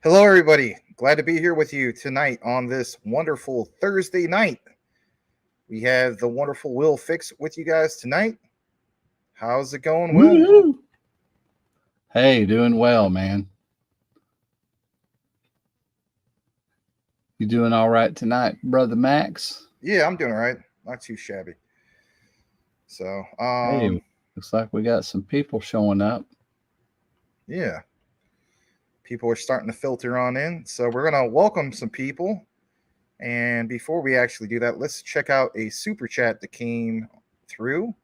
Hello, everybody. Glad to be here with you tonight on this wonderful Thursday night. We have the wonderful Will Fix with you guys tonight. How's it going, Will? Woo-hoo. Hey, doing well, man. You doing all right tonight, brother Max? Yeah, I'm doing all right. Not too shabby. So, Hey, looks like we got some people showing up. yeah, people are starting to filter on in. So, we're going to welcome some people. And before we actually do that, let's check out a super chat that came through.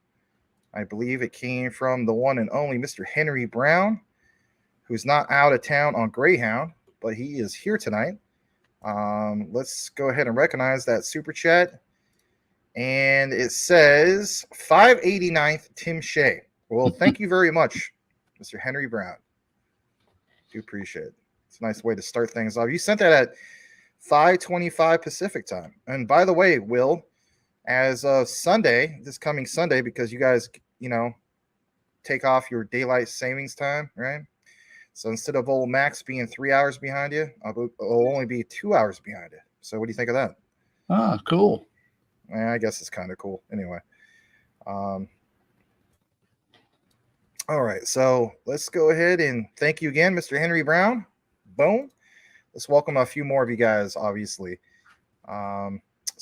I believe it came from the one and only Mr. Henry Brown, who's not out of town on Greyhound, but he is here tonight. Let's go ahead and recognize that super chat. And it says 589th Tim Shea. Well, thank you very much, Mr. Henry Brown. Do appreciate it. It's a nice way to start things off. You sent that at 5:25 Pacific time. And by the way, Will, as of Sunday, this coming Sunday, because you guys, take off your daylight savings time, right? So instead of old Max being 3 hours behind you, I'll only be 2 hours behind you. So what do you think of that? Ah, cool. I guess it's kind of cool. Anyway. All right. So let's go ahead and thank you again, Mr. Henry Brown. Boom. Let's welcome a few more of you guys, obviously. So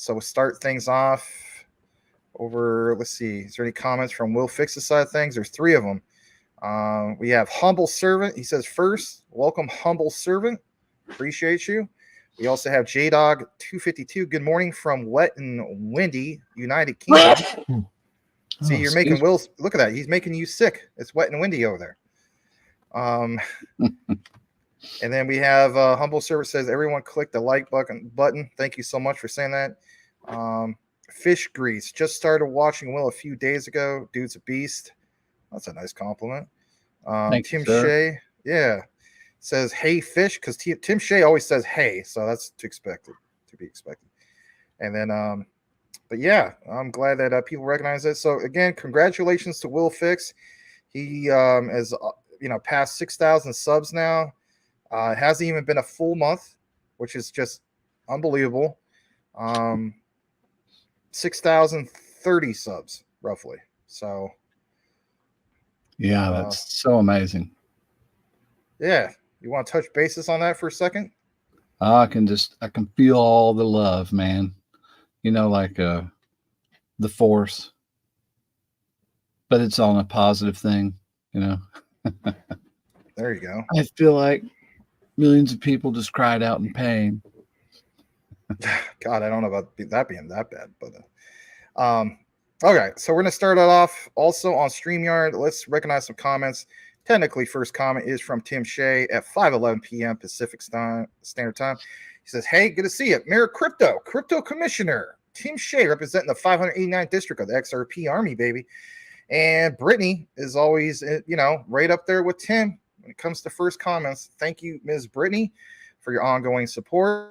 we'll start things off over, let's see. Is there any comments from Will Fix's side of things? There's three of them. We have Humble Servant. He says, first, welcome, Humble Servant. Appreciate you. We also have JDog 252. Good morning from wet and windy United Kingdom. See, you're making Will, look at that. He's making you sick. It's wet and windy over there. And then we have Humble Servant says, everyone click the like button. Thank you so much for saying that. Fish Grease. Just started watching Will a few days ago. Dude's a beast. That's a nice compliment. Tim Shea, yeah, says, hey, fish, because Tim Shea always says, hey, so that's to be expected. And then, but yeah, I'm glad that people recognize it. So again, congratulations to Will Fix. He has, passed 6,000 subs now. It hasn't even been a full month, which is just unbelievable. 6,030 subs, roughly. So, yeah, that's so amazing. Yeah. You want to touch bases on that for a second? I can feel all the love, man. Like the force, but it's on a positive thing, There you go. I feel like millions of people just cried out in pain. God, I don't know about that being that bad, but okay, so we're gonna start it off also on StreamYard. Let's recognize some comments. Technically, first comment is from Tim Shea at 5:11 p.m. Pacific Standard Time. He says, "Hey, good to see you, Mayor Crypto Commissioner Tim Shea, representing the 589th district of the XRP Army, baby." And Brittany is always, right up there with Tim when it comes to first comments. Thank you, Ms. Brittany, for your ongoing support.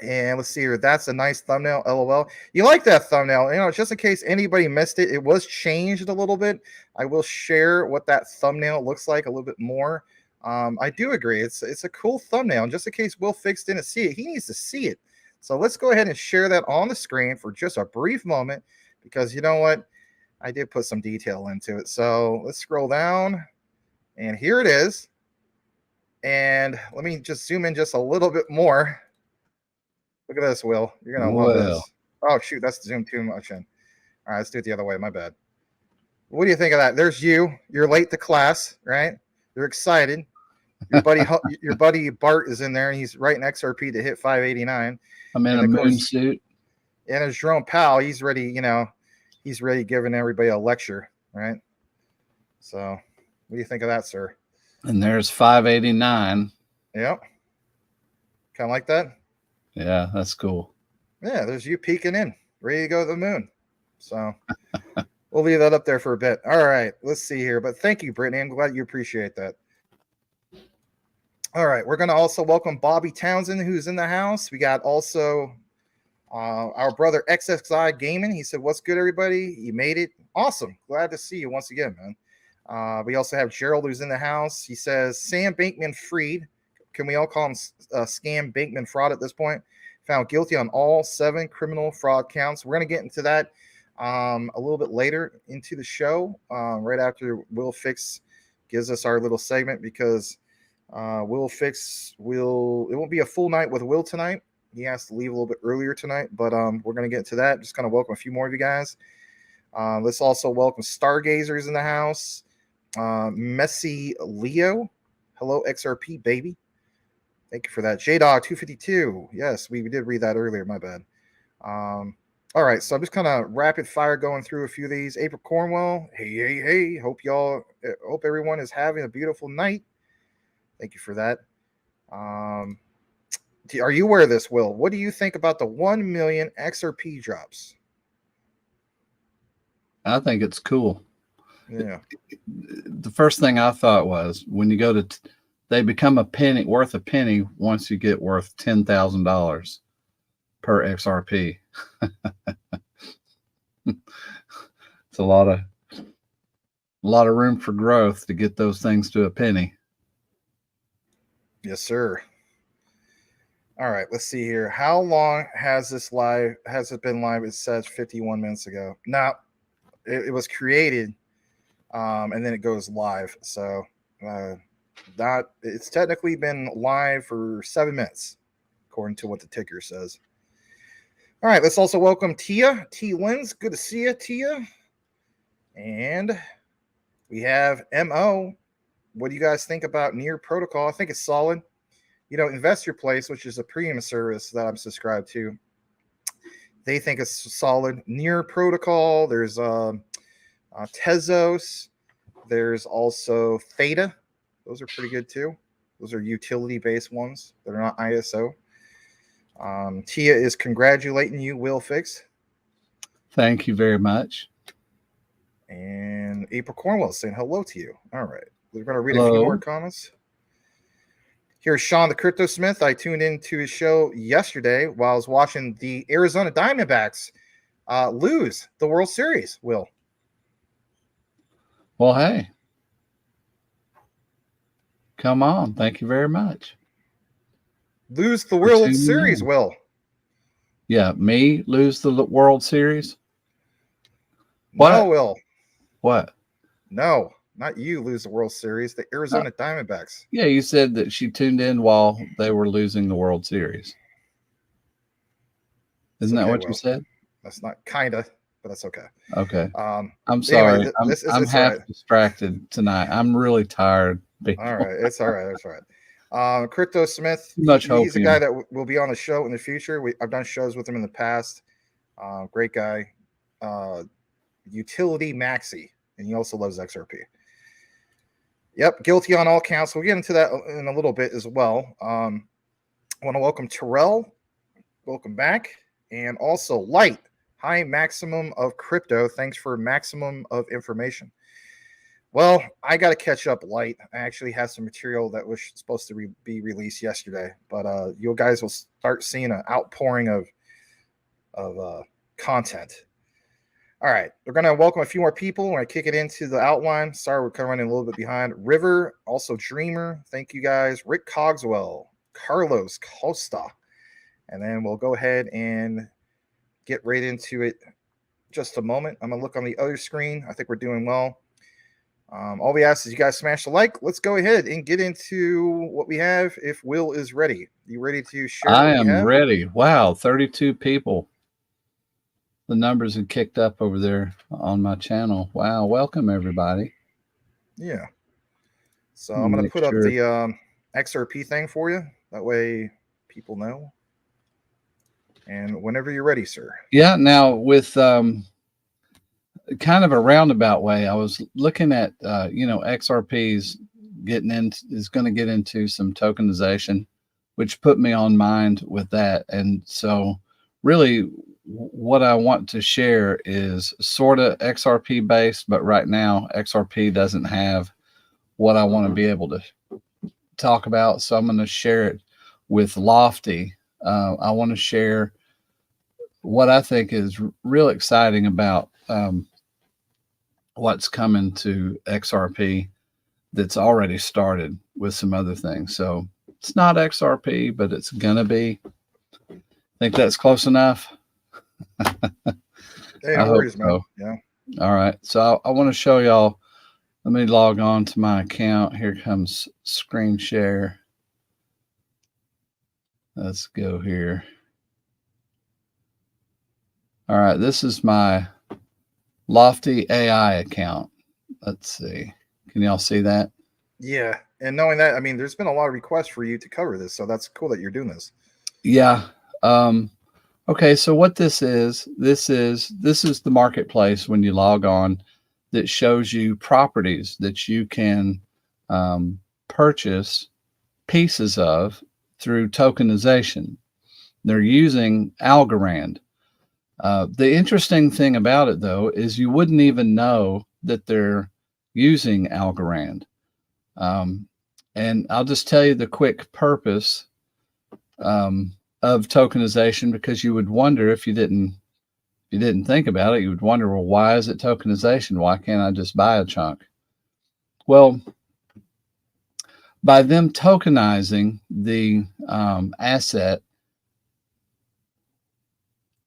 And let's see here. That's a nice thumbnail. LOL. You like that thumbnail? Just in case anybody missed it, it was changed a little bit. I will share what that thumbnail looks like a little bit more. I do agree. It's a cool thumbnail. And just in case Will Fix didn't see it, he needs to see it. So let's go ahead and share that on the screen for just a brief moment, because you know what? I did put some detail into it. So let's scroll down. And here it is. And let me just zoom in just a little bit more. Look at this, Will. You're going to love this. Oh, shoot. That's zoomed too much in. All right, let's do it the other way. My bad. What do you think of that? There's you. You're late to class, right? You're excited. Your buddy Bart is in there, and he's writing XRP to hit 589. I'm in a moon suit. And there's Jerome Powell. He's ready, he's ready giving everybody a lecture, right? So what do you think of that, sir? And there's 589. Yep. Kind of like that? Yeah, that's cool. Yeah, there's you peeking in, ready to go to the moon. So we'll leave that up there for a bit. All right, let's see here. But thank you, Brittany. I'm glad you appreciate that. All right, we're going to also welcome Bobby Townsend, who's in the house. We got also our brother XXI Gaming. He said, "What's good, everybody? You made it. Awesome. Glad to see you once again, man." We also have Gerald, who's in the house. He says, Sam Bankman-Fried, can we all call him Scam Bankman-Fraud at this point? Found guilty on all 7 criminal fraud counts. We're going to get into that a little bit later into the show, right after Will Fix gives us our little segment, because Will Fix it won't be a full night with Will tonight. He has to leave a little bit earlier tonight, but we're going to get into that. Just kind of welcome a few more of you guys. Let's also welcome Stargazers in the house. Messy Leo. Hello, XRP baby. Thank you for that. JDog 252. Yes, we did read that earlier. My bad. All right, so I'm just kind of rapid fire going through a few of these. April Cornwell. Hey. Hope everyone is having a beautiful night. Thank you for that. Are you aware of this, Will? What do you think about the 1 million XRP drops? I think it's cool. Yeah. The first thing I thought was, when you go to, they become worth a penny once you get worth $10,000 per XRP. It's a lot of room for growth to get those things to a penny. Yes, sir. All right, let's see here. How long has it been live? It says 51 minutes ago. Now, it was created, and then it goes live. So it's technically been live for 7 minutes, according to what the ticker says. All right, let's also welcome Tia. T. Lens, good to see you, Tia. And we have MO. What do you guys think about Near Protocol? I think it's solid. Investor Place, which is a premium service that I'm subscribed to, they think it's solid. Near Protocol, there's Tezos, there's also Theta. Those are pretty good too. Those are utility-based ones that are not ISO. Tia is congratulating you, Will Fix. Thank you very much. And April Cornwell saying hello to you. All right. We're going to read Hello. a few more comments. Here's Sean the Crypto Smith. I tuned into his show yesterday while I was watching the Arizona Diamondbacks lose the World Series, Will. Well, hey. Come on. Thank you very much. Lose the World Series, Will. Yeah, me lose the World Series? What? No, Will. What? No, not you lose the World Series. The Arizona Diamondbacks. Yeah, you said that she tuned in while they were losing the World Series. Isn't that what you said? That's not kinda, but that's okay. Okay. I'm sorry. Anyway, I'm half distracted tonight. I'm really tired. All right. It's all right. It's all right. Crypto Smith, he's a guy that will be on the show in the future. I've done shows with him in the past. Great guy. Utility Maxi, and he also loves XRP. Yep, guilty on all counts. We'll get into that in a little bit as well. I want to welcome Terrell. Welcome back. And also Light, high maximum of crypto. Thanks for maximum of information. Well, I got to catch up, Light. I actually have some material that was supposed to be released yesterday, but you guys will start seeing an outpouring of content. All right, we're going to welcome a few more people. We're going to kick it into the outline. Sorry, we're kind of running a little bit behind. River, also Dreamer. Thank you guys. Rick Cogswell, Carlos Costa. And then we'll go ahead and get right into it just a moment. I'm going to look on the other screen. I think we're doing well. All we ask is you guys smash the like. Let's go ahead and get into what we have if Will is ready. You ready to share what I we am have? ready. Wow, 32 people. The numbers have kicked up over there on my channel. Wow, welcome everybody. Yeah. So I'm going to put up the XRP thing for you. That way people know. And whenever you're ready, sir. Yeah, now with kind of a roundabout way, I was looking at XRP's is going to get into some tokenization, which put me on mind with that. And so really what I want to share is sort of XRP based, but right now XRP doesn't have what I want to be able to talk about. So I'm going to share it with Lofti. I want to share what I think is real exciting about what's coming to XRP that's already started with some other things. So it's not XRP, but it's gonna be. Think that's close enough? Hey, I no hope worries, man. so. Yeah. All right. So I want to show y'all. Let me log on to my account. Here comes screen share. Let's go here. All right. This is my Lofti AI account. Let's see. Can y'all see that? Yeah. And knowing that, I mean, there's been a lot of requests for you to cover this, so that's cool that you're doing this. Yeah. Okay. So what this is the marketplace when you log on that shows you properties that you can purchase pieces of through tokenization. They're using Algorand. The interesting thing about it, though, is you wouldn't even know that they're using Algorand. And I'll just tell you the quick purpose of tokenization, because you would wonder if you didn't think about it, you would wonder, well, why is it tokenization? Why can't I just buy a chunk? Well, by them tokenizing the asset,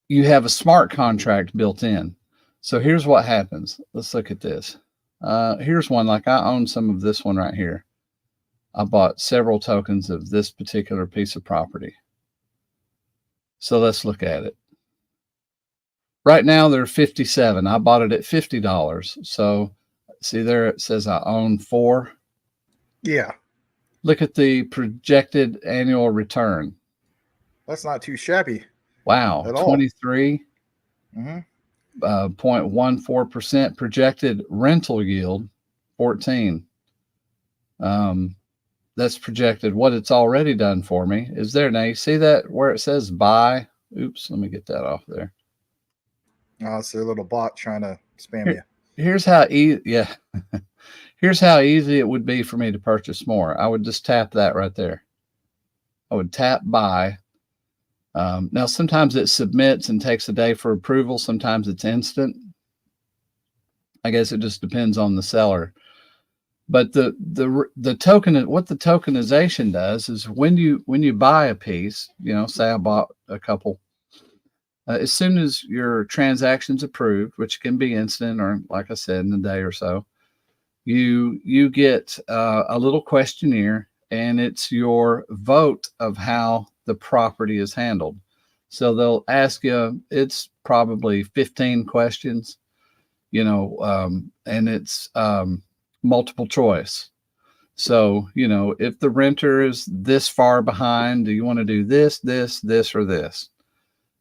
you have a smart contract built in. So here's what happens. Let's look at this. Here's one. Like, I own some of this one right here. I bought several tokens of this particular piece of property. So let's look at it. Right now they're 57. I bought it at $50. So see there, it says I own 4. Yeah. Look at the projected annual return. That's not too shabby. Wow, at all. 23. 0.14% projected rental yield, 14. That's projected. What it's already done for me is there. Now you see that where it says buy. Oops, let me get that off there. Oh, it's a little bot trying to spam you. Here's how easy. Yeah. Here's how easy it would be for me to purchase more. I would just tap that right there. I would tap buy. Now, sometimes it submits and takes a day for approval. Sometimes it's instant. I guess it just depends on the seller. But the token, what the tokenization does is when you buy a piece, say I bought a couple, as soon as your transaction's approved, which can be instant or, like I said, in a day or so, you get a little questionnaire, and it's your vote of how the property is handled. So they'll ask you, it's probably 15 questions, and it's multiple choice. So, if the renter is this far behind, do you want to do this, this, this, or this?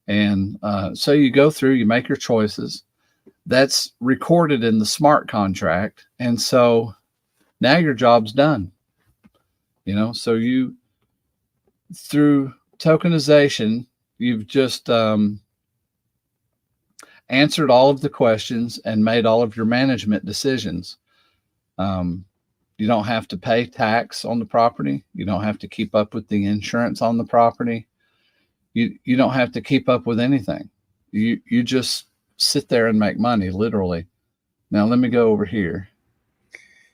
And so you go through, you make your choices. That's recorded in the smart contract. And so now your job's done. So you, through tokenization, you've just answered all of the questions and made all of your management decisions. You don't have to pay tax on the property. You don't have to keep up with the insurance on the property. You don't have to keep up with anything. You just sit there and make money, literally. Now let me go over here.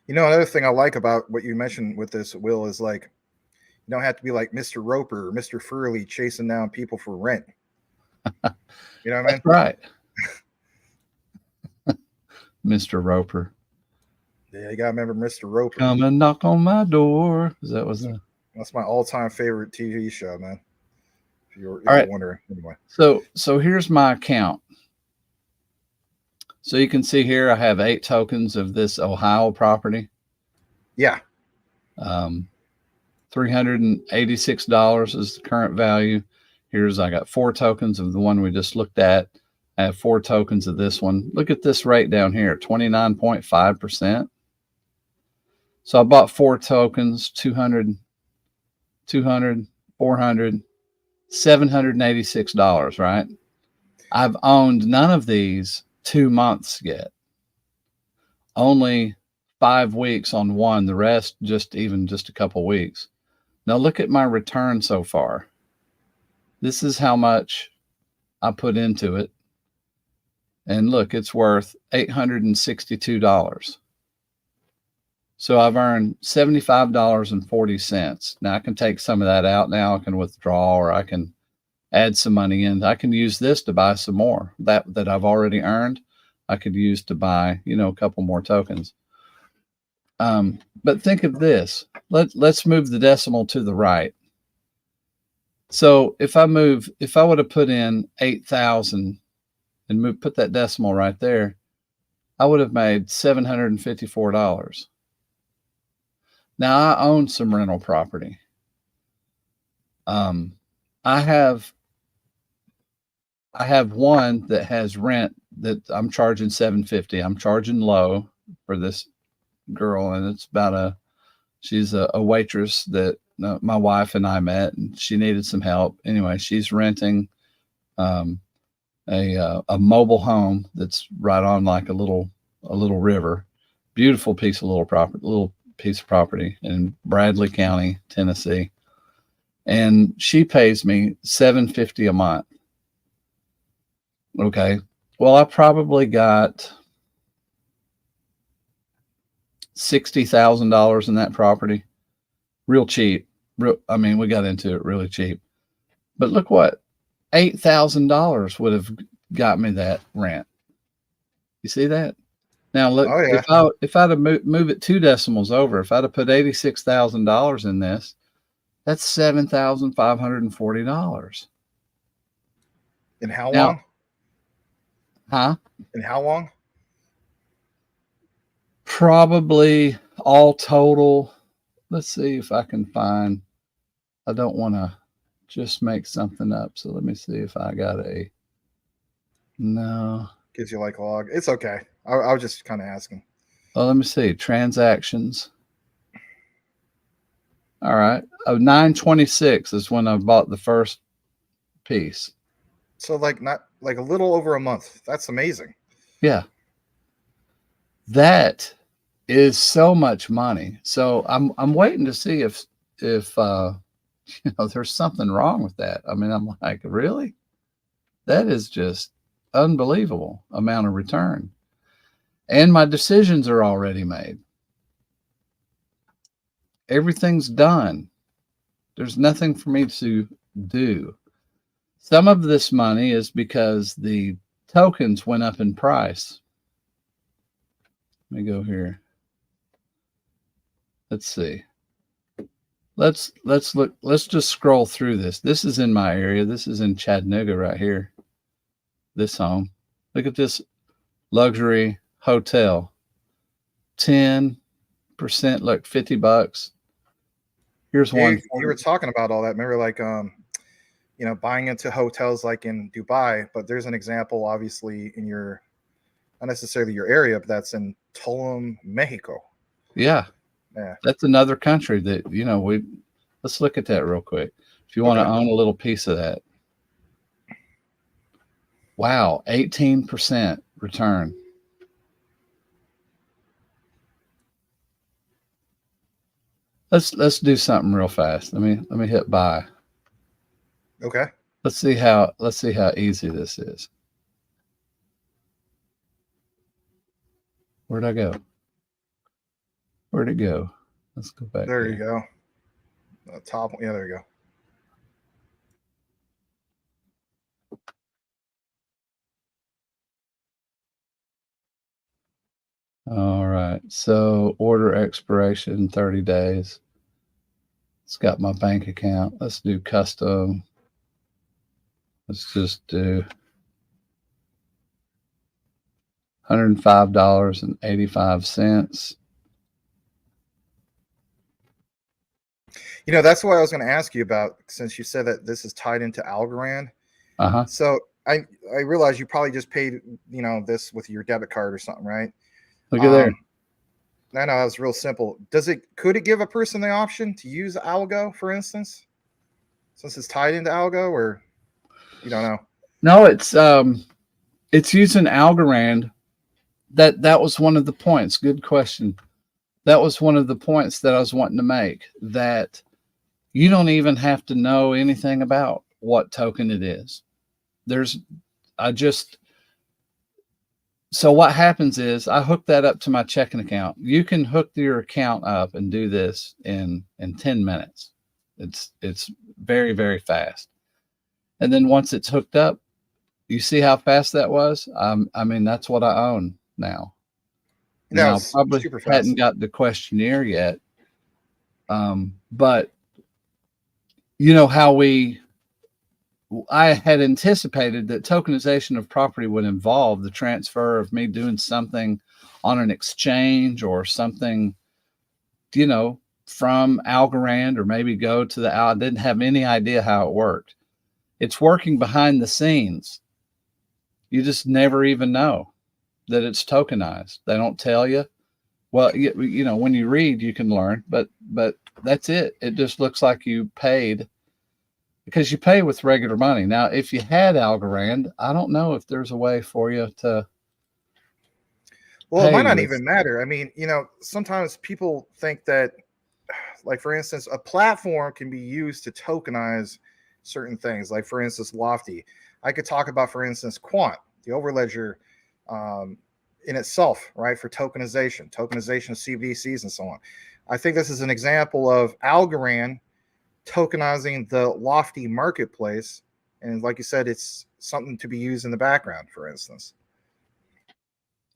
Another thing I like about what you mentioned with this, Will, is like, you don't have to be like Mr. Roper or Mr. Furley chasing down people for rent. You know what I mean? That's right. Mr. Roper. Yeah, you gotta remember Mr. Roper. Come and knock on my door. That's my all-time favorite TV show, man. If you're right. wondering, anyway. So here's my account. So you can see here I have 8 tokens of this Ohio property. Yeah. $386 is the current value. I got 4 tokens of the one we just looked at. I have 4 tokens of this one. Look at this rate down here, 29.5%. So I bought 4 tokens, 200, 400, $786, right? I've owned none of these 2 months yet. Only 5 weeks on one, the rest just a couple weeks. Now look at my return so far. This is how much I put into it. And look, it's worth $862. So I've earned $75.40. Now I can take some of that out now. I can withdraw, or I can add some money in. I can use this to buy some more that I've already earned. I could use to buy, a couple more tokens. But think of this. Let's move the decimal to the right. So if I would have put in 8,000 and put that decimal right there, I would have made $754. Now I own some rental property. I have one that has rent that I'm charging $750. I'm charging low for this girl, and it's she's a waitress that my wife and I met, and she needed some help. Anyway, she's renting a mobile home that's right on like a little river. Beautiful piece of property in Bradley County, Tennessee. And she pays me $750 a month. Okay. Well, I probably got $60,000 in that property. Real cheap. We got into it really cheap. But look what, $8,000 would have got me that rent. You see that? Now look, Oh, yeah. if I'd have move it 2 decimals over, if I'd have put $86,000 in this, that's $7,540. In how long? Huh? In how long? Probably all total. Let's see if I can find. I don't want to just make something up. So let me see if I got no. Gives you like a log. It's okay. I was just kind of asking. Well, let me see. Transactions. All right. 9/26 is when I bought the first piece. So not like a little over a month. That's amazing. Yeah. That is so much money. So I'm waiting to see if there's something wrong with that. I'm like, really? That is just unbelievable amount of return. And my decisions are already made. Everything's done. There's nothing for me to do. Some of this money is because the tokens went up in price. Let me go here. Let's see. Let's look. Let's just scroll through this. This is in my area. This is in Chattanooga right here. This home. Look at this luxury hotel. 10%, look, $50. Here's one. You were talking about all that. Remember, like, buying into hotels like in Dubai, but there's an example, obviously, in not necessarily your area, but that's in Tulum, Mexico. Yeah. That's another country that, let's look at that real quick. If you want to own a little piece of that. Wow. 18% return. Let's do something real fast. Let me hit buy. Okay. Let's see how easy this is. Where'd I go? Where'd it go? Let's go back. There you go. The top one. Yeah, there you go. All right. So order expiration 30 days. It's got my bank account. Let's do custom. Let's just do $105.85. That's what I was going to ask you about, since you said that this is tied into Algorand. Uh-huh. So I realize you probably just paid, this with your debit card or something, right? Look at there. No, that was real simple. Could it give a person the option to use ALGO, for instance, since it's tied into ALGO, or you don't know? No, it's using Algorand. That was one of the points. Good question. That was one of the points that I was wanting to make, that you don't even have to know anything about what token it is. So what happens is I hook that up to my checking account. You can hook your account up and do this in 10 minutes. It's very, very fast. And then once it's hooked up, you see how fast that was? I mean, that's what I own now. Now, probably super fast. hadn't got the questionnaire yet. But you know how I had anticipated that tokenization of property would involve the transfer of me doing something on an exchange or something, you know, from Algorand, or maybe go to I didn't have any idea how it worked. It's working behind the scenes. You just never even know that it's tokenized. They don't tell you. Well, you know, when you read, you can learn, but that's it. It just looks like you paid, because you pay with regular money. Now, if you had Algorand, I don't know if there's a way for you to. Well, it might not even matter. I mean, you know, sometimes people think that, like, for instance, a platform can be used to tokenize certain things. Like, for instance, Lofti. I could talk about, for instance, Quant, the overledger in itself, right, for tokenization of CBDCs and so on. I think this is an example of Algorand tokenizing the Lofti marketplace, and like you said, it's something to be used in the background, for instance.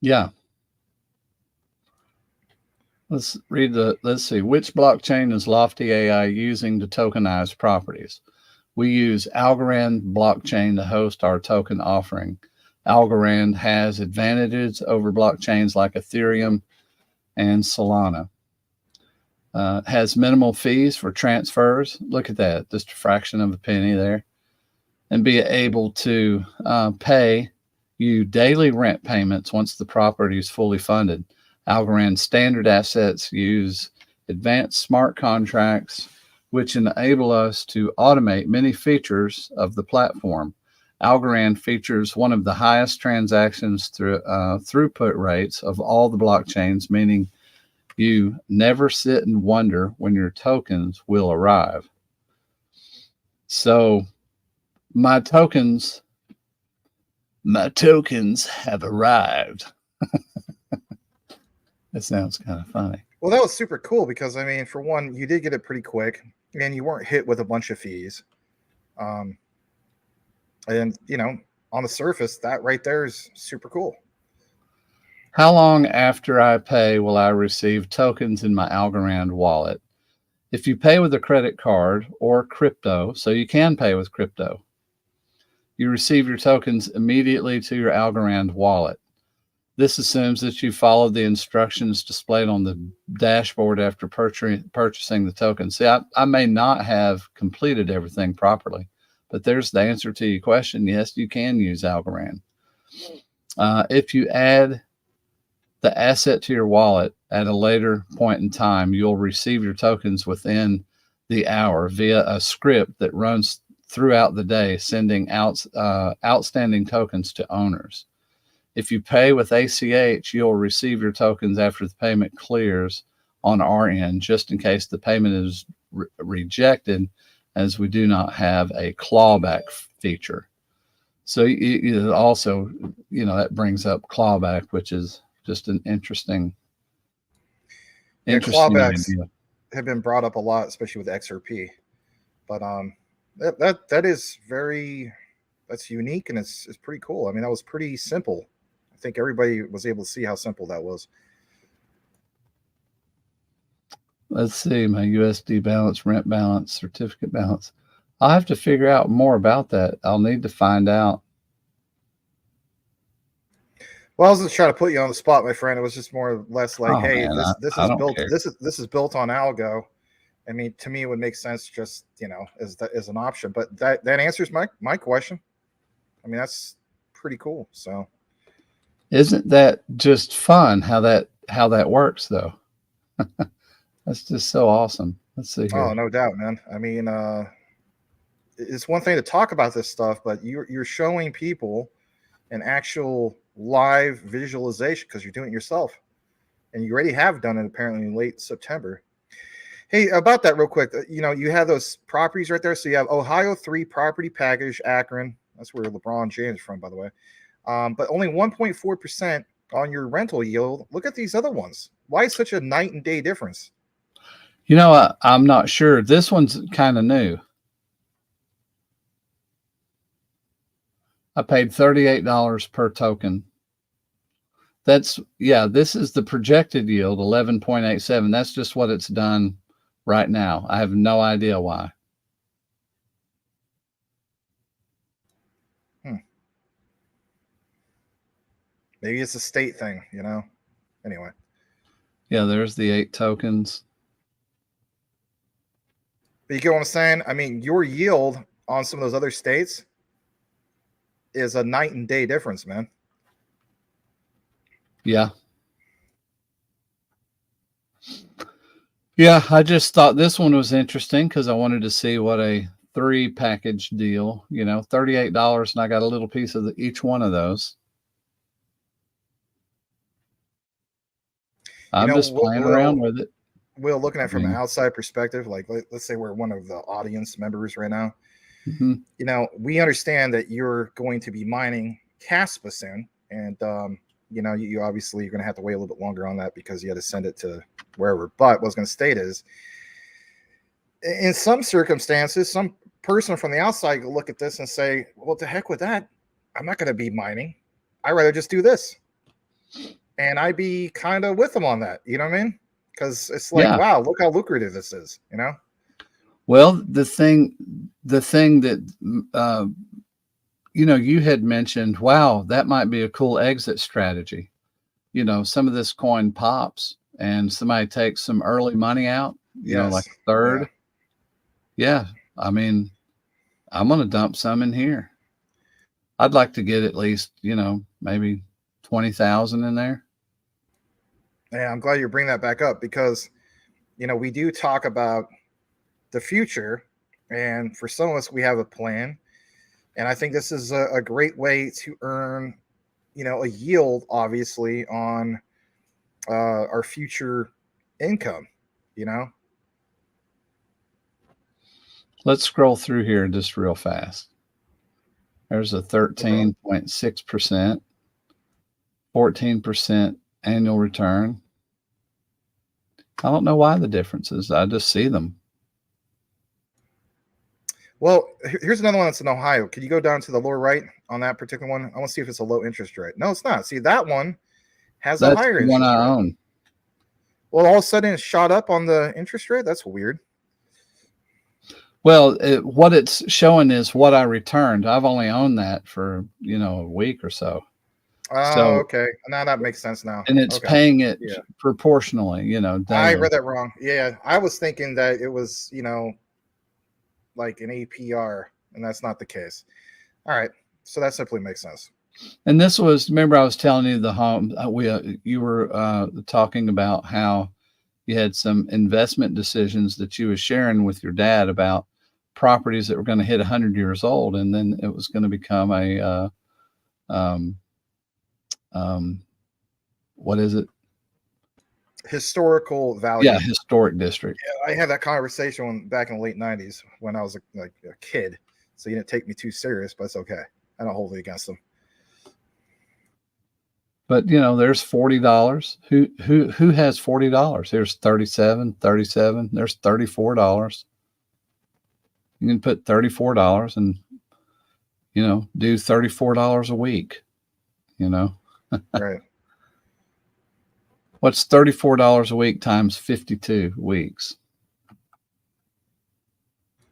Yeah. Let's see. Which blockchain is Lofti AI using to tokenize properties? We use Algorand blockchain to host our token offering. Algorand has advantages over blockchains like Ethereum and Solana. Has minimal fees for transfers. Look at that, just a fraction of a penny there. And be able to pay you daily rent payments once the property is fully funded. Algorand standard assets use advanced smart contracts, which enable us to automate many features of the platform. Algorand features one of the highest transactions throughput rates of all the blockchains, meaning you never sit and wonder when your tokens will arrive. So my tokens have arrived. That sounds kind of funny. Well, that was super cool because, I mean, for one, you did get it pretty quick and you weren't hit with a bunch of fees. And, you know, on the surface, that right there is super cool. How long after I pay will I receive tokens in my Algorand wallet? If you pay with a credit card or crypto, so you can pay with crypto, you receive your tokens immediately to your Algorand wallet. This assumes that you followed the instructions displayed on the dashboard after purchasing the token. See, I may not have completed everything properly, but there's the answer to your question. Yes, you can use Algorand. If you add the asset to your wallet at a later point in time, you'll receive your tokens within the hour via a script that runs throughout the day, sending out outstanding tokens to owners. If you pay with ACH, you'll receive your tokens after the payment clears on our end, just in case the payment is rejected, as we do not have a clawback feature. So you also, you know, that brings up clawback, which is just an interesting clawbacks idea. Have been brought up a lot, especially with XRP. But that is that's unique, and it's pretty cool. I mean, that was pretty simple. I think everybody was able to see how simple that was. Let's see, my USD balance, rent balance, certificate balance. I'll have to figure out more about that. I'll need to find out. Well, I was just trying to put you on the spot, my friend. It was just more or less like, hey, man, this is built on Algo. I mean, to me, it would make sense just, you know, as an option. But that answers my question. I mean, that's pretty cool. So, isn't that just fun how that works though? That's just so awesome. Let's see here. Oh, no doubt, man. I mean, it's one thing to talk about this stuff, but you're showing people an actual live visualization because you're doing it yourself, and you already have done it apparently in late September. Hey, about that real quick, you know, you have those properties right there. So you have Ohio 3 property package, Akron. That's where LeBron James is from, by the way. but only 1.4% on your rental yield. Look at these other ones. Why is such a night and day difference? You know, I'm not sure. This one's kind of new. I paid $38 per token. That's, yeah, this is the projected yield, 11.87. That's just what it's done right now. I have no idea why. Maybe it's a state thing, you know? Anyway. Yeah, there's the 8 tokens. But you get what I'm saying? I mean, your yield on some of those other states is a night and day difference, man. Yeah. Yeah, I just thought this one was interesting because I wanted to see what a 3 package deal, you know, $38, and I got a little piece of each one of those. I'm just playing around with it. We're looking at it from an outside perspective. Like, let's say we're one of the audience members right now. Mm-hmm. You know, we understand that you're going to be mining Caspa soon, and you know, you obviously you're going to have to wait a little bit longer on that because you had to send it to wherever. But what I was going to state is, in some circumstances, some person from the outside will look at this and say, "Well, to heck with that. I'm not going to be mining. I'd rather just do this." And I'd be kind of with them on that. You know what I mean? Because it's like, wow, look how lucrative this is, you know? Well, the thing that, you know, you had mentioned, wow, that might be a cool exit strategy. You know, some of this coin pops and somebody takes some early money out, you know, like a third. Yeah. I mean, I'm going to dump some in here. I'd like to get at least, you know, maybe 20,000 in there. Yeah, I'm glad you bring that back up because, you know, we do talk about the future, and for some of us, we have a plan. And I think this is a great way to earn, you know, a yield, obviously, on our future income, you know? Let's scroll through here just real fast. There's a 13.6%, 14% annual return. I don't know why the differences. I just see them. Well, here's another one that's in Ohio. Can you go down to the lower right on that particular one? I want to see if it's a low interest rate. No, it's not. See, that one has a higher interest rate. That's the one I own. Well, all of a sudden it shot up on the interest rate. That's weird. Well, what it's showing is what I returned. I've only owned that for, you know, a week or so. Oh, okay. Now that makes sense now. And it's paying it proportionally, you know. Daily. I read that wrong. Yeah, I was thinking that it was, you know, like an APR, and that's not the case. All right, so that simply makes sense. And this was, remember, I was telling you the home. You were talking about how you had some investment decisions that you were sharing with your dad about properties that were going to hit 100 years old, and then it was going to become a what is it? Historical value. Yeah, historic district. Yeah, I had that conversation back in the late 90s when I was like a kid. So you didn't take me too serious, but it's okay. I don't hold it against them. But you know, there's $40. Who has $40? There's 37. There's $34. You can put $34 and, you know, do $34 a week, you know. Right. What's $34 a week times 52 weeks?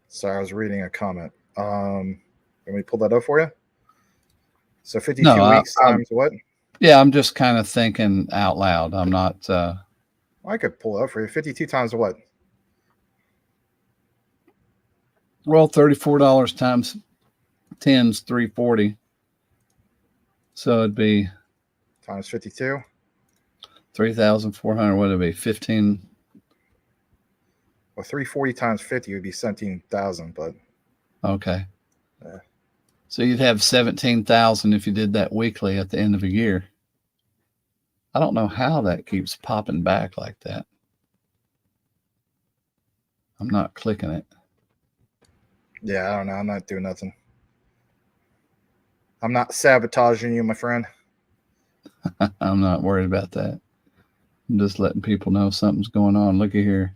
Sorry, I was reading a comment. Let me pull that up for you. So 52 weeks times what? Yeah, I'm just kind of thinking out loud. I'm not. I could pull it up for you. 52 times what? Well, $34 times 10 is $340. So it'd be times 52. 3,400. What would it be? 15. Well, 340 times 50 would be 17,000. But okay. So you'd have 17,000 if you did that weekly at the end of a year. I don't know how that keeps popping back like that. I'm not clicking it. Yeah, I don't know. I'm not doing nothing. I'm not sabotaging you, my friend. I'm not worried about that. I'm just letting people know something's going on. Looky here.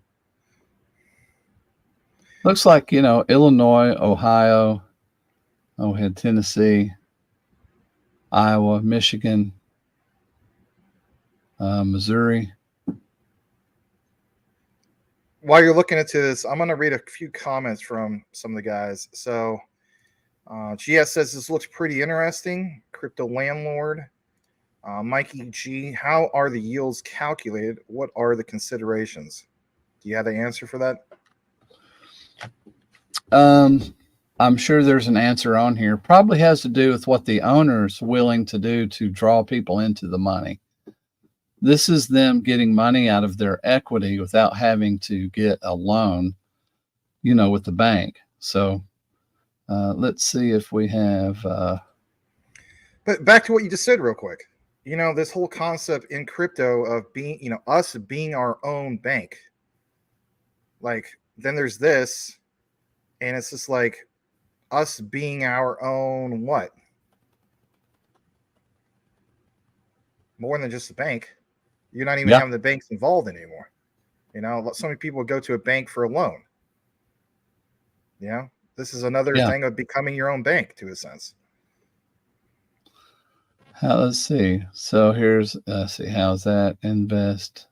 Looks like, Illinois, Ohio, had Tennessee, Iowa, Michigan, Missouri. While you're looking into this, I'm going to read a few comments from some of the guys. So GS says this looks pretty interesting. Crypto Landlord. Mikey G, how are the yields calculated? What are the considerations? Do you have the answer for that? I'm sure there's an answer on here. Probably has to do with what the owner's willing to do to draw people into the money. This is them getting money out of their equity without having to get a loan, with the bank. So let's see if we have. But back to what you just said real quick. This whole concept in crypto of being, us being our own bank. Like, then there's this, and it's just like us being our own what? More than just a bank. You're not even having the banks involved anymore. So many people go to a bank for a loan. This is another thing of becoming your own bank, to a sense. Let's see. So here's, see, how's that? Invest.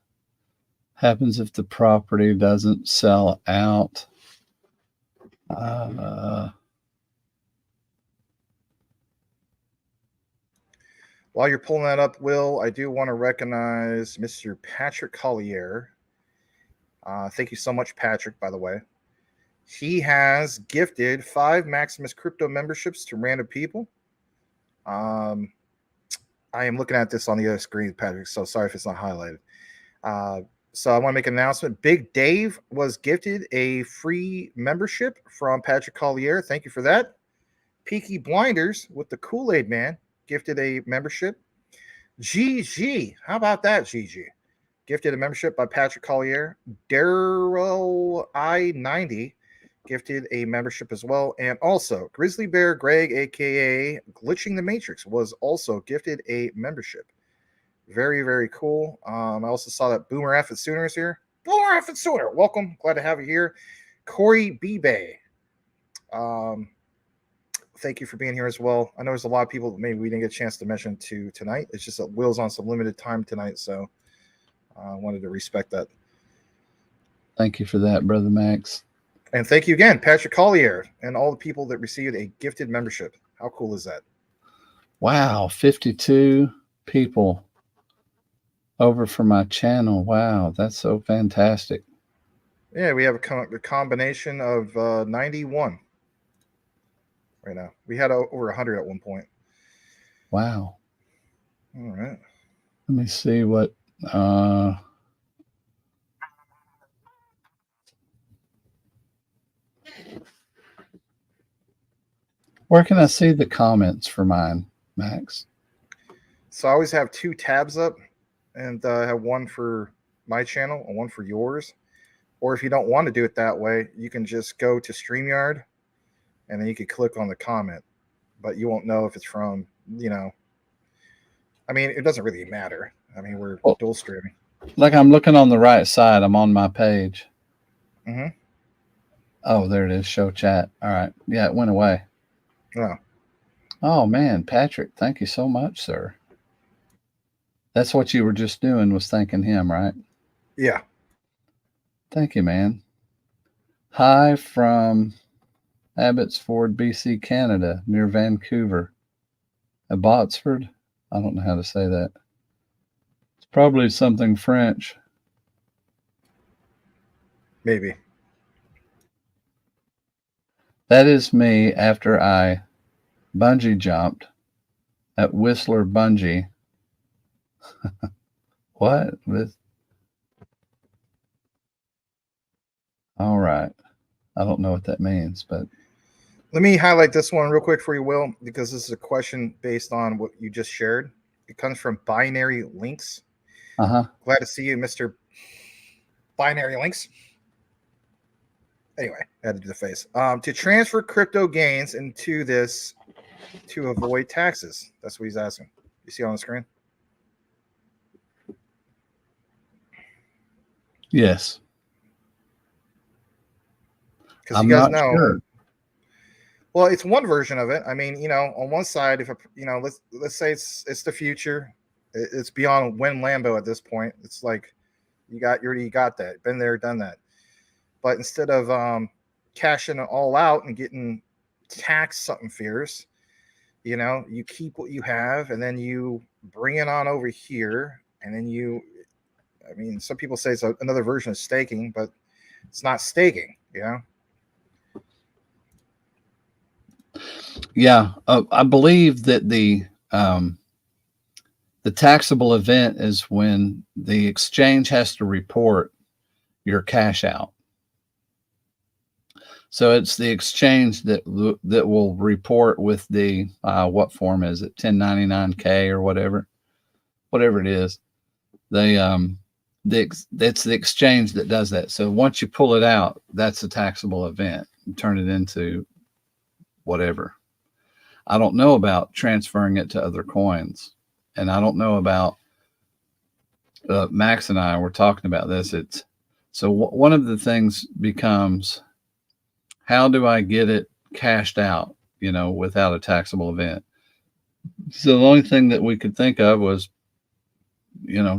Happens if the property doesn't sell out. While you're pulling that up, Will, I do want to recognize Mr. Patrick Collier. Thank you so much, Patrick, by the way. He has gifted 5 Maximus Crypto memberships to random people. I am looking at this on the other screen, Patrick, so sorry if it's not highlighted. So I want to make an announcement. Big Dave was gifted a free membership from Patrick Collier. Thank you for that. Peaky Blinders with the Kool-Aid Man gifted a membership. GG, how about that, GG? Gifted a membership by Patrick Collier. Daryl I90 gifted a membership as well. And also, Grizzly Bear Greg, a.k.a. Glitching the Matrix, was also gifted a membership. Very, very cool. I also saw that Boomer F. at Sooner is here. Boomer F. at Sooner, welcome. Glad to have you here. Corey B-Bay. Thank you for being here as well. I know there's a lot of people that maybe we didn't get a chance to mention tonight. It's just that Will's on some limited time tonight, so I wanted to respect that. Thank you for that, Brother Max. And thank you again, Patrick Collier, and all the people that received a gifted membership. How cool is that? Wow, 52 people over for my channel. Wow, that's so fantastic. Yeah, we have a combination of 91 right now. We had over 100 at one point. Wow. All right. Let me see what... Where can I see the comments for mine, Max? So I always have 2 tabs up, and I have one for my channel and one for yours. Or if you don't want to do it that way, you can just go to StreamYard, and then you can click on the comment. But you won't know if it's from, I mean, it doesn't really matter. I mean, we're dual streaming. Like I'm looking on the right side. I'm on my page. Mm-hmm. Oh, there it is. Show chat. All right. Yeah, it went away. Oh. Oh, man. Patrick, thank you so much, sir. That's what you were just doing, was thanking him, right? Yeah. Thank you, man. Hi from Abbotsford, BC, Canada, near Vancouver. Abbotsford? I don't know how to say that. It's probably something French. Maybe. That is me after I bungee jumped at Whistler Bungee. What? All right. I don't know what that means, but let me highlight this one real quick for you, Will, because this is a question based on what you just shared. It comes from Binary Links. Glad to see you, Mr. Binary Links. Anyway, I had to do the face. To transfer crypto gains into this to avoid taxes? That's what he's asking. You see on the screen? Yes. Because you guys not know. sure. Well, it's one version of it. I mean, on one side, if let's say it's the future, it's beyond Win Lambo at this point. It's like you already got that, been there, done that. But instead of cashing it all out and getting taxed something fierce, you keep what you have and then you bring it on over here, and then I mean, some people say it's another version of staking, but it's not staking, Yeah, I believe that the taxable event is when the exchange has to report your cash out. So it's the exchange that will report with the what form is it, 1099K or whatever it is. It's the exchange that does that. So once you pull it out, that's a taxable event. You turn it into whatever. I don't know about transferring it to other coins, and I don't know about Max and I were talking about this. One of the things becomes, how do I get it cashed out, without a taxable event? So the only thing that we could think of was,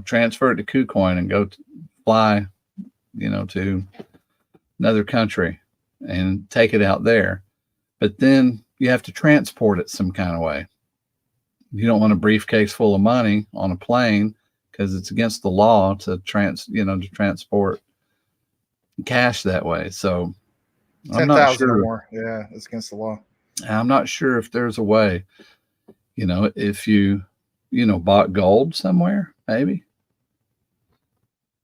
transfer it to KuCoin and go fly, to another country and take it out there. But then you have to transport it some kind of way. You don't want a briefcase full of money on a plane because it's against the law to transport cash that way. So I'm not sure. or more. Yeah, it's against the law. I'm not sure if there's a way, if you, bought gold somewhere, maybe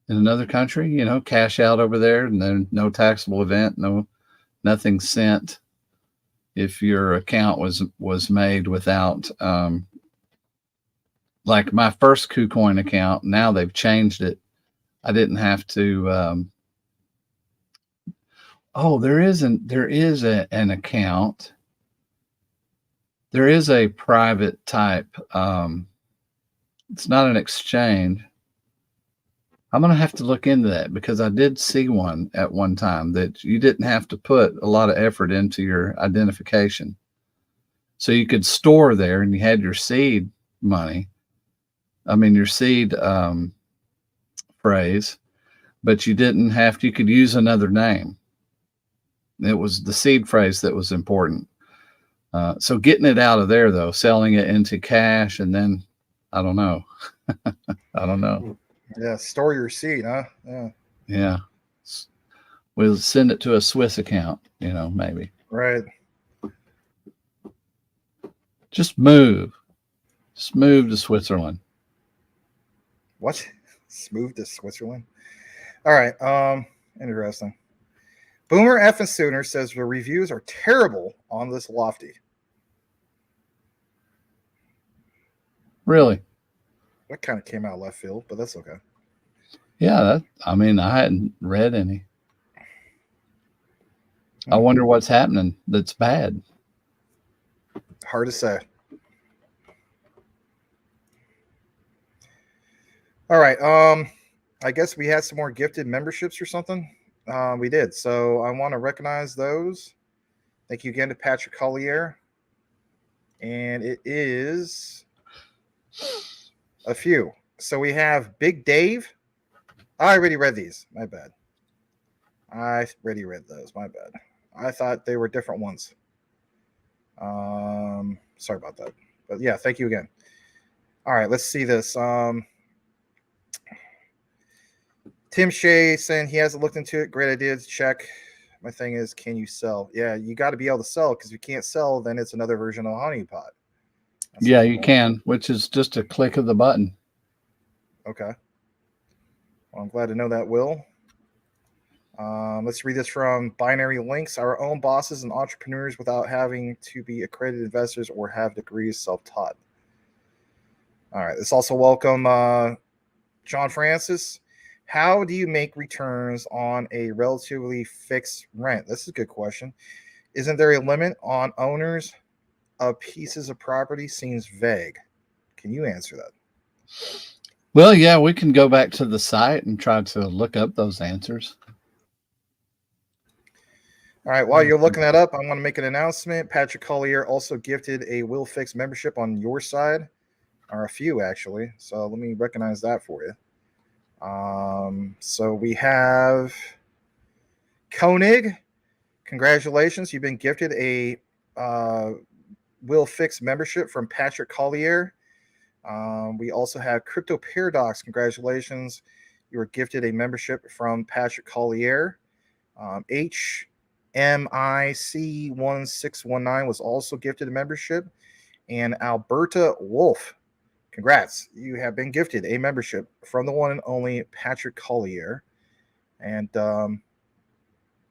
in another country, cash out over there, and then no taxable event, nothing sent. If your account was made without, like my first KuCoin account, now they've changed it. I didn't have to. There is an account. There is a private type. It's not an exchange. I'm going to have to look into that because I did see one at one time that you didn't have to put a lot of effort into your identification. So you could store there and you had your seed money. Your seed phrase, but you didn't have to, you could use another name. It was the seed phrase that was important. So getting it out of there, though, selling it into cash, and then I don't know. I don't know. Yeah, store your seed, huh? Yeah. Yeah. We'll send it to a Swiss account, maybe. Right. Just move. Just move to Switzerland. What? Move to Switzerland? All right. Interesting. Boomer F and Sooner says the reviews are terrible on this Lofti. Really? That kind of came out of left field, but that's okay. Yeah, I hadn't read any. I wonder what's happening that's bad. Hard to say. All right. I guess we had some more gifted memberships or something. We did. So I want to recognize those. Thank you again to Patrick Collier. And it is a few. So we have Big Dave. I already read these. My bad. I already read those. My bad. I thought they were different ones. Sorry about that. But yeah, thank you again. All right, let's see this. Tim Shea saying he hasn't looked into it. Great idea to check. My thing is, can you sell? Yeah, you got to be able to sell, because if you can't sell, then it's another version of Honeypot. Yeah, you can, which is just a click of the button. Okay. Well, I'm glad to know that, Will. Let's read this from Binary Links. Our own bosses and entrepreneurs without having to be accredited investors or have degrees, self-taught. All right. Let's also welcome John Francis. How do you make returns on a relatively fixed rent? This is a good question. Isn't there a limit on owners of pieces of property seems vague. Can you answer that? Well, yeah, we can go back to the site and try to look up those answers. All right, while you're looking that up, I want to make an announcement. Patrick Collier also gifted a Will Fix membership on your side, or a few actually. So let me recognize that for you. So we have Koenig. Congratulations, you've been gifted a Will Fix membership from Patrick Collier. We also have Crypto Paradox. Congratulations, you were gifted a membership from Patrick Collier. HMIC1619 was also gifted a membership. And Alberta Wolf, congrats. You have been gifted a membership from the one and only Patrick Collier. And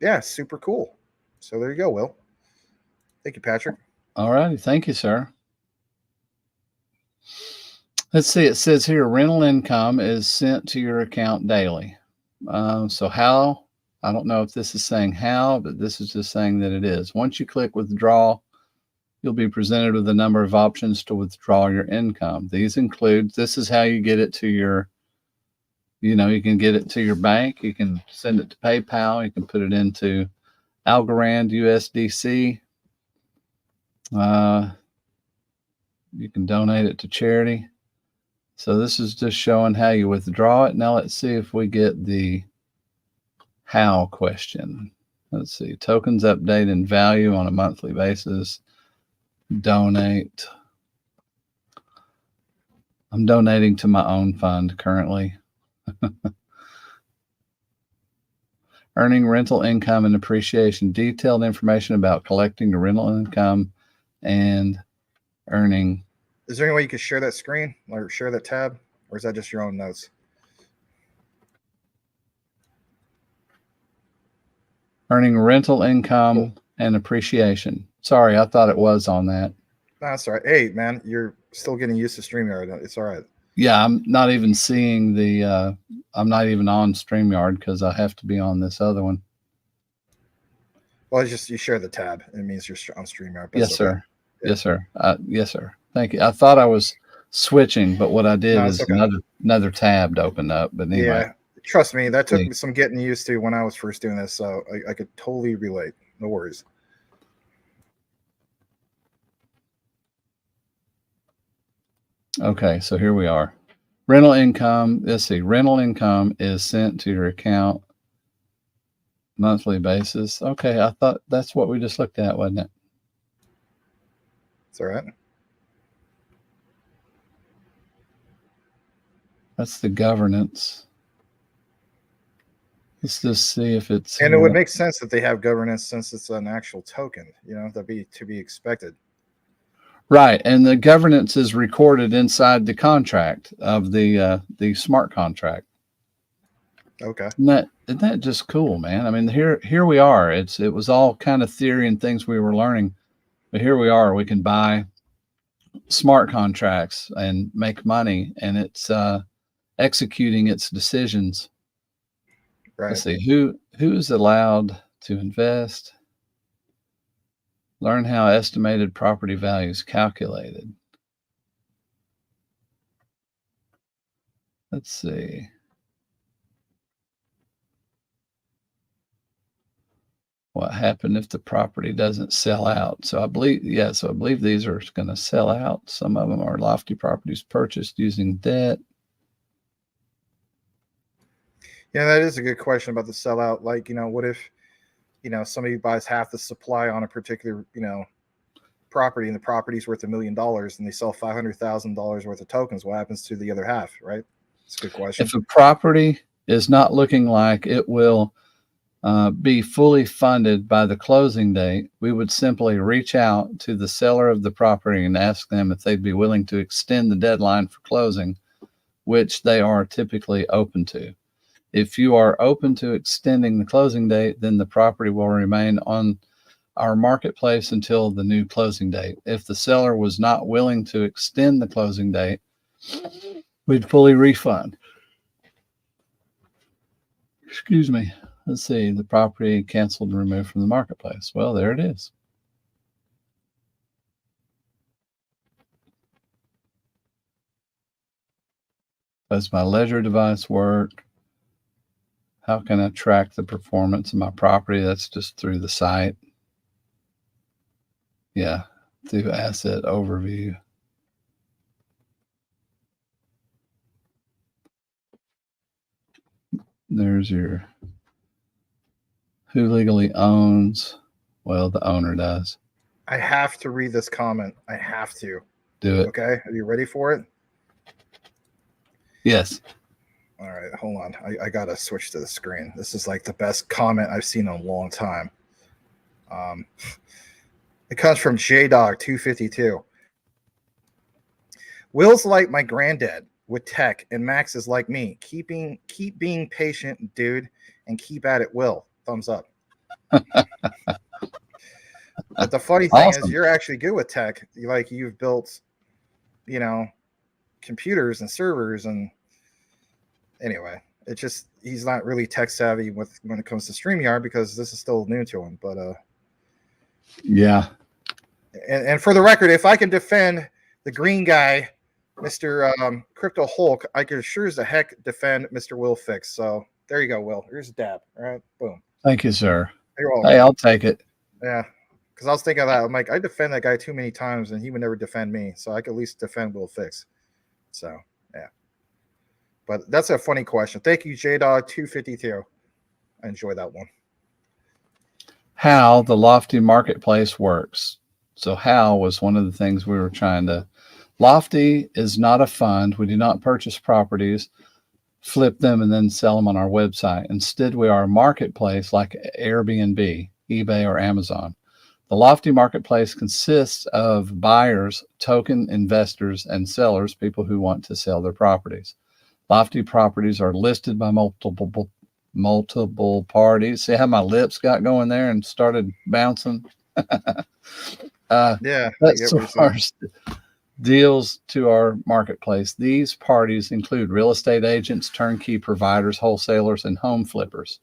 yeah, super cool. So there you go, Will. Thank you, Patrick. All righty. Thank you, sir. Let's see. It says here rental income is sent to your account daily. So how? I don't know if this is saying how, but this is just saying that it is. Once you click withdraw, you'll be presented with a number of options to withdraw your income. These include, this is how you get it to your, you can get it to your bank. You can send it to PayPal. You can put it into Algorand USDC. You can donate it to charity. So this is just showing how you withdraw it. Now let's see if we get the how question. Let's see. Tokens update in value on a monthly basis. Donate. I'm donating to my own fund currently. Earning rental income and appreciation. Detailed information about collecting the rental income and earning. Is there any way you could share that screen or share that tab? Or is that just your own notes? Earning rental income and appreciation. Sorry, I thought it was on that. No, that's all right. Hey, man, you're still getting used to StreamYard. It's all right. Yeah, I'm not even seeing the, I'm not even on StreamYard because I have to be on this other one. Well, it's just you share the tab. It means you're on StreamYard. Yes, sir. Yeah. Yes, sir. Yes, sir. Thank you. I thought I was switching, but what I did is another tab opened up. But anyway. Yeah, trust me, that took some getting used to when I was first doing this. So I could totally relate. No worries. Okay, so here we are. Rental income. Let's see. Rental income is sent to your account monthly basis. Okay, I thought that's what we just looked at, wasn't it? It's all right. That's the governance. Let's just see if it's. And it would make sense that they have governance since it's an actual token. That'd be to be expected. Right, and the governance is recorded inside the contract of the smart contract. Okay. Isn't that just cool, man? I mean, here we are. It was all kind of theory and things we were learning, but here we are. We can buy smart contracts and make money, and it's executing its decisions. Right. Let's see who is allowed to invest. Learn how estimated property value is calculated. Let's see. What happened if the property doesn't sell out? So I believe these are going to sell out. Some of them are Lofti properties purchased using debt. Yeah, that is a good question about the sellout. Like, what if, somebody buys half the supply on a particular, property, and the property's worth $1 million, and they sell $500,000 worth of tokens? What happens to the other half, right? It's a good question. If a property is not looking like it will be fully funded by the closing date, we would simply reach out to the seller of the property and ask them if they'd be willing to extend the deadline for closing, which they are typically open to. If you are open to extending the closing date, then the property will remain on our marketplace until the new closing date. If the seller was not willing to extend the closing date, we'd fully refund. Excuse me. Let's see, the property canceled and removed from the marketplace. Well, there it is. Does my ledger device work? How can I track the performance of my property? That's just through the site. Yeah, through asset overview. There's your who legally owns. Well, the owner does. I have to read this comment. I have to. Do it. Okay. Are you ready for it? Yes. All right. Hold on. I got to switch to the screen. This is like the best comment I've seen in a long time. It comes from JDog252. Will's like my granddad with tech, and Max is like me. Keep being patient, dude, and keep at it, Will. Thumbs up. But the funny thing is, you're actually good with tech. You've built, computers and servers, and anyway, it's just he's not really tech savvy when it comes to StreamYard because this is still new to him. But yeah. And for the record, if I can defend the green guy, Mr. Crypto Hulk, I could sure as the heck defend Mr. Will Fix. So there you go, Will. Here's a dab. All right, boom. Thank you, sir. You're welcome. Hey, I'll take it. Yeah, because I was thinking of that. I'm like, I defend that guy too many times, and he would never defend me. So I could at least defend Will Fix. So yeah, but that's a funny question. Thank you, JDog252. I enjoy that one. How the Lofti marketplace works. So how was one of the things we were trying to. Lofti is not a fund. We do not purchase properties, flip them, and then sell them on our website. Instead, we are a marketplace like Airbnb, eBay, or Amazon. The Lofti marketplace consists of buyers, token investors, and sellers, people who want to sell their properties. Lofti properties are listed by multiple parties. See how my lips got going there and started bouncing? Yeah. That's first. Deals to our marketplace. These parties include real estate agents, turnkey providers, wholesalers, and home flippers.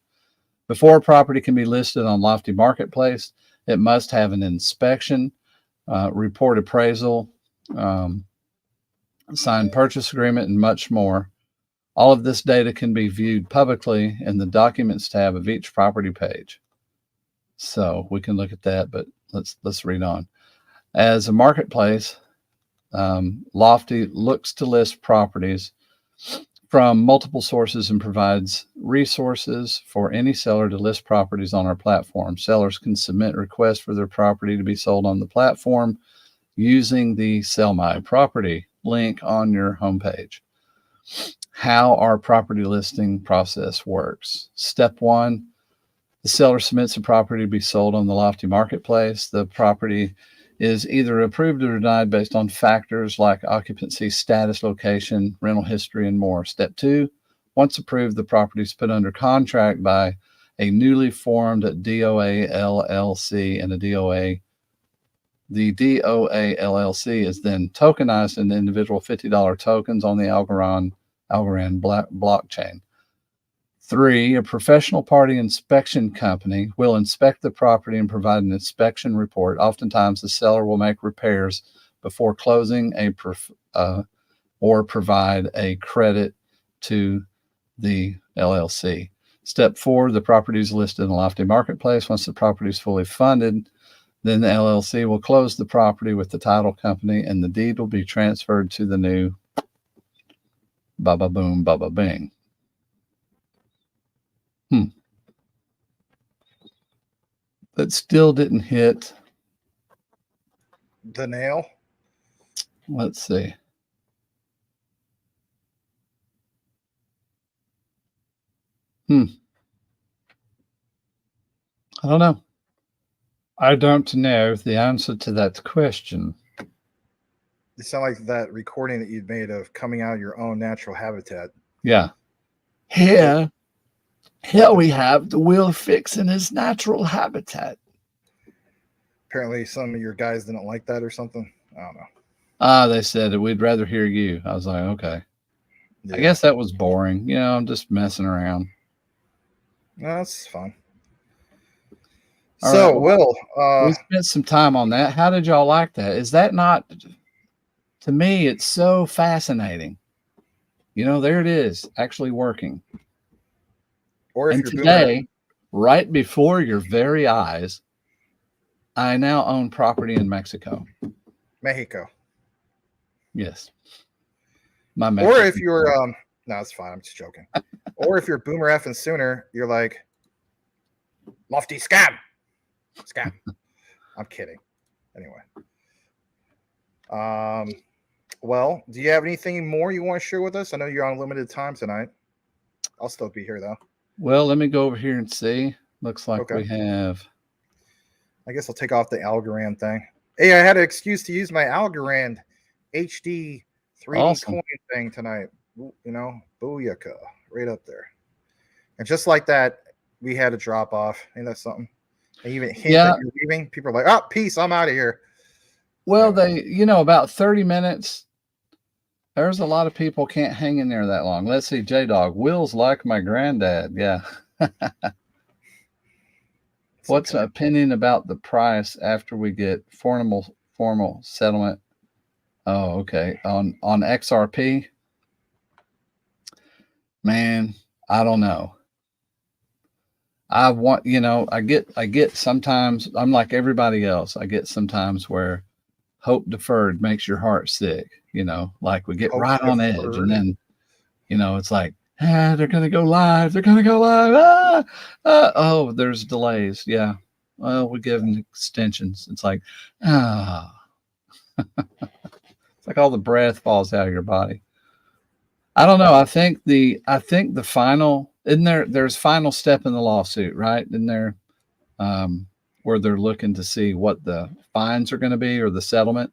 Before a property can be listed on Lofti Marketplace, it must have an inspection, report appraisal, signed purchase agreement, and much more. All of this data can be viewed publicly in the Documents tab of each property page. So we can look at that, but let's read on. As a marketplace, Lofti looks to list properties from multiple sources and provides resources for any seller to list properties on our platform. Sellers can submit requests for their property to be sold on the platform using the Sell My Property link on your homepage. How our property listing process works. Step 1, the seller submits a property to be sold on the Lofti Marketplace. The property is either approved or denied based on factors like occupancy, status, location, rental history, and more. Step 2, once approved, the property is put under contract by a newly formed DOA LLC, and the DOA LLC is then tokenized into individual $50 tokens on the Algorand blockchain. 3, a professional party inspection company will inspect the property and provide an inspection report. Oftentimes, the seller will make repairs before closing or provide a credit to the LLC. Step 4, the property is listed in the Lofti Marketplace. Once the property is fully funded, then the LLC will close the property with the title company, and the deed will be transferred to the new Baba Boom, Baba Bing. That still didn't hit the nail. Let's see. I don't know. I don't know the answer to that question. You sound like that recording that you'd made of coming out of your own natural habitat. Yeah. Here we have the Will Fix in his natural habitat. Apparently some of your guys didn't like that or something. I don't know. They said we'd rather hear you. I was like, okay. Yeah. I guess that was boring. You know, I'm just messing around. No, that's fun. All so, right. Will, we spent some time on that. How did y'all like that? Is that not, to me, it's so fascinating. There it is, actually working. Or if And you're today, right before your very eyes, I now own property in Mexico. Mexico. Yes. My Or Mexican if you're no, it's fine. I'm just joking. Or if you're boomer effing sooner, you're like Lofti scam. I'm kidding. Anyway. Well, do you have anything more you want to share with us? I know you're on limited time tonight. I'll still be here though. Well, let me go over here and see. Looks like Okay. we have. I guess I'll take off the Algorand thing. Hey, I had an excuse to use my Algorand HD 3D Awesome. coin thing tonight. Booyaka, right up there. And just like that, we had a drop off. Ain't that something? And even hint that you're leaving, people are like, "Oh, peace, I'm out of here." Well, about 30 minutes. There's a lot of people can't hang in there that long. Let's see, J-Dog. Will's like my granddad. Yeah. What's an opinion about the price after we get formal settlement? Oh, okay. On XRP, man, I don't know. I get sometimes, I'm like everybody else. I get sometimes where hope deferred makes your heart sick, like we get right on edge. And then, it's like, they're going to go live. They're going to go live. Oh, there's delays. Yeah. Well, we give them extensions. It's like, it's like all the breath falls out of your body. I don't know. I think the final, there's final step in the lawsuit, right? In there, where they're looking to see what the fines are going to be or the settlement.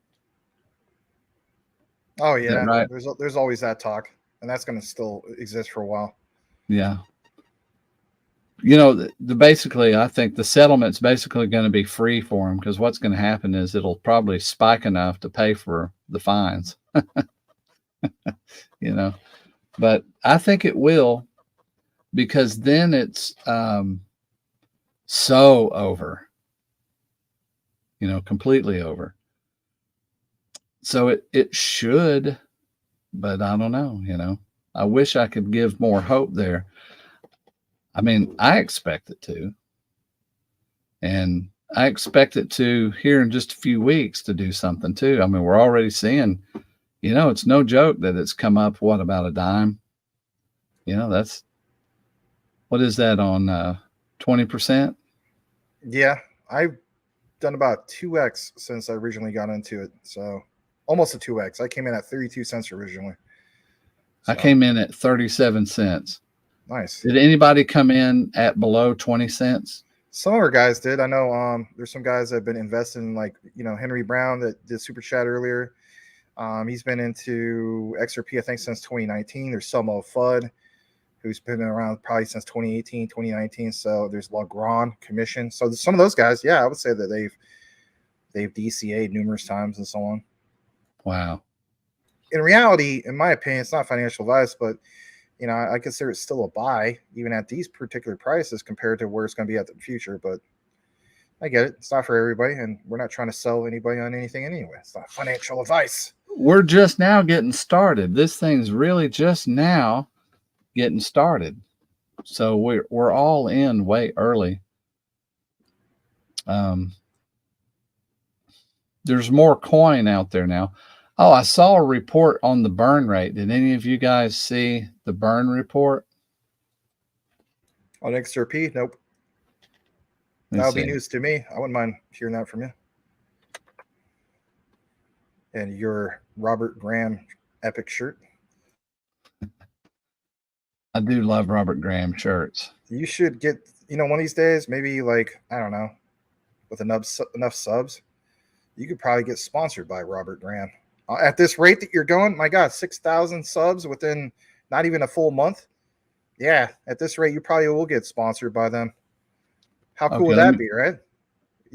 Oh yeah, right. There's always that talk, and that's going to still exist for a while. Yeah. Basically, I think the settlement's basically going to be free for them, because what's going to happen is it'll probably spike enough to pay for the fines. But I think it will, because then it's so over, completely over. So it should, but I don't know, I wish I could give more hope there. I mean, I expect it to, and I expect it to here in just a few weeks to do something too. I mean, we're already seeing, it's no joke that it's come up, what, about a dime? That's, what is that on 20%? Yeah, I've done about 2x since I originally got into it. So almost a 2x. I came in at 32 cents originally. So I came in at 37 cents. Nice. Did anybody come in at below 20 cents? Some of our guys did. I know there's some guys that have been investing, like, Henry Brown that did super chat earlier. He's been into XRP, I think, since 2019. There's Selmo Fudd, who's been around probably since 2018, 2019. So there's Legrand Commission. So some of those guys, yeah, I would say that they've DCA'd numerous times and so on. Wow. In reality, in my opinion, it's not financial advice, but I consider it still a buy, even at these particular prices compared to where it's going to be at the future. But I get it. It's not for everybody, and we're not trying to sell anybody on anything anyway. It's not financial advice. We're just now getting started. This thing's really just now getting started. So we're all in way early. There's more coin out there now. Oh, I saw a report on the burn rate. Did any of you guys see the burn report? On XRP? Nope. That'll be news to me. I wouldn't mind hearing that from you. And your Robert Graham epic shirt. I do love Robert Graham shirts. You should get, one of these days, maybe like, I don't know, with enough subs, you could probably get sponsored by Robert Graham. At this rate that you're going, my God, 6,000 subs within not even a full month. Yeah, at this rate, you probably will get sponsored by them. How cool would that be, right?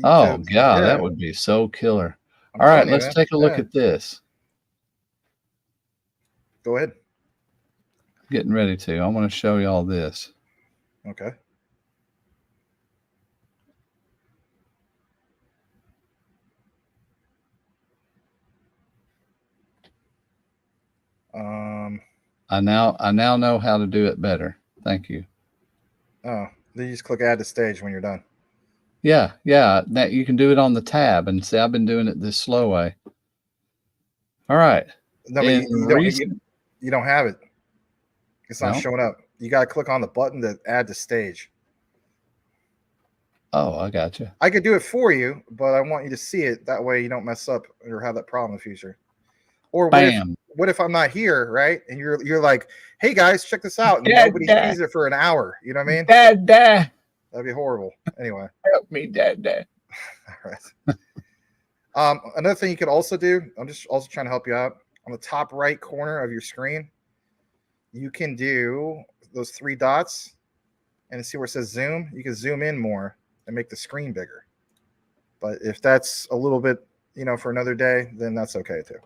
Oh, God, that would be so killer. All right, let's take a look at this. Go ahead. Getting ready to. I want to show you all this. Okay. I now know how to do it better. Thank you. Oh, then you just click add to stage when you're done. Yeah. That you can do it on the tab, and see, I've been doing it this slow way. All right. No, but you don't have it. It's not showing up. You got to click on the button to add to stage. Oh, I got you. I could do it for you, but I want you to see it. That way you don't mess up or have that problem in the future. Or what if I'm not here, right? And you're like, hey guys, check this out. And nobody sees it for an hour. You know what I mean? Dad. That'd be horrible. Anyway. Help me, Dad. All right. Another thing you could also do, I'm just also trying to help you out. On the top right corner of your screen, you can do those 3 dots and see where it says zoom. You can zoom in more and make the screen bigger. But if that's a little bit, for another day, then that's okay too.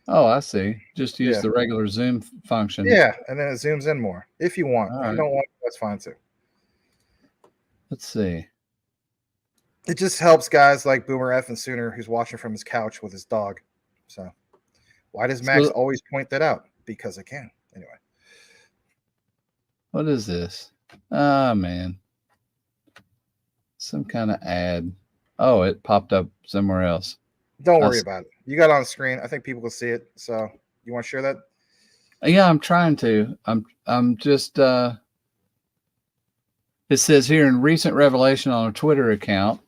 Oh, I see. Just use the regular zoom function. Yeah, and then it zooms in more if you want. If you don't want, that's fine too. Let's see. It just helps guys like Boomer F and Sooner, who's watching from his couch with his dog. So why does Max always point that out? Because I can. Anyway. What is this? Ah, man. Some kind of ad. Oh, it popped up somewhere else. Don't worry about it. You got it on the screen. I think people can see it. So you want to share that? Yeah, I'm trying to. I'm just it says here, in recent revelation on a Twitter account,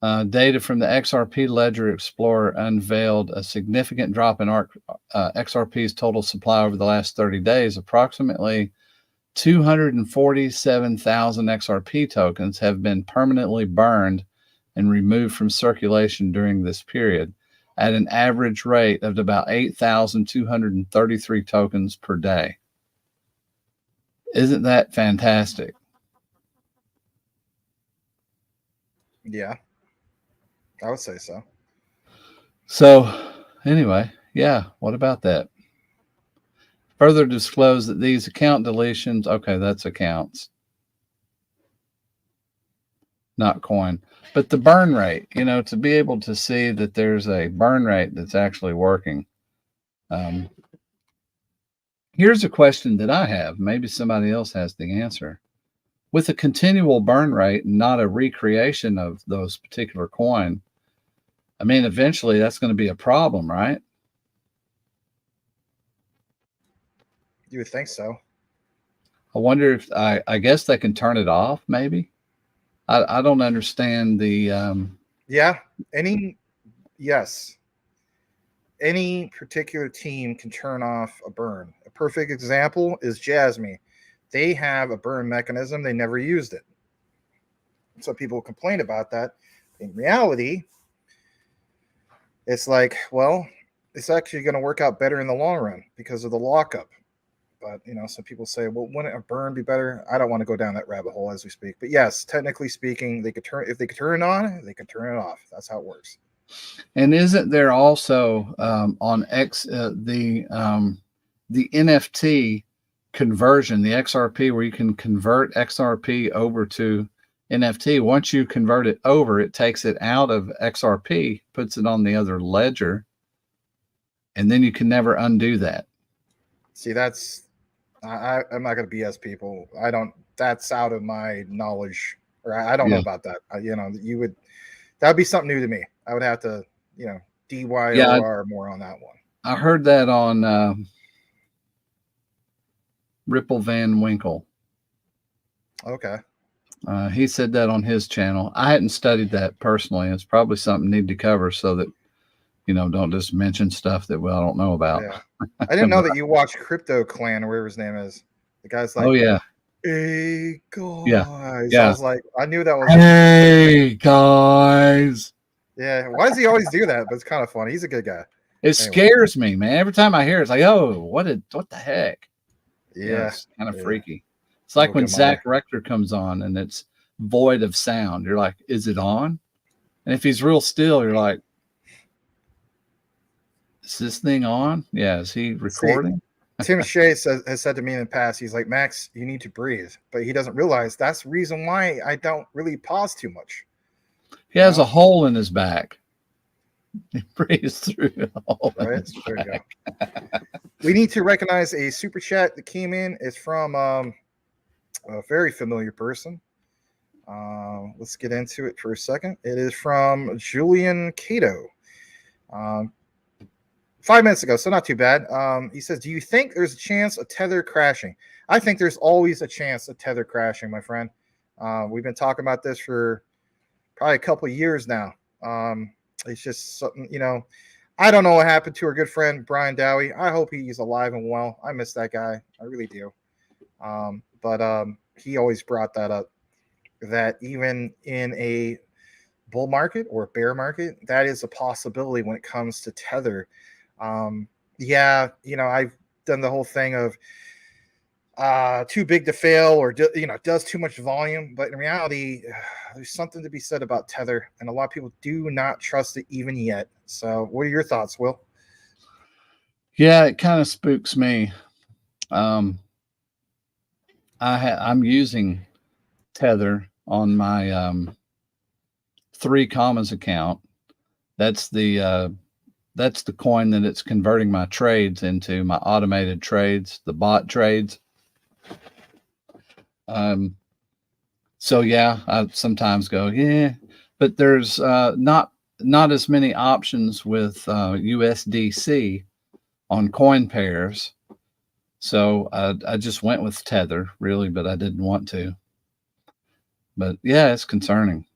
data from the XRP Ledger Explorer unveiled a significant drop in XRP's total supply over the last 30 days. Approximately 247,000 XRP tokens have been permanently burned and removed from circulation during this period, at an average rate of about 8,233 tokens per day. Isn't that fantastic? Yeah, I would say so. So anyway, yeah, what about that? Further disclose that these account deletions, okay, that's accounts, not coin. But the burn rate, to be able to see that there's a burn rate that's actually working. Here's a question that I have. Maybe somebody else has the answer. With a continual burn rate and not a recreation of those particular coin, I mean, eventually that's going to be a problem, right? You would think so. I wonder if I guess they can turn it off, maybe. I don't understand the any particular team can turn off a burn. A perfect example is JASMY. They have a burn mechanism. They never used it. So people complain about that. In reality, it's like, well, it's actually going to work out better in the long run because of the lockup. But, some people say, well, wouldn't a burn be better? I don't want to go down that rabbit hole as we speak. But yes, technically speaking, if they could turn it on, they could turn it off. That's how it works. And isn't there also on the NFT conversion, the XRP, where you can convert XRP over to NFT? Once you convert it over, it takes it out of XRP, puts it on the other ledger, and then you can never undo that. See, I'm not going to BS people. That's out of my knowledge, or I don't know about that. That'd be something new to me. I would have to, DYOR more on that one. I heard that on Ripple Van Winkle. Okay. He said that on his channel. I hadn't studied that personally. It's probably something I need to cover so that, don't just mention stuff that I don't know about. Yeah. I didn't know that you watched Crypto Clan or whatever his name is. The guy's like, oh yeah, hey guys. Yeah. I was like, I knew that was. Hey guys. Yeah. Why does he always do that? But it's kind of funny. He's a good guy. It scares me, man. Every time I hear it, it's like, oh, what the heck? Yeah. It's kind of freaky. It's like when Zach Rector comes on and it's void of sound. You're like, is it on? And if he's real still, you're like, is this thing on? Yeah. Is he recording? Tim Shea has said to me in the past, he's like, Max, you need to breathe. But he doesn't realize that's the reason why I don't really pause too much. He has a hole in his back. breeze through it all. Right? There you go. We need to recognize a super chat that came in. It's from a very familiar person. Let's get into it for a second. It is from Julian Cato. 5 minutes ago, so not too bad. He says, do you think there's a chance of Tether crashing? I think there's always a chance of Tether crashing, my friend. We've been talking about this for probably a couple of years now. It's just something, I don't know what happened to our good friend, Brian Dowie. I hope he's alive and well. I miss that guy. I really do. But he always brought that up, that even in a bull market or bear market, that is a possibility when it comes to Tether. I've done the whole thing of too big to fail, or does too much volume, but in reality there's something to be said about Tether, and a lot of people do not trust it even yet. So what are your thoughts, Will? Yeah, it kind of spooks me. I'm using Tether on my 3 commas account. That's the coin that it's converting my trades into, my automated trades, the bot trades. So yeah, I sometimes go, but there's not as many options with USDC on coin pairs. So I just went with Tether, really, but I didn't want to. But yeah, it's concerning.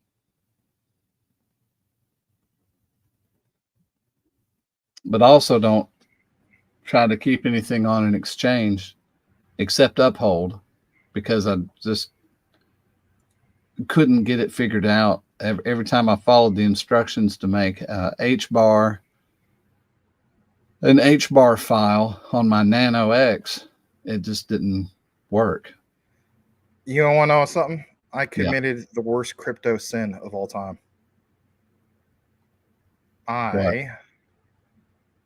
But also don't try to keep anything on an exchange except Uphold, because I just couldn't get it figured out. Every time I followed the instructions to make an HBAR file on my Nano X, it just didn't work. You don't want to know something? I committed the worst crypto sin of all time. I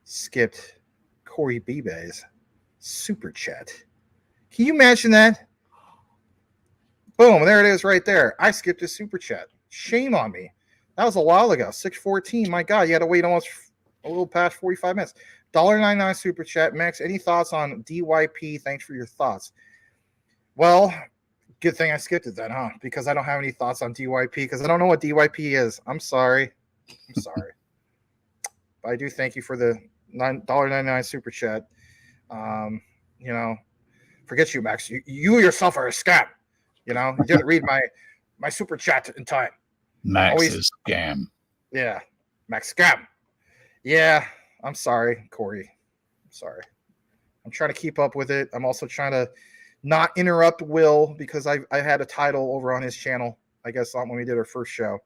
skipped Corey Bebe's super chat. Can you imagine that? Boom, there it is right there. I skipped his super chat. Shame on me. That was a while ago, 6:14. My God, you had to wait almost a little past 45 minutes. $1.99 super chat. Max, any thoughts on DYP? Thanks for your thoughts. Well, good thing I skipped it then, huh? Because I don't have any thoughts on DYP, because I don't know what DYP is. I'm sorry. But I do thank you for the $1.99 super chat. Forget you, Max. You yourself are a scam. You didn't read my super chat in time. Max is scam. Yeah, Max scam. Yeah, I'm sorry, Corey. I'm sorry. I'm trying to keep up with it. I'm also trying to not interrupt Will, because I had a title over on his channel, I guess, when we did our first show.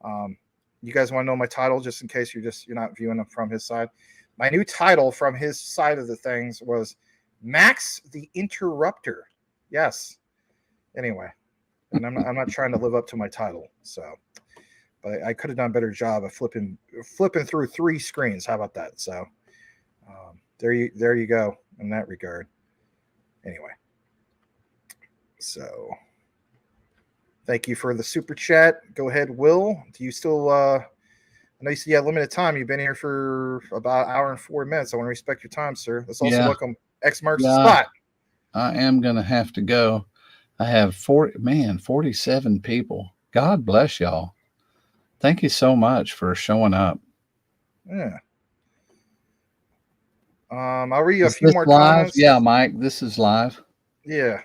You guys want to know my title, just in case you're not viewing them from his side? My new title from his side of the things was Max the Interrupter. Yes. Anyway, and I'm not trying to live up to my title, but I could have done a better job of flipping through 3 screens. How about that? So there you go in that regard. Anyway, so thank you for the super chat. Go ahead, Will. Do you still? I know you said you had limited time. You've been here for about an hour and 4 minutes. I want to respect your time, sir. Let's also welcome X marks the spot. I am gonna have to go. I have 47 people. God bless y'all. Thank you so much for showing up. Yeah. I'll read you a few more live? Comments. Yeah, Mike, this is live. Yeah.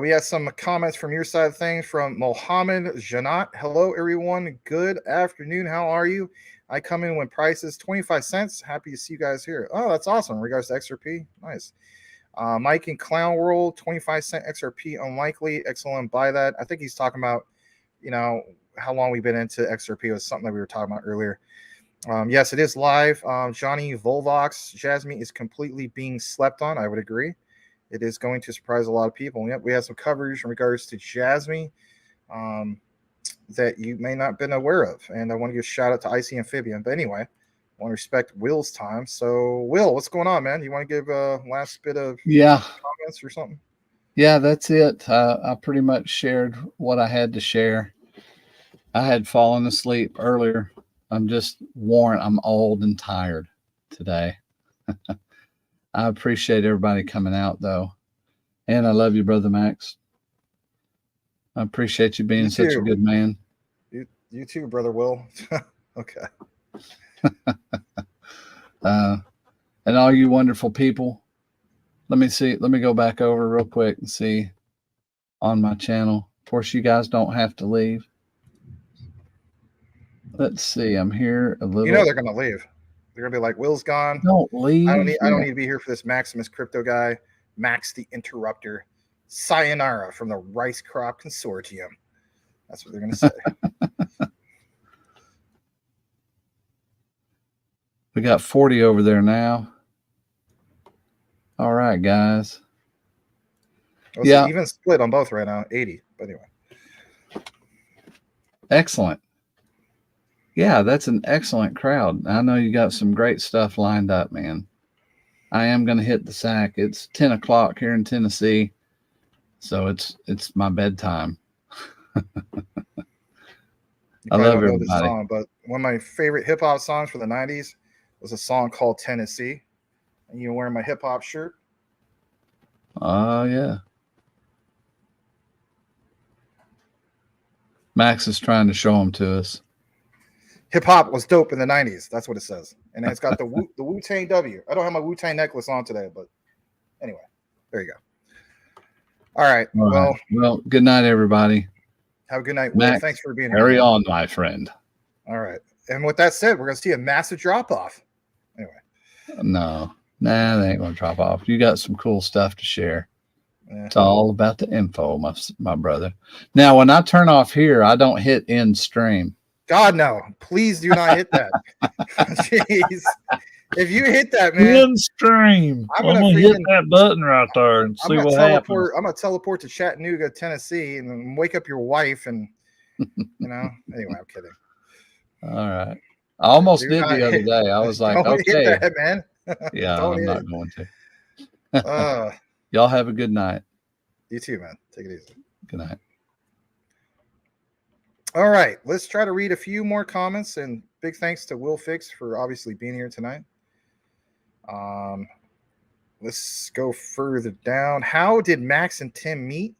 We have some comments from your side of things from Mohammed Janat. Hello, everyone. Good afternoon. How are you? I come in when price is 25 cents. Happy to see you guys here. Oh, that's awesome. In regards to XRP. Nice. Mike in Clown World, 25 cent XRP unlikely. Excellent. Buy that. I think he's talking about, how long we've been into XRP. It was something that we were talking about earlier. Yes, it is live. Johnny Volvox, JASMY is completely being slept on. I would agree. It is going to surprise a lot of people. Yep, we have some coverage in regards to JASMY that you may not have been aware of. And I want to give a shout out to Icy Amphibian. But anyway, I want to respect Will's time. So, Will, what's going on, man? You want to give a last bit of comments or something? Yeah, that's it. I pretty much shared what I had to share. I had fallen asleep earlier I'm just worn. I'm old and tired today. I appreciate everybody coming out, though. And I love you, Brother Max. I appreciate you being such a good man. You too, Brother Will. Okay. And all you wonderful people. Let me see. Let me go back over real quick and see on my channel. Of course, you guys don't have to leave. Let's see. I'm here a little. You know they're gonna leave. They're gonna be like, Will's gone. Don't leave. I don't need to be here for this Maximus crypto guy, Max the Interrupter. Sayonara from the Rice Crop Consortium. That's what they're gonna say. We got 40 over there now. All right, guys. Well, yeah, even split on both right now, 80. But anyway, excellent. Yeah, that's an excellent crowd. I know you got some great stuff lined up, man. I am going to hit the sack. It's 10 o'clock here in Tennessee, so it's my bedtime. I love everybody. Song, but one of my favorite hip hop songs from the 90s was a song called Tennessee. And you're wearing my hip hop shirt. Oh, yeah. Max is trying to show them to us. Hip hop was dope in the 90s. That's what it says. And it's got the Wu-Tang W. I don't have my Wu-Tang necklace on today, but anyway, there you go. All right. Well, good night, everybody. Have a good night, Max, Will. Thanks for being here. Carry on, my friend. All right. And with that said, we're going to see a massive drop-off. Anyway. No, they ain't going to drop off. You got some cool stuff to share. Yeah. It's all about the info, my brother. Now, when I turn off here, I don't hit end stream. God, no. Please do not hit that. Jeez. If you hit that, man. End stream. I'm going to hit that button right there and see what happens. I'm going to teleport to Chattanooga, Tennessee, and then wake up your wife and, anyway, I'm kidding. All right. I almost did the other day. I was like, okay. Hit that, man. Yeah, I'm not going to. Y'all have a good night. You too, man. Take it easy. Good night. All right. Let's try to read a few more comments, and big thanks to Will Fix for obviously being here tonight. Let's go further down. How did Max and Tim meet?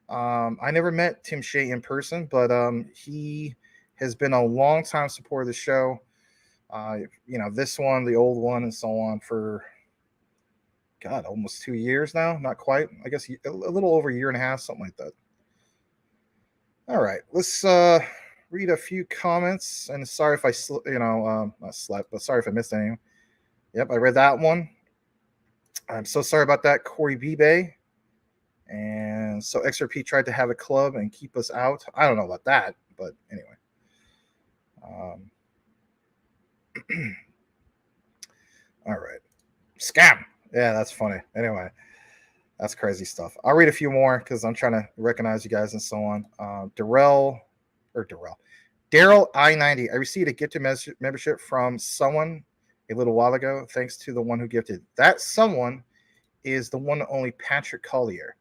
I never met Tim Shea in person, but he has been a long time supporter of the show. This one, the old one, and so on for almost 2 years now. Not quite. I guess a little over a year and a half, something like that. All right, let's read a few comments. And sorry if I not slept, but sorry if I missed any. Yep, I read that one. I'm so sorry about that, Corey Bebe. And so XRP tried to have a club and keep us out. I don't know about that, but anyway. All right. Scam. Yeah, that's funny. Anyway, that's crazy stuff. I'll read a few more because I'm trying to recognize you guys and so on. Daryl I-90. I received a gifted membership from someone a little while ago. Thanks to the one who gifted. That someone is the one and only Patrick Collier.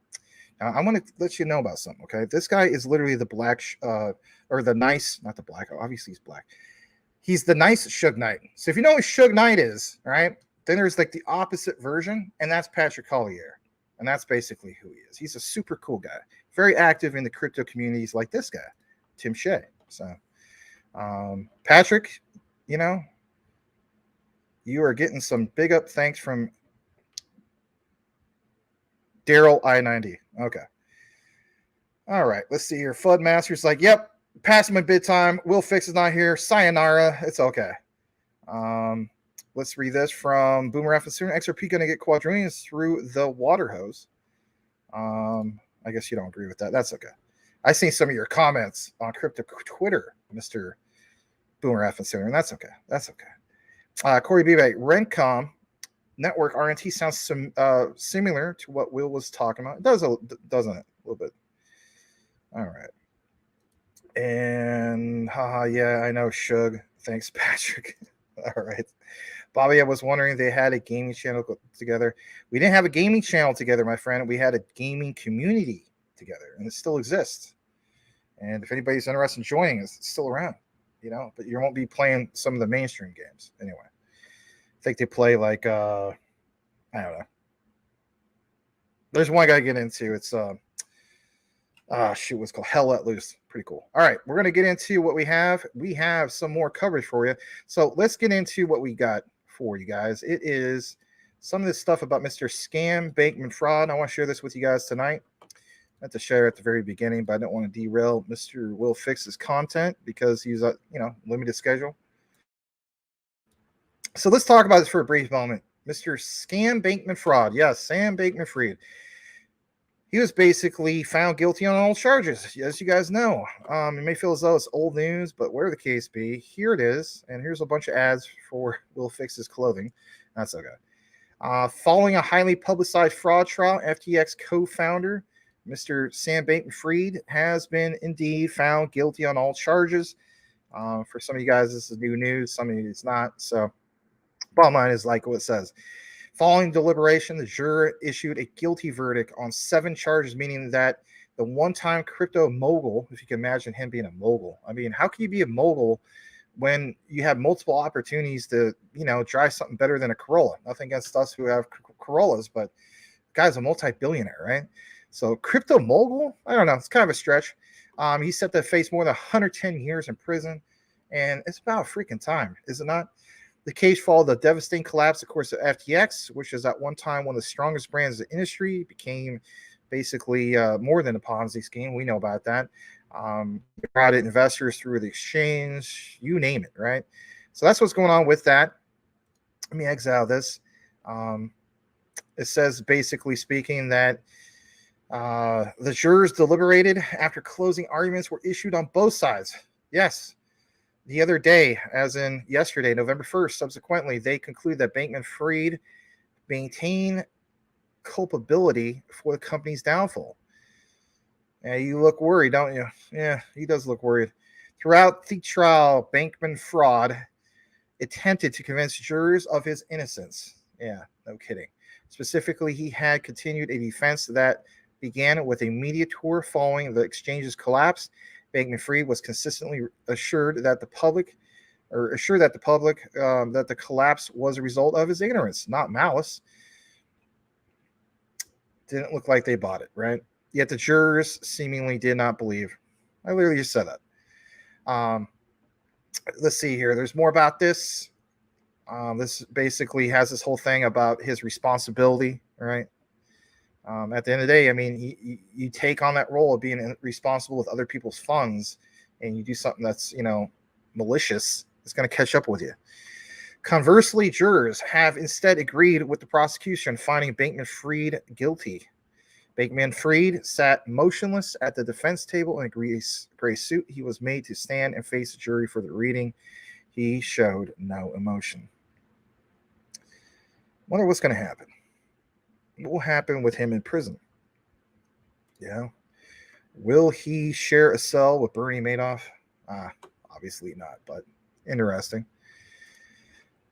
Now, I want to let you know about something, okay? This guy is literally the black, or the nice, not the black. Obviously, he's black. He's the nice Suge Knight. So if you know what Suge Knight is, right, then there's like the opposite version, and that's Patrick Collier. And that's basically who he is. He's a super cool guy. Very active in the crypto communities like this guy, Tim Shea. So, Patrick, you are getting some big up thanks from Daryl I-90. Okay. All right. Let's see here. Flood Master's like, yep, passing my bid time. Will Fix is not here. Sayonara. It's okay. Let's read this from Boomer F. Soon. XRP going to get quadrillions through the water hose. I guess you don't agree with that. That's okay. I seen some of your comments on crypto Twitter, Mr. Boomer F. Soon. That's okay. That's okay. Corey Bebe, Rencom Network RNT sounds similar to what Will was talking about. It does, doesn't it? A little bit. All right. And yeah, I know, Shug. Thanks, Patrick. All right. Bobby, I was wondering, they had a gaming channel together. We didn't have a gaming channel together, my friend. We had a gaming community together, and it still exists. And if anybody's interested in joining us, it's still around. but you won't be playing some of the mainstream games anyway. I think they play like I don't know. There's one I gotta get into. It's what's called Hell Let Loose. Pretty cool. All right, we're gonna get into what we have. We have some more coverage for you. So let's get into what we got for you guys. It is some of this stuff about Mr. Scam Bankman Fraud. I want to share this with you guys tonight. I meant to share at the very beginning, but I don't want to derail Mr. Will Fix's content because he's limited schedule. So let's talk about this for a brief moment. Mr. Scam Bankman Fraud. Yes, Sam Bankman-Fried. He was basically found guilty on all charges, as you guys know. You may feel as though it's old news, but whatever the case be, here it is. And here's a bunch of ads for Will Fix's clothing. That's okay. Following a highly publicized fraud trial, FTX co-founder Mr. Sam Bankman-Fried has been indeed found guilty on all charges. For some of you guys, this is new news. Some of you, it's not. So bottom line is like what it says. Following deliberation, the juror issued a guilty verdict on 7 charges, meaning that the one-time crypto mogul, if you can imagine him being a mogul. I mean, how can you be a mogul when you have multiple opportunities to, drive something better than a Corolla? Nothing against us who have Corollas, but the guy's a multi-billionaire, right? So crypto mogul, I don't know. It's kind of a stretch. He's set to face more than 110 years in prison, and it's about freaking time, is it not? The case followed the devastating collapse, of course, of FTX, which is at one time one of the strongest brands in the industry, became basically more than a Ponzi scheme. We know about that. Brought in investors through the exchange, you name it, right? So that's what's going on with that. Let me exile this. It says, basically speaking, that the jurors deliberated after closing arguments were issued on both sides. Yes. The other day, as in yesterday, November 1st, subsequently, they conclude that Bankman-Fried maintained culpability for the company's downfall. And you look worried, don't you? Yeah, he does look worried. Throughout the trial, Bankman-Fried attempted to convince jurors of his innocence. Yeah, no kidding. Specifically, he had continued a defense that began with a media tour following the exchange's collapse. Bankman-Fried was consistently assured that the public that the collapse was a result of his ignorance, not malice. Didn't look like they bought it, right? Yet the jurors seemingly did not believe. I literally just said that. Let's see here. There's more about this. This basically has this whole thing about his responsibility, right? At the end of the day, I mean, you take on that role of being responsible with other people's funds, and you do something that's, malicious, it's going to catch up with you. Conversely, jurors have instead agreed with the prosecution, finding Bankman-Fried guilty. Bankman-Fried sat motionless at the defense table in a gray suit. He was made to stand and face the jury for the reading. He showed no emotion. Wonder what's going to happen. What will happen with him in prison? Yeah. Will he share a cell with Bernie Madoff? Obviously not, but interesting.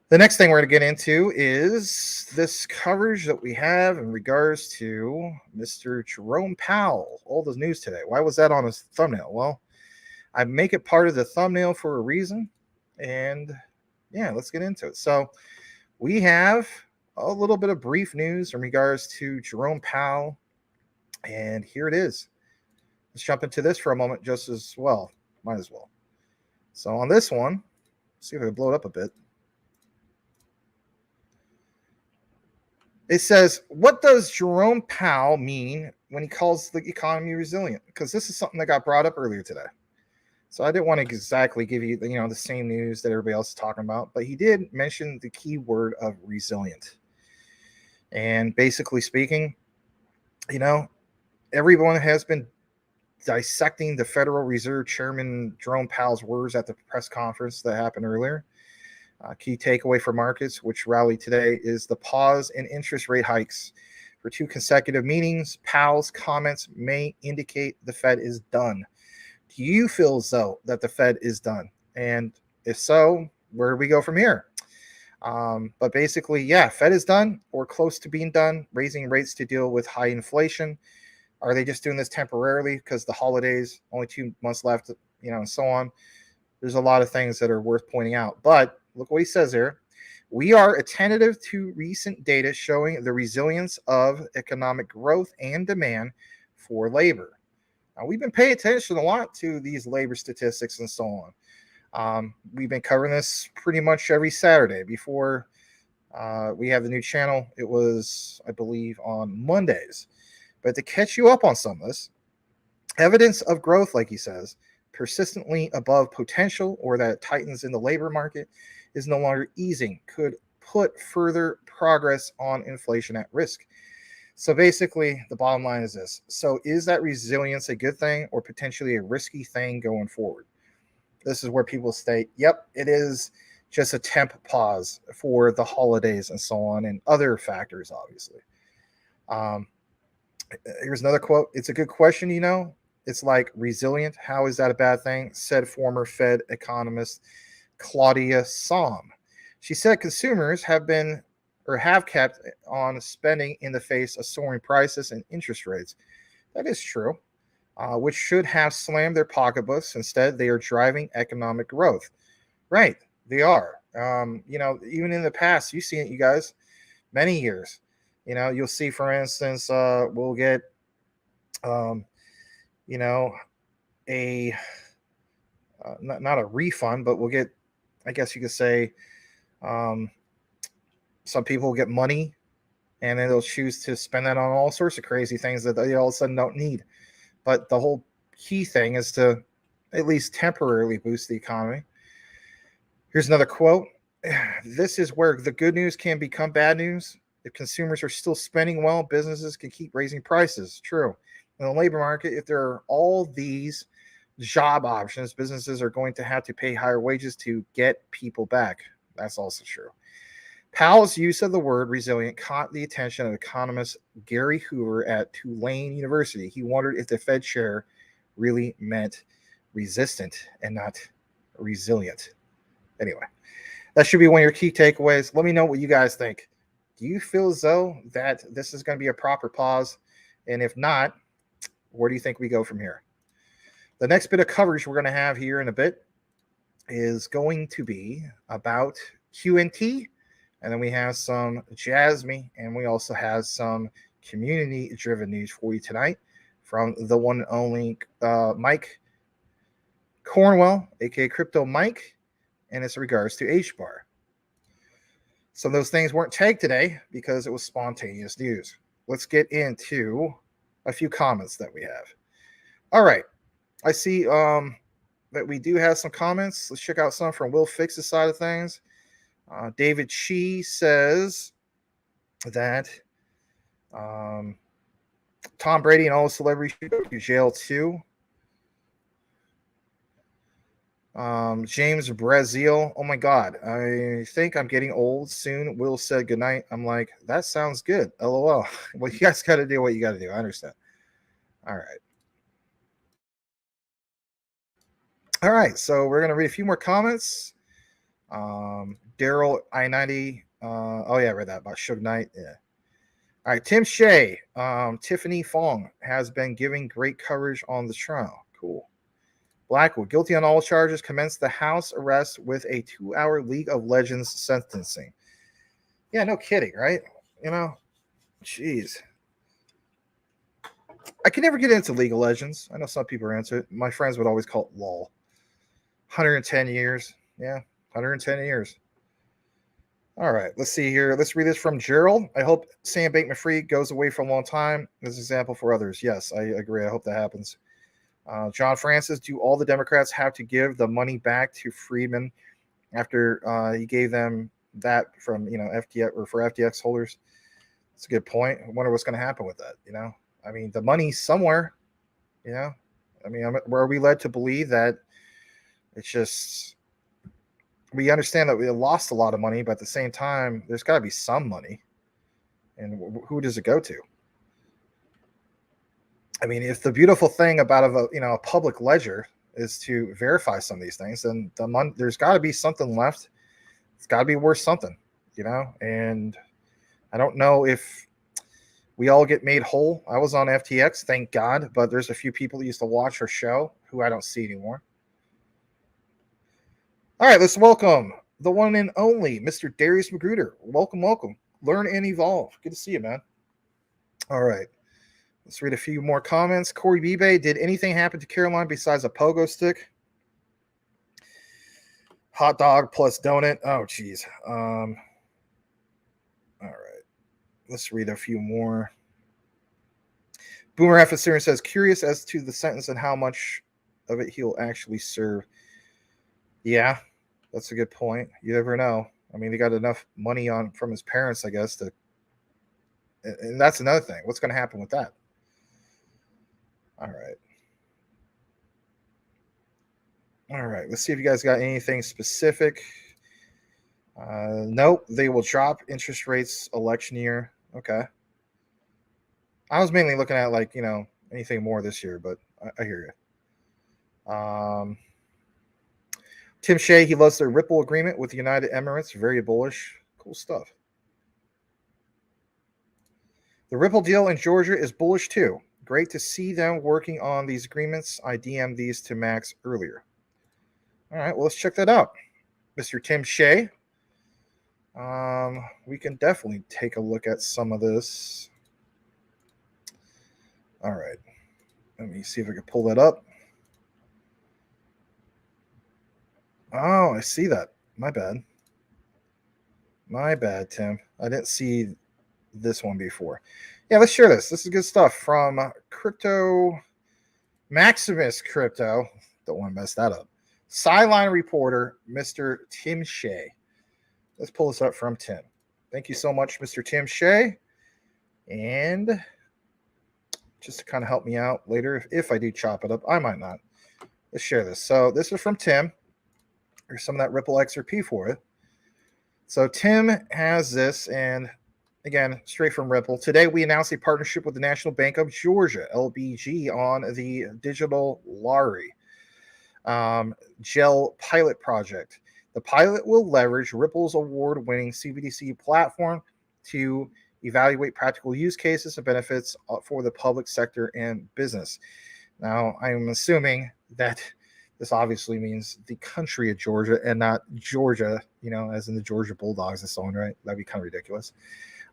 The next thing we're going to get into is this coverage that we have in regards to Mr. Jerome Powell. All the news today. Why was that on his thumbnail? Well, I make it part of the thumbnail for a reason. And yeah, let's get into it. So we have a little bit of brief news in regards to Jerome Powell. And here it is. Let's jump into this for a moment just as well. Might as well. So on this one, see if I can blow it up a bit. It says, what does Jerome Powell mean when he calls the economy resilient? Because this is something that got brought up earlier today. So I didn't want to exactly give you, the same news that everybody else is talking about, but he did mention the key word of resilient. And basically speaking, everyone has been dissecting the Federal Reserve Chairman Jerome Powell's words at the press conference that happened earlier. Key takeaway for markets, which rallied today, is the pause in interest rate hikes. For 2 consecutive meetings, Powell's comments may indicate the Fed is done. Do you feel as though that the Fed is done? And if so, where do we go from here? But basically, yeah, Fed is done or close to being done, raising rates to deal with high inflation. Are they just doing this temporarily because the holidays, only 2 months left, and so on? there's a lot of things that are worth pointing out. But look what he says here. We are attentive to recent data showing the resilience of economic growth and demand for labor. Now, we've been paying attention a lot to these labor statistics and so on. We've been covering this pretty much every Saturday. Before we have the new channel, it was, I believe, on Mondays. But to catch you up on some of this, evidence of growth, like he says, persistently above potential, or that it tightens in the labor market, is no longer easing, could put further progress on inflation at risk. So basically, the bottom line is this. So is that resilience a good thing or potentially a risky thing going forward? This is where people state, yep, it is just a temp pause for the holidays and so on, and other factors, obviously. Here's another quote. It's a good question, you know. It's like, resilient, how is that a bad thing? Said former Fed economist Claudia Somm. She said consumers have kept on spending in the face of soaring prices and interest rates. That is true, which should have slammed their pocketbooks. Instead, they are driving economic growth. Right, they are. You know, even in the past, you've seen it, you guys, many years. You know, you'll see, for instance, we'll get, you know, a not a refund, but we'll get, I guess you could say, some people will get money and then they'll choose to spend that on all sorts of crazy things that they all of a sudden don't need. But the whole key thing is to at least temporarily boost the economy. Here's another quote. This is where the good news can become bad news. If consumers are still spending well, businesses can keep raising prices. True. In the labor market, if there are all these job options, businesses are going to have to pay higher wages to get people back. That's also true. Powell's use of the word resilient caught the attention of economist Gary Hoover at Tulane University. He wondered if the Fed chair really meant resistant and not resilient. Anyway, that should be one of your key takeaways. Let me know what you guys think. Do you feel as though that this is going to be a proper pause? And if not, where do you think we go from here? The next bit of coverage we're going to have here in a bit is going to be about QNT, and then we have some JASMY, and we also have some community-driven news for you tonight from the one and only Mike Cornwell, aka Crypto Mike, and it's in regards to HBAR. Some of those things weren't tagged today because it was spontaneous news. Let's get into a few comments that we have. All right. I see that we do have some comments. Let's check out some from Will Fix's side of things. David Chi says that Tom Brady and all the celebrities should go to jail too. James Brazil, oh my God, I think I'm getting old soon. Will said goodnight. I'm like, that sounds good. LOL. Well, you guys got to do what you got to do. I understand. All right. All right, so we're going to read a few more comments. Daryl I-90. Oh, yeah, I read that about Suge Knight. Yeah. All right, Tim Shea. Tiffany Fong has been giving great coverage on the trial. Cool. Blackwood, guilty on all charges, commenced the house arrest with a 2-hour League of Legends sentencing. Yeah, no kidding, right? You know, jeez. I can never get into League of Legends. I know some people are into it. My friends would always call it LOL. 110 years. Yeah, 110 years. All right, let's see here. Let's read this from Gerald. I hope Sam Bankman-Fried goes away for a long time as an example for others. Yes, I agree. I hope that happens. John Francis, do all the Democrats have to give the money back to Friedman after he gave them that from, FTX or for FTX holders? That's a good point. I wonder what's going to happen with that. I mean, the money's somewhere. I mean, were we led to believe that it's just, we understand that we lost a lot of money, but at the same time, there's got to be some money. And who does it go to? I mean, if the beautiful thing about a public ledger is to verify some of these things, then there's got to be something left. It's got to be worth something, And I don't know if we all get made whole. I was on FTX, thank God, but there's a few people that used to watch our show who I don't see anymore. All right, let's welcome the one and only Mr. Darius Magruder. Welcome, welcome. Learn and evolve. Good to see you, man. All right. Let's read a few more comments. Corey Bebe, did anything happen to Caroline besides a pogo stick? Hot dog plus donut. Oh, geez. All right. Let's read a few more. Boomer F. says, curious as to the sentence and how much of it he'll actually serve. Yeah, that's a good point. You never know. I mean, he got enough money from his parents, I guess, and that's another thing. What's going to happen with that? All right. All right. Let's see if you guys got anything specific. Nope. They will drop interest rates election year. Okay. I was mainly looking at anything more this year, but I hear you. Tim Shea, he loves their Ripple agreement with the United Emirates. Very bullish. Cool stuff. The Ripple deal in Georgia is bullish too. Great to see them working on these agreements. I DM'd these to Max earlier. All right, well, let's check that out. Mr. Tim Shea. We can definitely take a look at some of this. All right. Let me see if I can pull that up. Oh, I see that. My bad. My bad, Tim. I didn't see this one before. Yeah, let's share this. This is good stuff from Crypto Maximus Crypto. Don't want to mess that up. Sideline reporter, Mr. Tim Shea. Let's pull this up from Tim. Thank you so much, Mr. Tim Shea. And just to kind of help me out later, if I do chop it up, I might not. Let's share this. So this is from Tim. There's some of that Ripple XRP for it. So Tim has this, and again, straight from Ripple. Today, we announced a partnership with the National Bank of Georgia, LBG, on the digital lottery gel pilot project. The pilot will leverage Ripple's award-winning CBDC platform to evaluate practical use cases and benefits for the public sector and business. Now, I'm assuming that this obviously means the country of Georgia and not Georgia, as in the Georgia Bulldogs and so on, right? That'd be kind of ridiculous.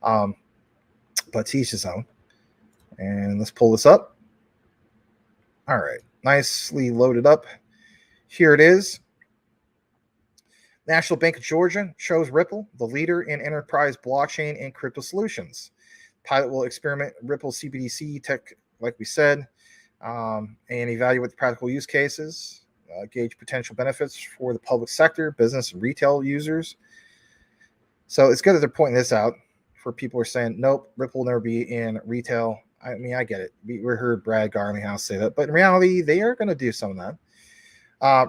But to each his own. And let's pull this up. All right. Nicely loaded up. Here it is. National Bank of Georgia chose Ripple, the leader in enterprise blockchain and crypto solutions. Pilot will experiment Ripple CBDC tech, like we said, and evaluate the practical use cases, gauge potential benefits for the public sector, business, and retail users. So it's good that they're pointing this out for people who are saying, nope, Ripple will never be in retail. I mean, I get it. We heard Brad Garlinghouse say that, but in reality, they are going to do some of that.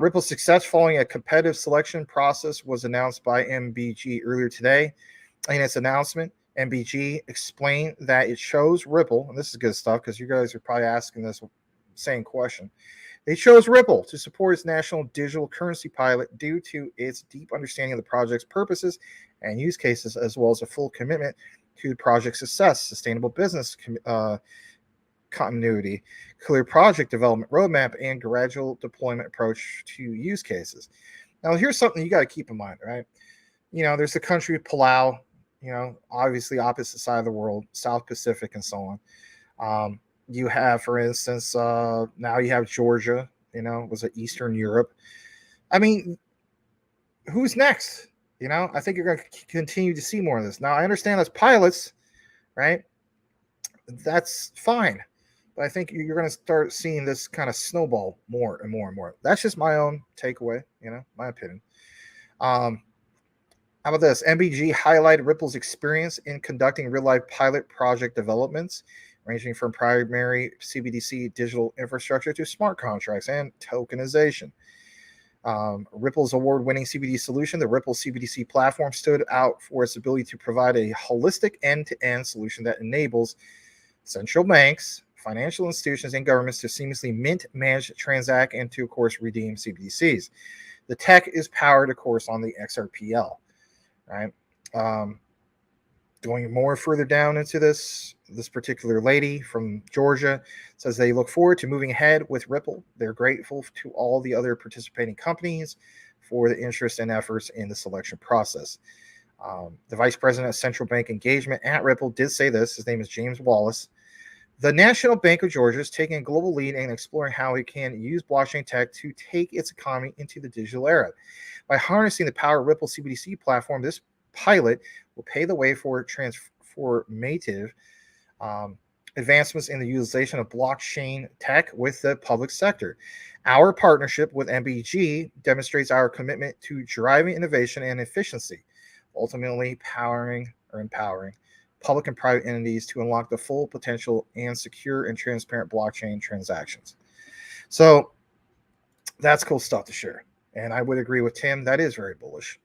Ripple's success following a competitive selection process was announced by MBG earlier today. In its announcement, MBG explained that it chose Ripple, and this is good stuff because you guys are probably asking this same question. They chose Ripple to support its national digital currency pilot due to its deep understanding of the project's purposes and use cases, as well as a full commitment to the project's success, sustainable business continuity, clear project development roadmap, and gradual deployment approach to use cases. Now, here's something you got to keep in mind, right? There's the country of Palau, obviously opposite side of the world, South Pacific and so on. You have, for instance, now you have Georgia, was it Eastern Europe? I mean, who's next? I think you're going to continue to see more of this. Now, I understand as pilots, right? That's fine. But I think you're going to start seeing this kind of snowball more and more and more. That's just my own takeaway, my opinion. How about this? MBG highlighted Ripple's experience in conducting real-life pilot project developments, ranging from primary CBDC digital infrastructure to smart contracts and tokenization. Ripple's award-winning CBDC solution, the Ripple CBDC platform, stood out for its ability to provide a holistic end-to-end solution that enables central banks, financial institutions, and governments to seamlessly mint, manage, transact, and to, of course, redeem CBDCs. The tech is powered, of course, on the XRPL, right? Going more further down into this particular lady from Georgia says they look forward to moving ahead with Ripple. They're grateful to all the other participating companies for the interest and efforts in the selection process. The vice president of central bank engagement at Ripple did say this. His name is James Wallace. The National Bank of Georgia is taking a global lead in exploring how it can use blockchain tech to take its economy into the digital era. By harnessing the power of Ripple CBDC platform, this pilot will pave the way for transformative advancements in the utilization of blockchain tech with the public sector. Our partnership with MBG demonstrates our commitment to driving innovation and efficiency, ultimately empowering public and private entities to unlock the full potential and secure and transparent blockchain transactions. So that's cool stuff to share. And I would agree with Tim, that is very bullish,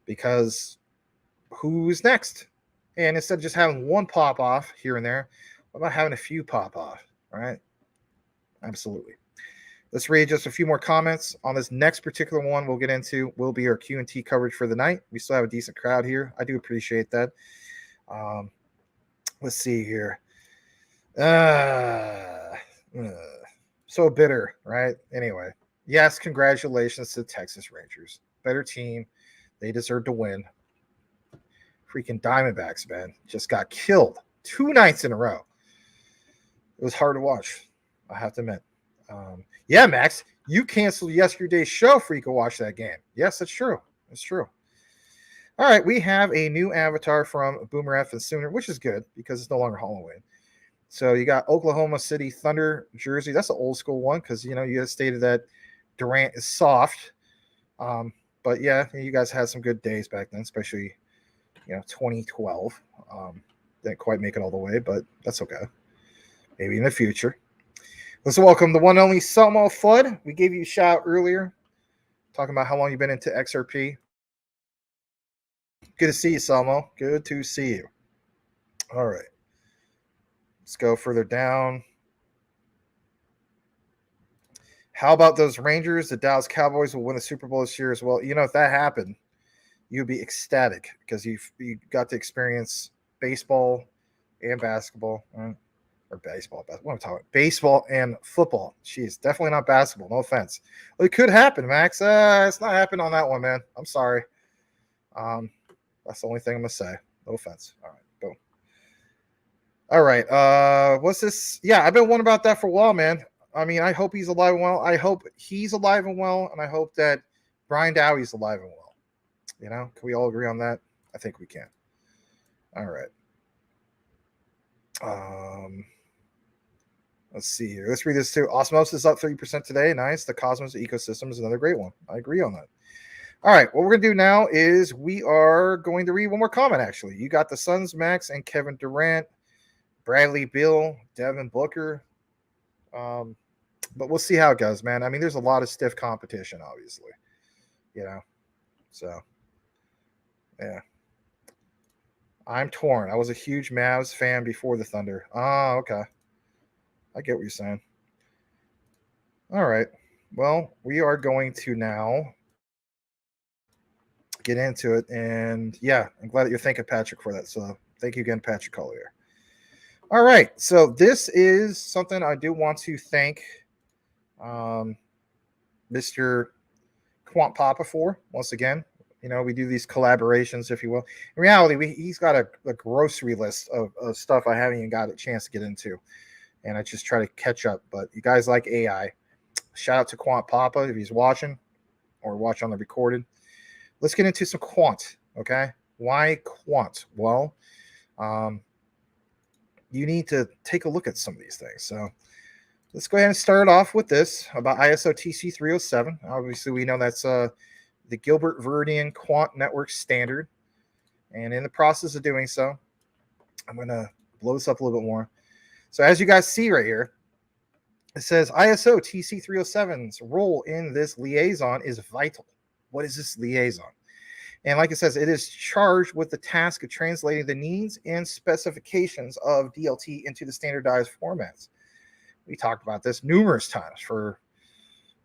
because who's next? And instead of just having one pop off here and there, what about having a few pop off? All right. Absolutely. Let's read just a few more comments on this next particular one we'll get into. Will be our Q&T coverage for the night. We still have a decent crowd here. I do appreciate that. Let's see here. So bitter, right? Anyway, yes, congratulations to the Texas Rangers. Better team. They deserve to win. Freaking Diamondbacks, man, just got killed 2 nights in a row. It was hard to watch, I have to admit. Yeah, Max, you canceled yesterday's show for you could watch that game. Yes, that's true. It's true. All right, we have a new avatar from Boomer F and Sooner, which is good because it's no longer Halloween. So you got Oklahoma City Thunder jersey. That's an old school one because, you guys stated that Durant is soft. But, yeah, you guys had some good days back then, especially, 2012. Didn't quite make it all the way, but that's okay. Maybe in the future. Let's welcome the one and only Selmo Flood. We gave you a shout earlier, talking about how long you've been into XRP. Good to see you, Selmo. Good to see you. All right. Let's go further down. How about those Rangers? The Dallas Cowboys will win the Super Bowl this year as well. If that happened, you'd be ecstatic because you got to experience baseball and basketball. Or baseball. What am I talking about? Baseball and football. Jeez, definitely not basketball. No offense. Well, it could happen, Max. It's not happening on that one, man. I'm sorry. That's the only thing I'm going to say. No offense. All right, boom. All right. What's this? Yeah, I've been wondering about that for a while, man. I mean, I hope he's alive and well. I hope he's alive and well, and I hope that Brian Dowie's alive and well. Can we all agree on that? I think we can. All right. Let's see here. Let's read this too. Osmosis up 30% today. Nice. The Cosmos ecosystem is another great one. I agree on that. All right. What we're going to do now is we are going to read one more comment, actually. You got the Suns, Max, and Kevin Durant, Bradley Beal, Devin Booker. But we'll see how it goes, man. I mean, there's a lot of stiff competition, obviously. So, yeah. I'm torn. I was a huge Mavs fan before the Thunder. Oh, okay. I get what you're saying. All right. Well, we are going to now get into it. And, yeah, I'm glad that you're thanking Patrick for that. So thank you again, Patrick Collier. All right. So this is something I do want to thank Mr. Quant Papa for once again. We do these collaborations, if you will. In reality, he's got a grocery list of stuff I haven't even got a chance to get into. And I just try to catch up. But you guys like AI. Shout out to Quant Papa if he's watching or watch on the recorded. Let's get into some quant, okay? Why quant? Well, you need to take a look at some of these things. So let's go ahead and start off with this about ISO TC 307. Obviously, we know that's the Gilbert-Verdian Quant Network Standard. And in the process of doing so, I'm going to blow this up a little bit more. So as you guys see right here, it says ISO TC 307's role in this liaison is vital. What is this liaison? And like it says, it is charged with the task of translating the needs and specifications of DLT into the standardized formats. We talked about this numerous times for,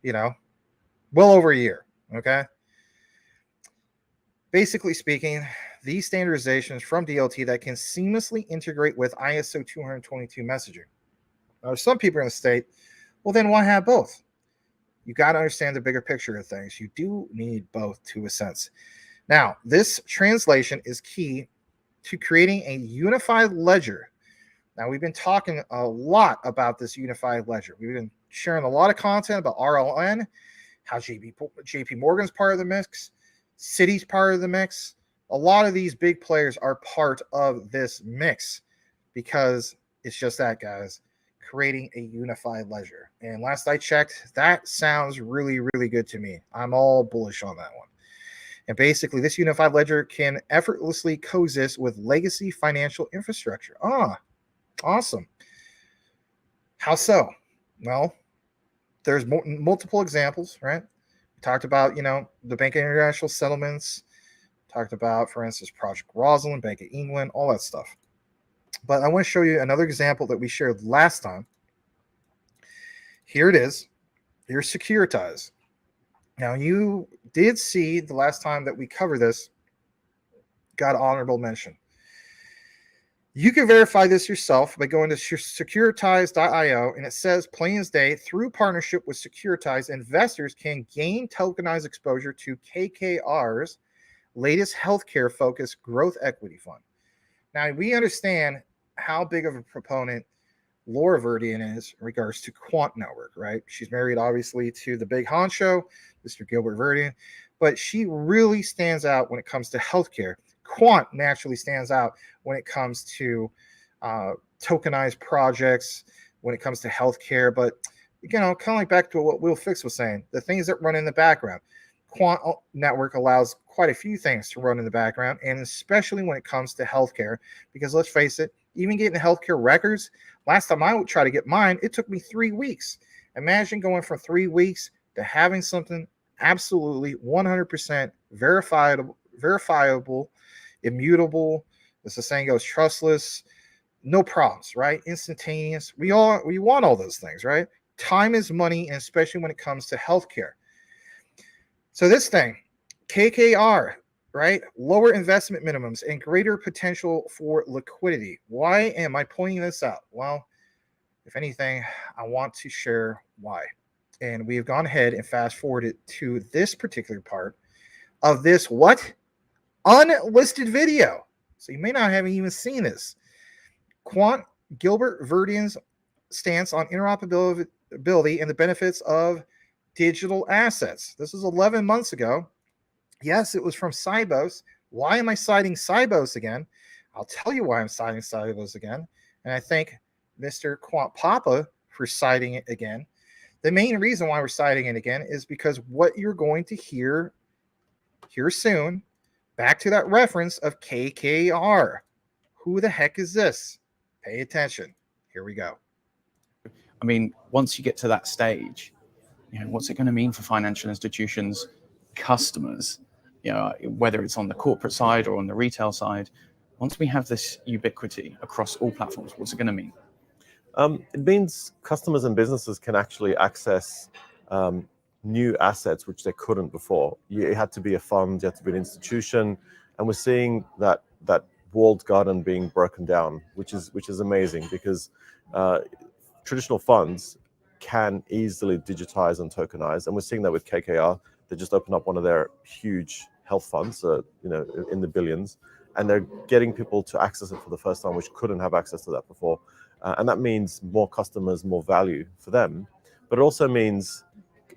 well over a year, okay? Basically speaking, these standardizations from DLT that can seamlessly integrate with ISO 222 messaging. Now, some people are going to state, well, then why have both? you got to understand the bigger picture of things. You do need both to a sense. Now, this translation is key to creating a unified ledger. Now, we've been talking a lot about this unified ledger. We've been sharing a lot of content about RLN, how JP Morgan's part of the mix, Citi's part of the mix. A lot of these big players are part of this mix because it's just that, guys, creating a unified ledger. And last I checked, that sounds really, really good to me. I'm all bullish on that one. And basically, this unified ledger can effortlessly coexist with legacy financial infrastructure. Awesome. How so? Well, there's multiple examples, right? We talked about, the Bank of International Settlements, talked about, for instance, Project Rosalind, Bank of England, all that stuff. But I want to show you another example that we shared last time. Here it is. Here's Securitize. Now, you did see the last time that we covered this, got honorable mention. You can verify this yourself by going to securitize.io, and it says plain as day, through partnership with Securitize, investors can gain tokenized exposure to KKR's latest healthcare-focused growth equity fund. Now, we understand how big of a proponent Laura Verdian is in regards to Quant Network, right? She's married, obviously, to the big honcho, Mr. Gilbert Verdian, but she really stands out when it comes to healthcare. Quant naturally stands out when it comes to tokenized projects, when it comes to healthcare. But, kind of like back to what Will Fix was saying, the things that run in the background. Quant Network allows quite a few things to run in the background, and especially when it comes to healthcare, because let's face it, even getting healthcare records, last time I would try to get mine, it took me 3 weeks. Imagine going from 3 weeks to having something absolutely 100% verifiable, immutable, as the saying goes, trustless, no problems, right? Instantaneous. We want all those things, right? Time is money, and especially when it comes to healthcare. So this thing, KKR, right? Lower investment minimums and greater potential for liquidity. Why am I pointing this out? Well, if anything, I want to share why. And we have gone ahead and fast forwarded to this particular part of this unlisted video. So you may not have even seen this. Quant Gilbert Verdian's stance on interoperability and the benefits of digital assets. This is 11 months ago. Yes, it was from Sibos. Why am I citing Sibos again? I'll tell you why I'm citing Sibos again. And I thank Mr. Quant Papa for citing it again. The main reason why we're citing it again is because what you're going to hear here soon, back to that reference of KKR. Who the heck is this? Pay attention. Here we go. I mean, once you get to that stage, what's it going to mean for financial institutions, customers, whether it's on the corporate side or on the retail side? Once we have this ubiquity across all platforms, what's it going to mean? It means customers and businesses can actually access new assets which they couldn't before. You had to be a fund, you had to be an institution, and we're seeing that walled garden being broken down, which is amazing, because traditional funds can easily digitize and tokenize, and we're seeing that with KKR. They just opened up one of their huge health funds, in the billions, and they're getting people to access it for the first time, which couldn't have access to that before. And that means more customers, more value for them. But it also means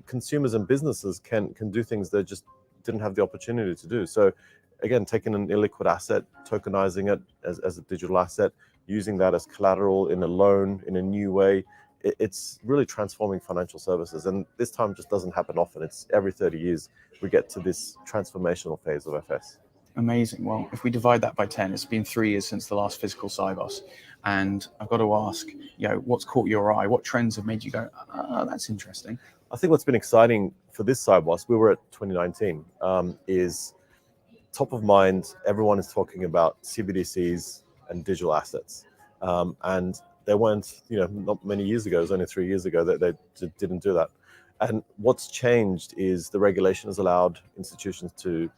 consumers and businesses can do things they just didn't have the opportunity to do. So again, taking an illiquid asset, tokenizing it as a digital asset, using that as collateral in a loan in a new way, it's really transforming financial services. And this time just doesn't happen often. It's every 30 years we get to this transformational phase of FS. Amazing. Well, if we divide that by 10, it's been 3 years since the last physical Sibos. And I've got to ask, what's caught your eye? What trends have made you go, that's interesting? I think what's been exciting for this Sibos, we were at 2019, is top of mind. Everyone is talking about CBDCs and digital assets. And they weren't, not many years ago, it was only 3 years ago that they didn't do that. And what's changed is the regulation has allowed institutions to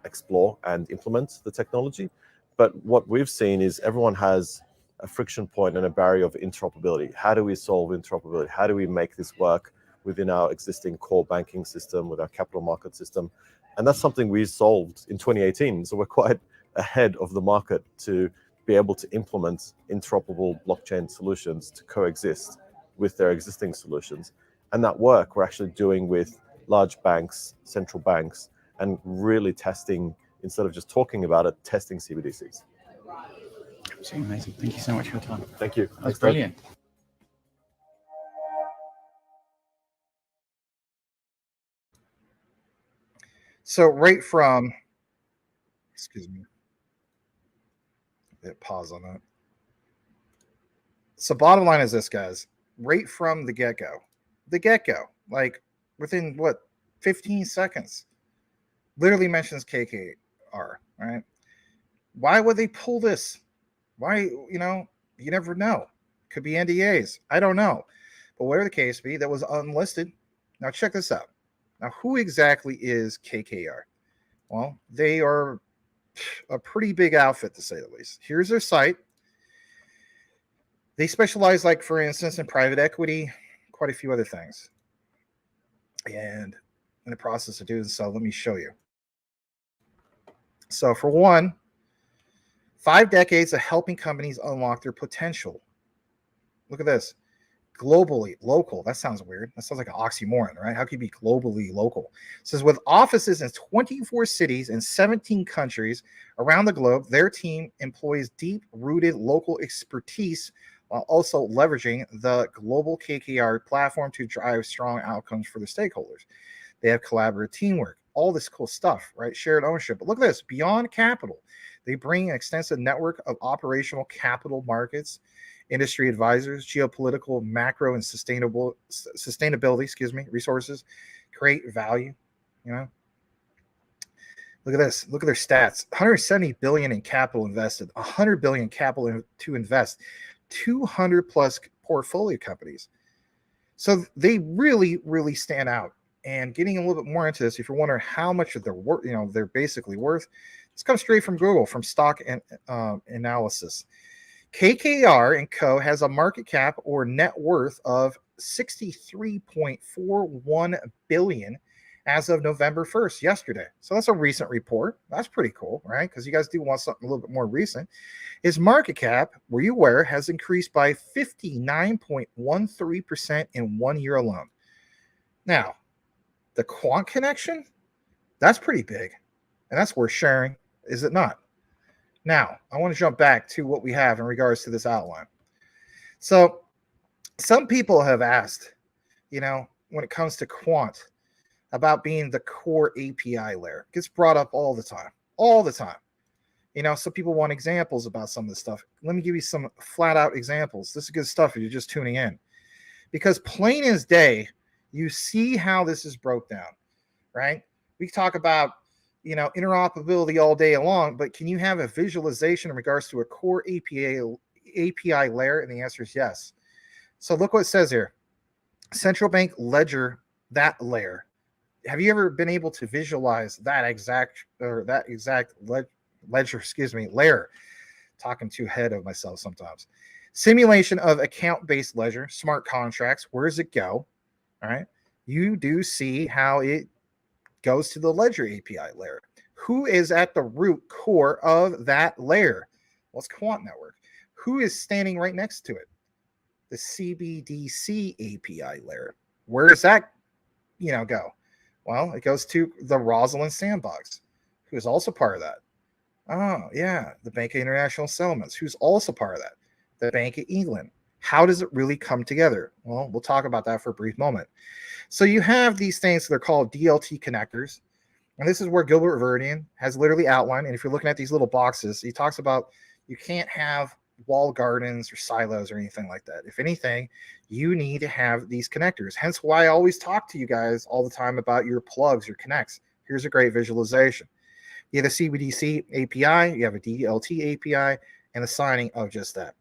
explore and implement the technology. But what we've seen is everyone has a friction point and a barrier of interoperability. How do we solve interoperability? How do we make this work within our existing core banking system, with our capital market system. And that's something we solved in 2018. So we're quite ahead of the market to be able to implement interoperable blockchain solutions to coexist with their existing solutions. And that work we're actually doing with large banks, central banks, and really testing, instead of just talking about it, testing CBDCs. Absolutely amazing. Thank you so much for your time. Thank you. That's brilliant. So right from, excuse me, hit pause on that. So bottom line is this, guys, right from the get-go, like within what, 15 seconds, literally mentions KKR, right? Why would they pull this? Why, you never know. Could be NDAs. I don't know. But whatever the case be, that was unlisted. Now check this out. Now, who exactly is KKR? Well, they are a pretty big outfit, to say the least. Here's their site. They specialize, like, for instance, in private equity, quite a few other things. And in the process of doing so, let me show you. So for one, 5 decades of helping companies unlock their potential. Look at this. Globally local. That sounds weird. That sounds like an oxymoron, right? How can you be globally local? It says with offices in 24 cities and 17 countries around the globe, their team employs deep-rooted local expertise while also leveraging the global KKR platform to drive strong outcomes for the stakeholders. They have collaborative teamwork, all this cool stuff, right? Shared ownership. But look at this. Beyond capital, they bring an extensive network of operational capital markets, industry advisors, geopolitical, macro, and sustainability, resources, create value. Look at this. Look at their stats. 170 billion in capital invested, 100 billion capital to invest, 200 plus portfolio companies. So they really, really stand out. And getting a little bit more into this, if you're wondering how much of their worth, they're basically worth, this comes straight from Google, from stock and analysis. KKR and Co. has a market cap or net worth of 63.41 billion as of November 1st, yesterday. So that's a recent report. That's pretty cool, right? Because you guys do want something a little bit more recent. His market cap, were you aware, has increased by 59.13% in 1 year alone. Now, the quant connection, that's pretty big. And that's worth sharing, is it not? Now, I want to jump back to what we have in regards to this outline. So some people have asked, when it comes to quant, about being the core API layer. It gets brought up all the time. Some people want examples about some of this stuff. Let me give you some flat out examples. This is good stuff if you're just tuning in. Because plain as day, you see how this is broke down, right? We talk about interoperability all day long, but can you have a visualization in regards to a core API layer? And the answer is yes. So look what it says here. Central bank ledger, that layer. Have you ever been able to visualize that exact ledger, layer? Talking too ahead of myself sometimes. Simulation of account-based ledger, smart contracts. Where does it go? All right. You do see how it goes to the ledger API layer. Who is at the root core of that layer? Well, it's Quant Network. Who is standing right next to it? The CBDC API layer. Where does that, go? Well, it goes to the Rosalind Sandbox, who is also part of that. Oh, yeah, the Bank of International Settlements, who's also part of that. The Bank of England. How does it really come together? Well, we'll talk about that for a brief moment. So you have these things, they're called DLT connectors. And this is where Gilbert Verdin has literally outlined. And if you're looking at these little boxes, he talks about you can't have walled gardens or silos or anything like that. If anything, you need to have these connectors. Hence why I always talk to you guys all the time about your plugs, your connects. Here's a great visualization. You have a CBDC API, you have a DLT API, and the signing of just that.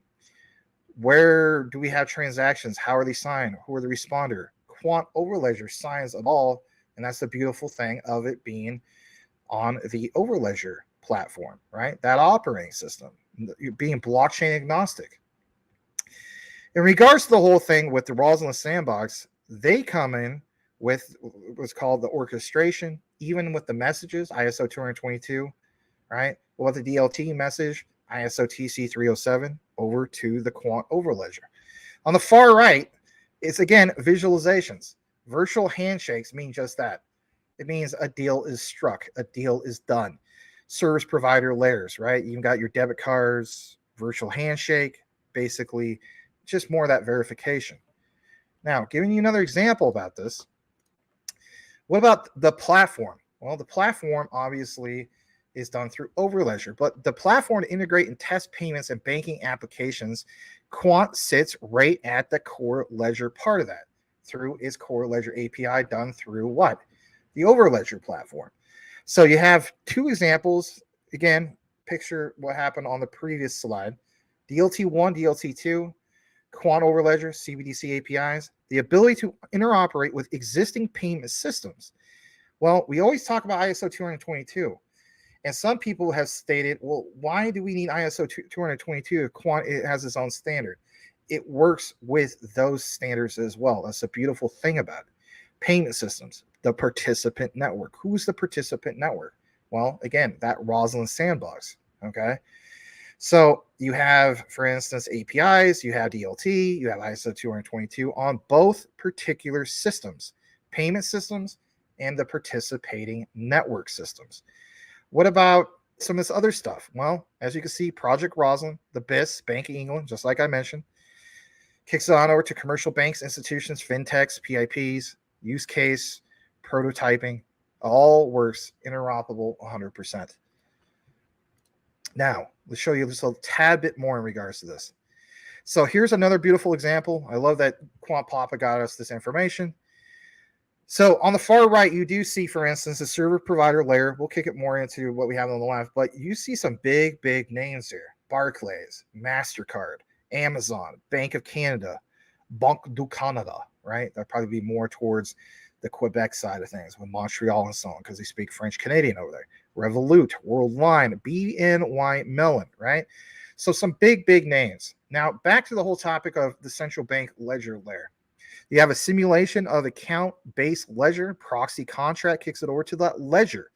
Where do we have transactions? How are they signed? Who are the responder? Quant Overledger signs of all, and that's the beautiful thing of it being on the Overledger platform, right? That operating system, being blockchain agnostic. In regards to the whole thing with the Rosalind Sandbox, they come in with what's called the orchestration, even with the messages, ISO 222, right? Well, with the DLT message, ISO TC 307 over to the quant overledger. On the far right, it's again visualizations. Virtual handshakes mean just that. It means a deal is struck, a deal is done. Service provider layers, right? You've got your debit cards, virtual handshake, basically just more of that verification. Now, giving you another example about this, what about the platform? Well, the platform obviously is done through Overledger, but the platform to integrate and test payments and banking applications, Quant sits right at the core ledger part of that through its core ledger API done through what? The Overledger platform. So you have two examples. Again, picture what happened on the previous slide. DLT1, DLT2, Quant Overledger, CBDC APIs, the ability to interoperate with existing payment systems. Well, we always talk about ISO 222. And some people have stated, well, why do we need ISO 222 if Quant it has its own standard? It works with those standards as well. That's a beautiful thing about it. Payment systems, the participant network. Who's the participant network? Well, again, that Roslyn sandbox, okay? So you have, for instance, APIs, you have DLT, you have ISO 222 on both particular systems, payment systems and the participating network systems. What about some of this other stuff? Well, as you can see, Project Roslyn, the BIS, Bank of England, just like I mentioned, kicks it on over to commercial banks, institutions, fintechs, PIPs, use case, prototyping, all works interoperable 100%. Now, let's show you just a tad bit more in regards to this. So here's another beautiful example. I love that Quant Papa got us this information. So on the far right, you do see, for instance, the server provider layer. We'll kick it more into what we have on the left, but you see some big, big names here. Barclays, MasterCard, Amazon, Bank of Canada, Banque du Canada, right? That'd probably be more towards the Quebec side of things with Montreal and so on, because they speak French Canadian over there. Revolut, Worldline, BNY Mellon, right? So some big, big names. Now, back to the whole topic of the central bank ledger layer. You have a simulation of account-based ledger. Proxy contract kicks it over to that ledger.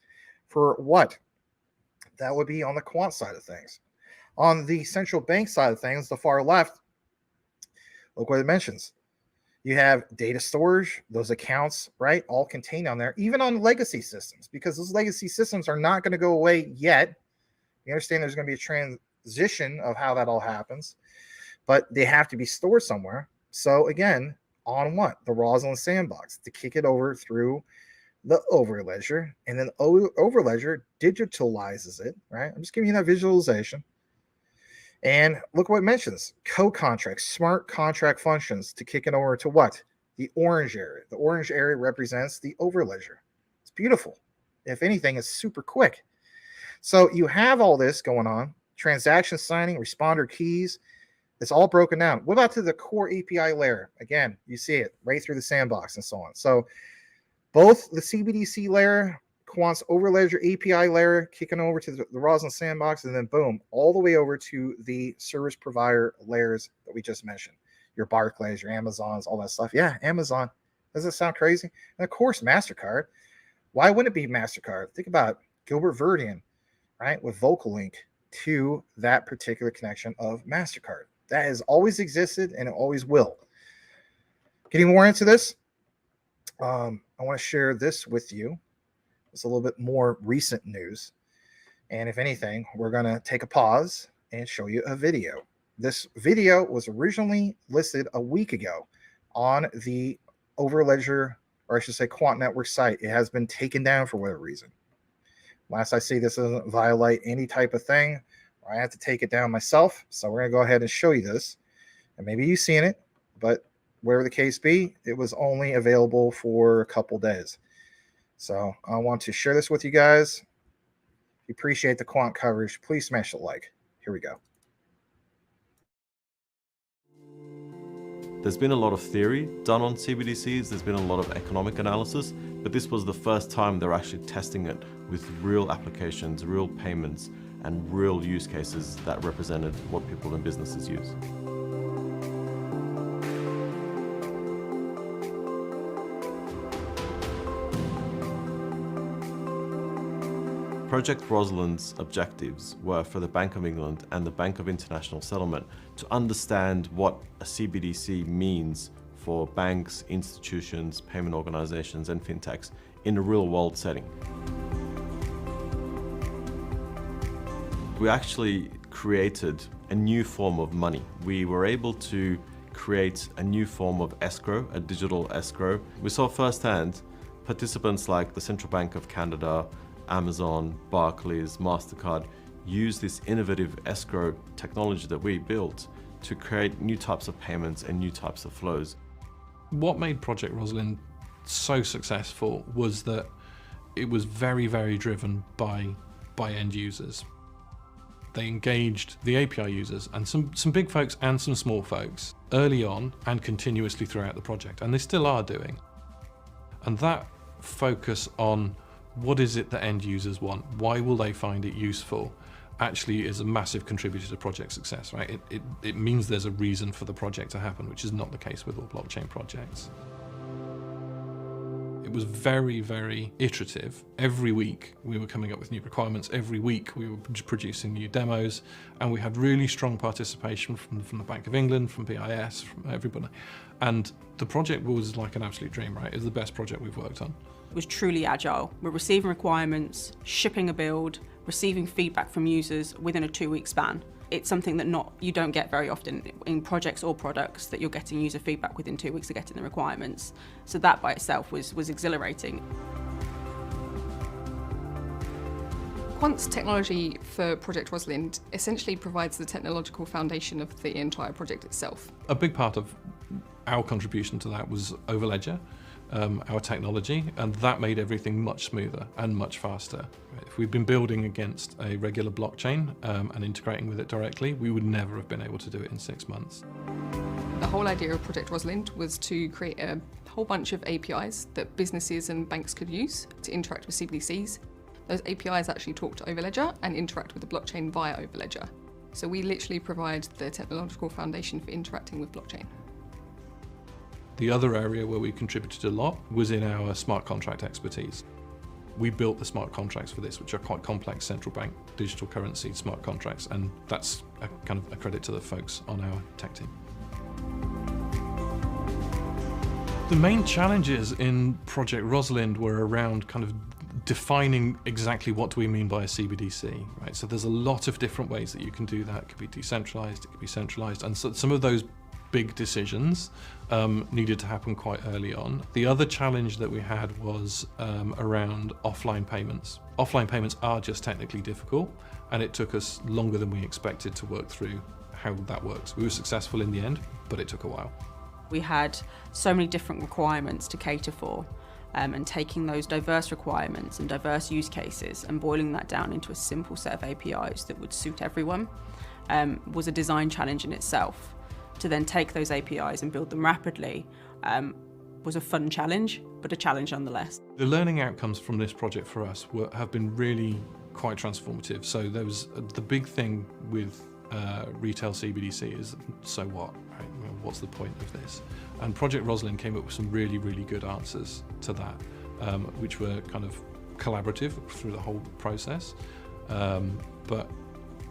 For what? That would be on the quant side of things. On the central bank side of things, the far left, look what it mentions. You have data storage, those accounts, right, all contained on there, even on legacy systems, because those legacy systems are not going to go away yet. You understand there's going to be a transition of how that all happens, but they have to be stored somewhere. So again, on what? The Roslyn sandbox to kick it over through the Overledger, and then Overledger digitalizes it, right? I'm just giving you that visualization. And look what it mentions. Co-contracts, smart contract functions to kick it over to what? The orange area. The orange area represents the Overledger. It's beautiful. If anything, it's super quick. So you have all this going on. Transaction signing, responder keys. It's all broken down. What about to the core API layer? Again, you see it right through the sandbox and so on. So both the CBDC layer, Quant's Overledger API layer, kicking over to the Roslyn sandbox, and then boom, all the way over to the service provider layers that we just mentioned. Your Barclays, your Amazons, all that stuff. Yeah, Amazon. Does it sound crazy? And of course, MasterCard. Why wouldn't it be MasterCard? Think about Gilbert Verdian, right, with VocalLink to that particular connection of MasterCard. That has always existed and it always will. Getting more into this, I want to share this with you. It's a little bit more recent news. And if anything, we're going to take a pause and show you a video. This video was originally listed a week ago on the Overledger, or I should say Quant Network site. It has been taken down for whatever reason. Last I see, this doesn't violate any type of thing. I have to take it down myself. So we're going to go ahead and show you this. And maybe you've seen it, but whatever the case be, it was only available for a couple days. So I want to share this with you guys. If you appreciate the quant coverage, please smash the like. Here we go. There's been a lot of theory done on CBDCs. There's been a lot of economic analysis, but this was the first time they're actually testing it with real applications, real payments, and real use cases that represented what people in businesses use. Project Rosalind's objectives were for the Bank of England and the Bank of International Settlement to understand what a CBDC means for banks, institutions, payment organizations, and fintechs in a real-world setting. We actually created a new form of money. We were able to create a new form of escrow, a digital escrow. We saw firsthand participants like the Central Bank of Canada, Amazon, Barclays, MasterCard use this innovative escrow technology that we built to create new types of payments and new types of flows. What made Project Rosalind so successful was that it was very, very driven by end users. They engaged the API users and some big folks and some small folks early on and continuously throughout the project, and they still are doing. And that focus on what is it that end users want, why will they find it useful, actually is a massive contributor to project success, right? It means there's a reason for the project to happen, which is not the case with all blockchain projects. It was very, very iterative. Every week we were coming up with new requirements. Every week we were producing new demos, and we had really strong participation from the Bank of England, from BIS, from everybody. And the project was like an absolute dream, right? It was the best project we've worked on. It was truly agile. We're receiving requirements, shipping a build, receiving feedback from users within a 2-week span. It's something that you don't get very often in projects or products, that you're getting user feedback within 2 weeks of getting the requirements. So that by itself was exhilarating. Quant's technology for Project Rosalind essentially provides the technological foundation of the entire project itself. A big part of our contribution to that was Overledger, our technology, and that made everything much smoother and much faster. If we'd been building against a regular blockchain and integrating with it directly, we would never have been able to do it in 6 months. The whole idea of Project Rosalind was to create a whole bunch of APIs that businesses and banks could use to interact with CBDCs. Those APIs actually talk to Overledger and interact with the blockchain via Overledger. So we literally provide the technological foundation for interacting with blockchain. The other area where we contributed a lot was in our smart contract expertise. We built the smart contracts for this, which are quite complex central bank digital currency smart contracts, and that's a kind of a credit to the folks on our tech team. The main challenges in Project Rosalind were around kind of defining exactly what do we mean by a CBDC, right? So there's a lot of different ways that you can do that. It could be decentralized, it could be centralized, and so some of those big decisions needed to happen quite early on. The other challenge that we had was around offline payments. Offline payments are just technically difficult, and it took us longer than we expected to work through how that works. We were successful in the end, but it took a while. We had so many different requirements to cater for, and taking those diverse requirements and diverse use cases and boiling that down into a simple set of APIs that would suit everyone was a design challenge in itself. To then take those APIs and build them rapidly was a fun challenge, but a challenge nonetheless. The learning outcomes from this project for us have been really quite transformative. So there was the big thing with retail CBDC is, so what, right? Well, what's the point of this? And Project Rosalind came up with some really, really good answers to that, which were kind of collaborative through the whole process. But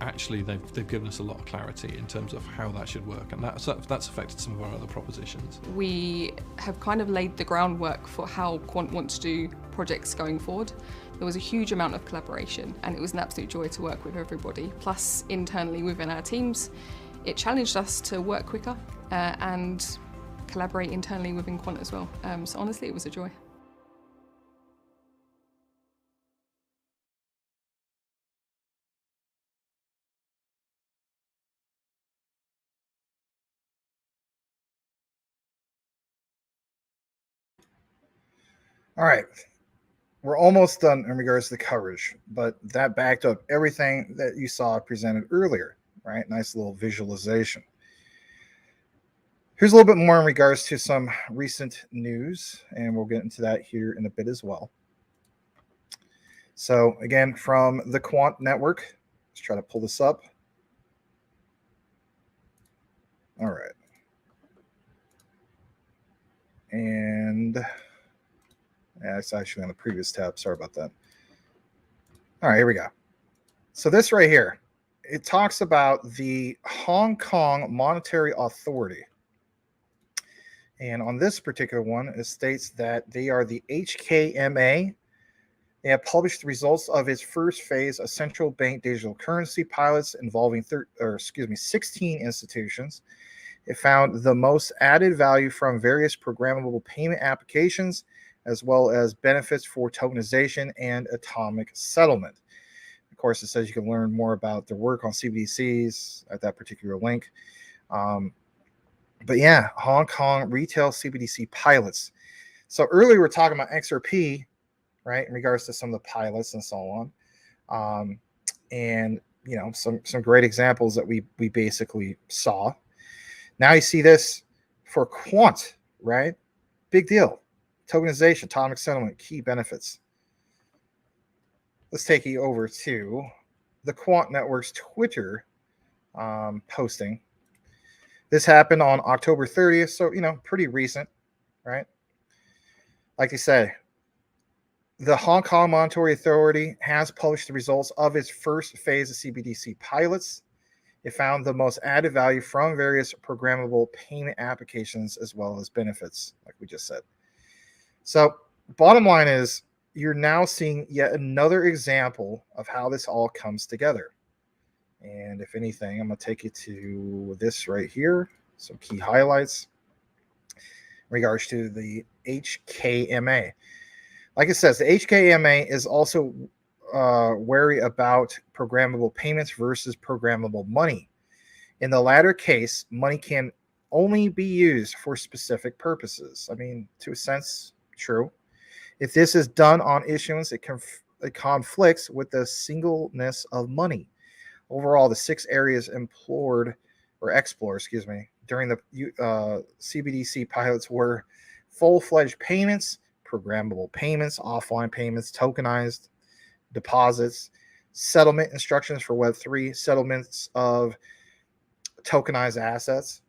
actually they've given us a lot of clarity in terms of how that should work, and that's affected some of our other propositions. We have kind of laid the groundwork for how Quant wants to do projects going forward. There was a huge amount of collaboration, and it was an absolute joy to work with everybody. Plus, internally within our teams, it challenged us to work quicker and collaborate internally within Quant as well. So honestly, it was a joy. All right, we're almost done in regards to the coverage, but that backed up everything that you saw presented earlier, right? Nice little visualization. Here's a little bit more in regards to some recent news, and we'll get into that here in a bit as well. So again, from the Quant Network, let's try to pull this up. All right. And yeah, it's actually on the previous tab. Sorry about that. All right, here we go. So this right here, it talks about the Hong Kong Monetary Authority. And on this particular one, it states that they are the HKMA. They have published the results of its first phase of central bank digital currency pilots involving 16 institutions. It found the most added value from various programmable payment applications, as well as benefits for tokenization and atomic settlement. Of course, it says you can learn more about their work on CBDCs at that particular link. But yeah, Hong Kong retail CBDC pilots. So earlier we were talking about XRP, right, in regards to some of the pilots and so on. And, you know, some great examples that we basically saw. Now you see this for quant, right? Big deal. Tokenization, atomic settlement, key benefits. Let's take you over to the Quant Network's Twitter posting. This happened on October 30th, so, you know, pretty recent, right? Like I said, the Hong Kong Monetary Authority has published the results of its first phase of CBDC pilots. It found the most added value from various programmable payment applications as well as benefits, like we just said. So bottom line is you're now seeing yet another example of how this all comes together. And if anything, I'm going to take you to this right here, some key highlights in regards to the HKMA. Like it says, the HKMA is also wary about programmable payments versus programmable money. In the latter case, money can only be used for specific purposes. I mean, to a sense, true. If this is done on issuance, it conflicts with the singleness of money. Overall, the 6 areas explored during the CBDC pilots were full-fledged payments, programmable payments, offline payments, tokenized deposits, settlement instructions for Web3, settlements of tokenized assets.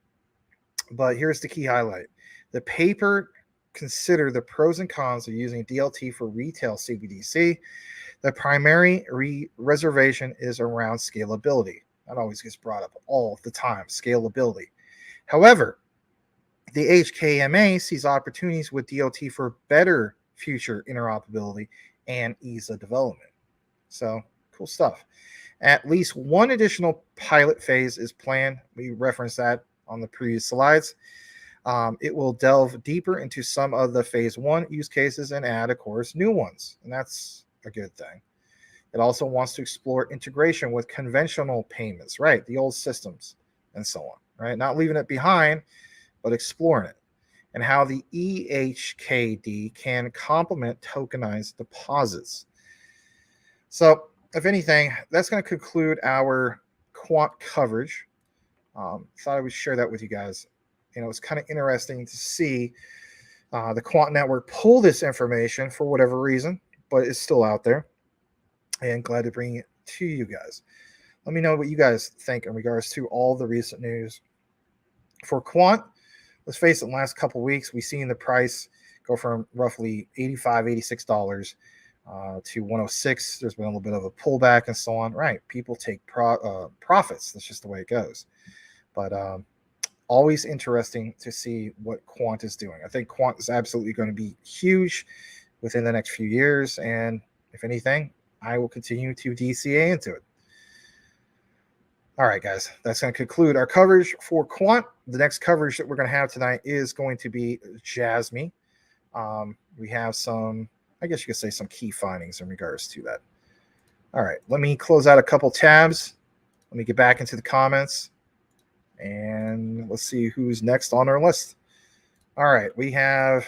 But here's the key highlight. The paper considered the pros and cons of using DLT for retail CBDC. The primary reservation is around scalability. That always gets brought up all the time, scalability. However, the HKMA sees opportunities with DLT for better future interoperability and ease of development. So, cool stuff. At least one additional pilot phase is planned. We referenced that on the previous slides. It will delve deeper into some of the phase 1 use cases and add, of course, new ones. And that's a good thing. It also wants to explore integration with conventional payments, right? The old systems and so on, right? Not leaving it behind, but exploring it. And how the EHKD can complement tokenized deposits. So, if anything, that's going to conclude our quant coverage. Thought I would share that with you guys. You know, it's kind of interesting to see the Quant Network pull this information for whatever reason, but it's still out there. And glad to bring it to you guys. Let me know what you guys think in regards to all the recent news. For Quant, let's face it, in the last couple of weeks, we've seen the price go from roughly $85, $86 to 106. There's been a little bit of a pullback and so on. Right. People take profits. That's just the way it goes. But always interesting to see what Quant is doing. I think Quant is absolutely going to be huge within the next few years. And if anything, I will continue to DCA into it. All right, guys, that's going to conclude our coverage for Quant. The next coverage that we're going to have tonight is going to be JASMY. We have some, I guess you could say, some key findings in regards to that. All right, let me close out a couple tabs. Let me get back into the comments. And let's see who's next on our list. All right, we have,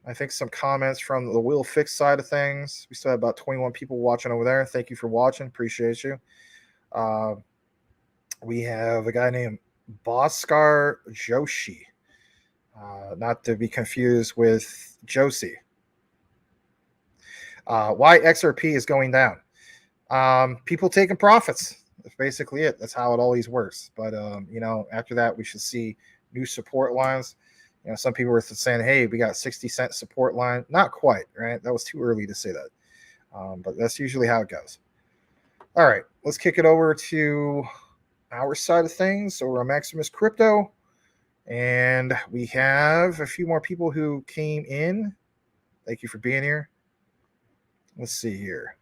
I think, some comments from the Will Fix side of things. We still have about 21 people watching over there. Thank you for watching. Appreciate you. We have a guy named Bhaskar Joshi, not to be confused with Josie. Why XRP is going down? People taking profits. That's basically it. That's how it always works. But you know, after that, we should see new support lines. You know, some people were saying, "Hey, we got 60-cent support line." Not quite, right? That was too early to say that. But that's usually how it goes. All right, let's kick it over to our side of things over on Maximus Crypto. And we have a few more people who came in. Thank you for being here. Let's see here.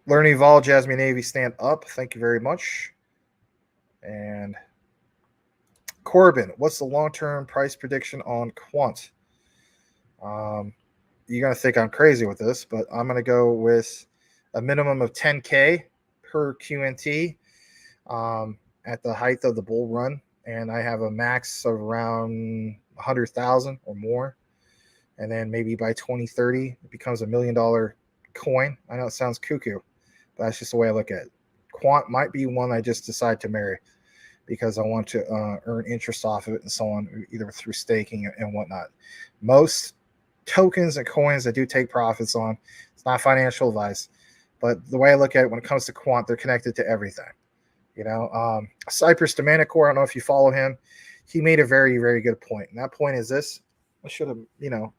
Learning Vol, Jasmine Navy, stand up. Thank you very much. And Corbin, what's the long-term price prediction on Quant? You're going to think I'm crazy with this, but I'm going to go with a minimum of 10K per QNT at the height of the bull run. And I have a max of around 100,000 or more. And then maybe by 2030, it becomes $1 million coin. I know it sounds cuckoo, but that's just the way I look at it. Quant might be one I just decide to marry because I want to earn interest off of it and so on, either through staking and whatnot. Most tokens and coins I do take profits on. It's not financial advice, but the way I look at it when it comes to Quant, they're connected to everything. You know, Cypress Domenicore, I don't know if you follow him. He made a very, very good point. And that point is this. I should have,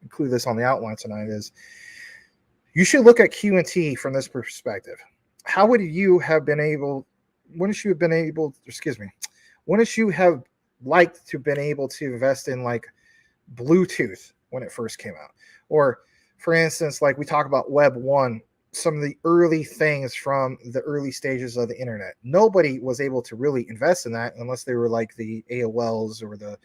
include this on the outline tonight, is you should look at QNT from this perspective. How would you have been able, wouldn't you have liked to have been able to invest in like Bluetooth when it first came out? Or for instance, like we talk about Web 1, some of the early things from the early stages of the internet. Nobody was able to really invest in that unless they were like the AOLs or the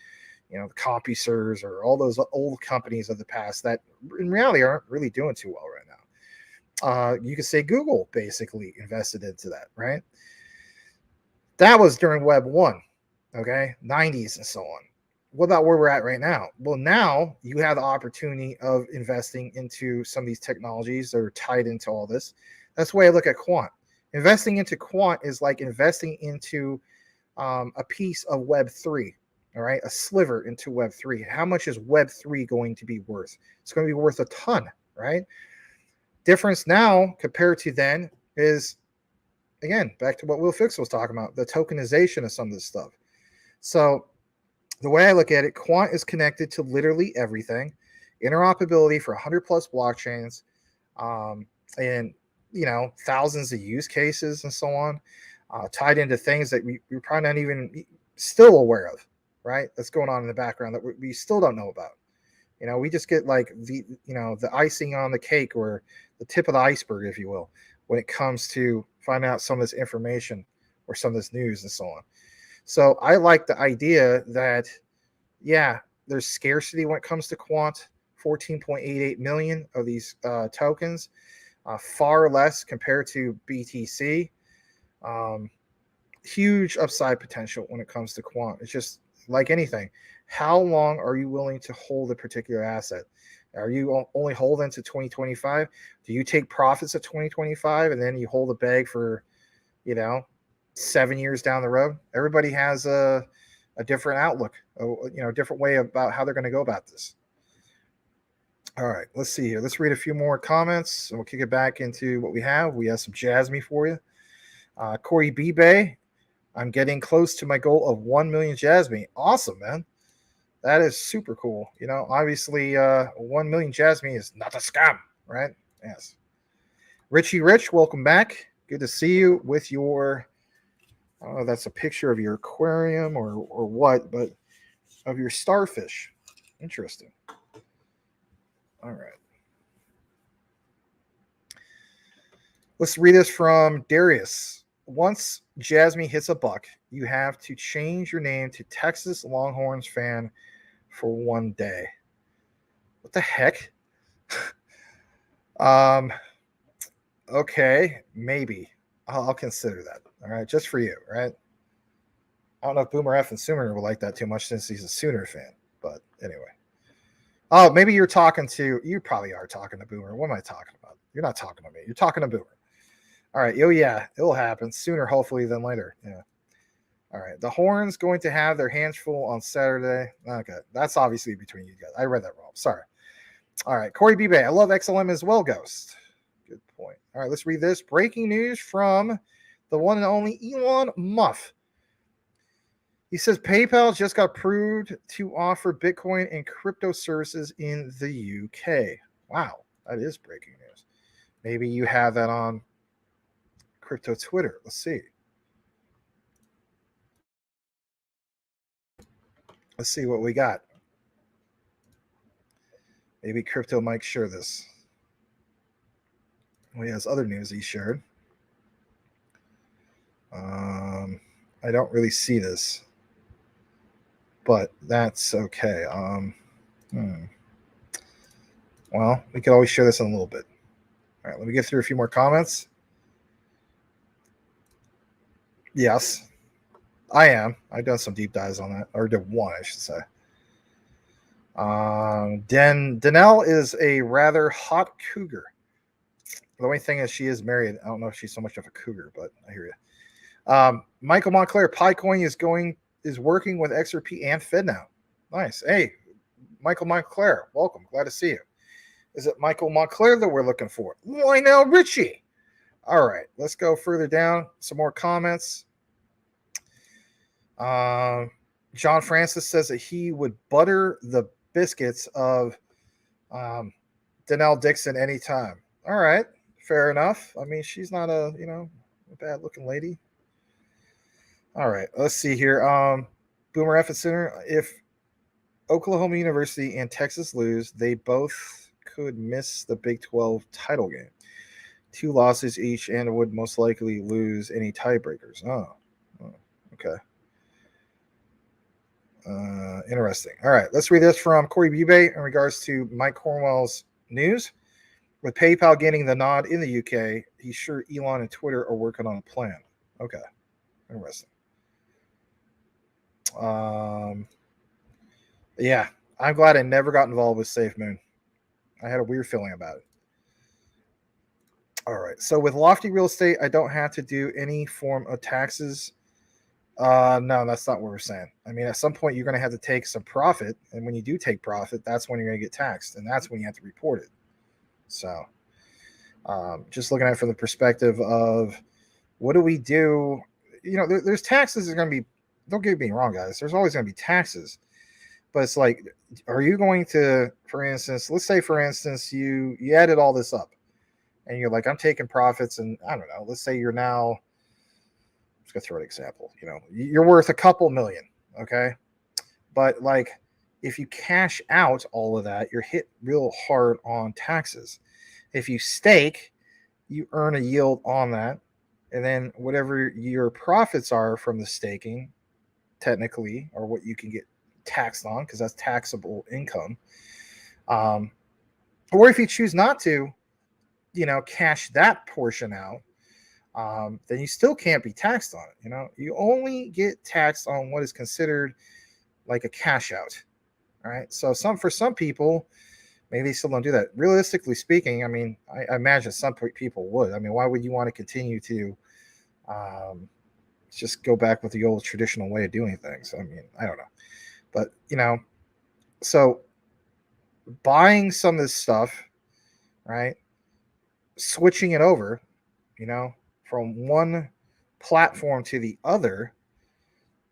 the CompuServes or all those old companies of the past that in reality aren't really doing too well right now. You could say Google basically invested into that, right? That was during Web 1, okay, 90s and so on. What about where we're at right now? Well, now you have the opportunity of investing into some of these technologies that are tied into all this. That's the way I look at Quant. Investing into Quant is like investing into a piece of Web 3. All right, a sliver into Web 3. How much is Web 3 going to be worth? It's going to be worth a ton, right? Difference now compared to then is, again, back to what Will Fix was talking about, the tokenization of some of this stuff. So the way I look at it, Quant is connected to literally everything, interoperability for 100 plus blockchains, and thousands of use cases and so on, tied into things that we're probably not even still aware of. Right, that's going on in the background that we still don't know about. We just get like the icing on the cake or the tip of the iceberg, if you will, when it comes to finding out some of this information or some of this news and so on. So I like the idea that, yeah, there's scarcity when it comes to Quant. 14.88 million of these tokens, far less compared to BTC. Huge upside potential when it comes to Quant. It's just like anything, how long are you willing to hold a particular asset? Are you only holding to 2025? Do you take profits at 2025 and then you hold a bag for, 7 years down the road? Everybody has a different outlook, a different way about how they're going to go about this. All right, let's see here. Let's read a few more comments and we'll kick it back into what we have. We have some JASMY for you. Corey B-Bay, I'm getting close to my goal of 1 million JASMY. Awesome, man. That is super cool. Obviously, 1 million JASMY is not a scam, right? Yes. Richie Rich, welcome back. Good to see you with your, I don't know if that's a picture of your aquarium or what, but of your starfish. Interesting. All right. Let's read this from Darius. Once JASMY hits $1, you have to change your name to Texas Longhorns fan for 1 day. What the heck? Okay, maybe. I'll consider that. All right, just for you, right? I don't know if Boomer F and Sooner would like that too much since he's a Sooner fan, but anyway. Oh, maybe you probably are talking to Boomer. What am I talking about? You're not talking to me. You're talking to Boomer. All right. Oh, yeah. It'll happen sooner, hopefully, than later. Yeah. All right. The Horns going to have their hands full on Saturday. Okay. That's obviously between you guys. I read that wrong. Sorry. All right. Corey B-Bay. I love XLM as well, Ghost. Good point. All right. Let's read this. Breaking news from the one and only Elon Musk. He says PayPal just got approved to offer Bitcoin and crypto services in the UK. Wow, that is breaking news. Maybe you have that on crypto Twitter. Let's see. Let's see what we got. Maybe Crypto Mike share this. Well, he has other news he shared. I don't really see this, but that's okay. Well, we could always share this in a little bit. All right, let me get through a few more comments. Yes, I am. I've done some deep dives on that, or did one, I should say. Danelle is a rather hot cougar. The only thing is she is married. I don't know if she's so much of a cougar, but I hear you. Michael Montclair, Picoin is working with XRP and Fed now. Nice. Hey, Michael Montclair, welcome. Glad to see you. Is it Michael Montclair that we're looking for? Lionel Richie. All right, let's go further down. Some more comments. John Francis says that he would butter the biscuits of Danelle Dixon anytime. All right, fair enough. I mean, she's not a bad looking lady. All right, let's see here. Boomer F Center. If Oklahoma University and Texas lose, they both could miss the Big 12 title game. 2 losses each, and would most likely lose any tiebreakers. Oh, okay. Interesting. All right, let's read this from Corey Bube in regards to Mike Cornwell's news. With PayPal getting the nod in the UK, he's sure Elon and Twitter are working on a plan. Okay, interesting. Yeah, I'm glad I never got involved with SafeMoon. I had a weird feeling about it. All right, so with Lofti Real Estate, I don't have to do any form of taxes. No, that's not what we're saying. I mean, at some point, you're going to have to take some profit. And when you do take profit, that's when you're going to get taxed. And that's when you have to report it. So just looking at it from the perspective of what do we do? There's taxes. There's going to be, don't get me wrong, guys. There's always going to be taxes. But it's like, are you going to, for instance, let's say, for instance, you added all this up. And you're like, I'm taking profits. And I don't know, let's say you're now, just gonna throw an example. You're worth a couple million, okay? But like, if you cash out all of that, you're hit real hard on taxes. If you stake, you earn a yield on that, and then whatever your profits are from the staking, technically, or what you can get taxed on, because that's taxable income. Or if you choose not to, cash that portion out, then you still can't be taxed on it. You only get taxed on what is considered like a cash out. All right. So for some people, maybe they still don't do that. Realistically speaking, I mean, I imagine some people would. I mean, why would you want to continue to just go back with the old traditional way of doing things? I mean, I don't know. But, so buying some of this stuff, right, switching it over, from one platform to the other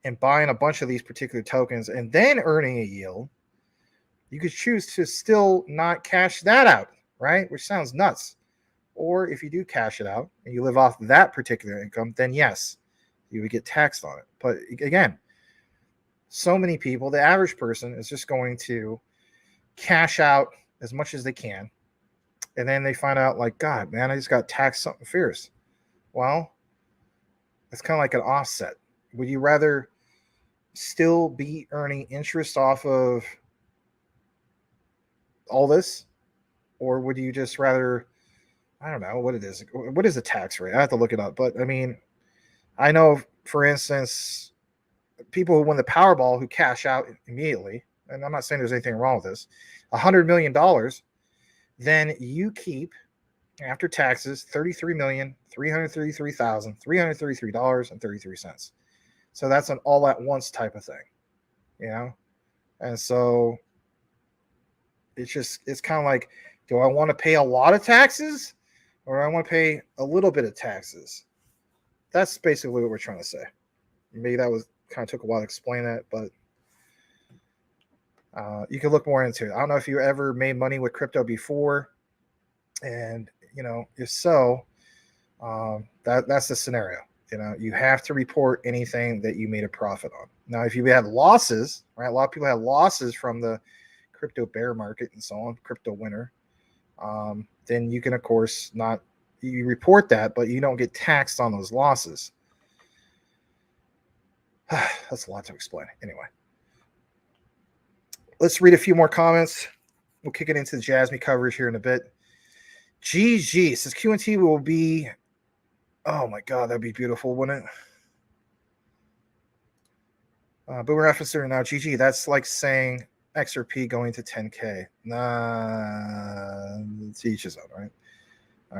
and buying a bunch of these particular tokens and then earning a yield, you could choose to still not cash that out, right? Which sounds nuts. Or if you do cash it out and you live off that particular income, then yes, you would get taxed on it. But again, so many people, the average person is just going to cash out as much as they can. And then they find out like, God, man, I just got taxed something fierce. Well, it's kind of like an offset. Would you rather still be earning interest off of all this? Or would you just rather, I don't know what it is. What is the tax rate? I have to look it up. But I mean, I know, for instance, people who win the Powerball who cash out immediately, and I'm not saying there's anything wrong with this, $100 million, then you keep, after taxes, $33,333,333.33. So that's an all at once type of thing, And so it's kind of like, do I want to pay a lot of taxes or do I want to pay a little bit of taxes? That's basically what we're trying to say. Maybe that was kind of took a while to explain that, but you can look more into it. I don't know if you ever made money with crypto before, and if so, that's the scenario. You have to report anything that you made a profit on. Now, if you had losses, right? A lot of people had losses from the crypto bear market and so on, crypto winter. Then you can, of course, you report that, but you don't get taxed on those losses. That's a lot to explain. Anyway, let's read a few more comments. We'll kick it into the JASMY coverage here in a bit. GG says Q&T will be, oh my God, that'd be beautiful, wouldn't it? But we're referencing now, GG, that's like saying XRP going to 10K. Nah, to each his own, right? All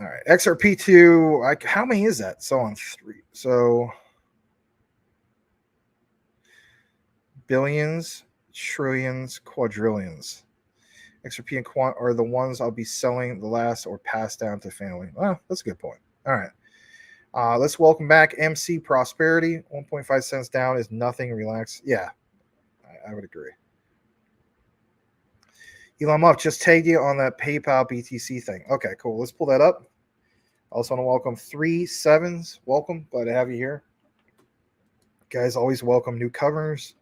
right. XRP2, how many is that? So on 3. So billions, trillions, quadrillions. XRP and Quant are the ones I'll be selling the last or passed down to family. Well, that's a good point. All right. Let's welcome back MC Prosperity. 1.5 cents down is nothing. Relax. Yeah, I would agree. Elon Musk just tagged you on that PayPal BTC thing. Okay, cool. Let's pull that up. I also want to welcome 3 7s. Welcome. Glad to have you here. Guys, always welcome new covers.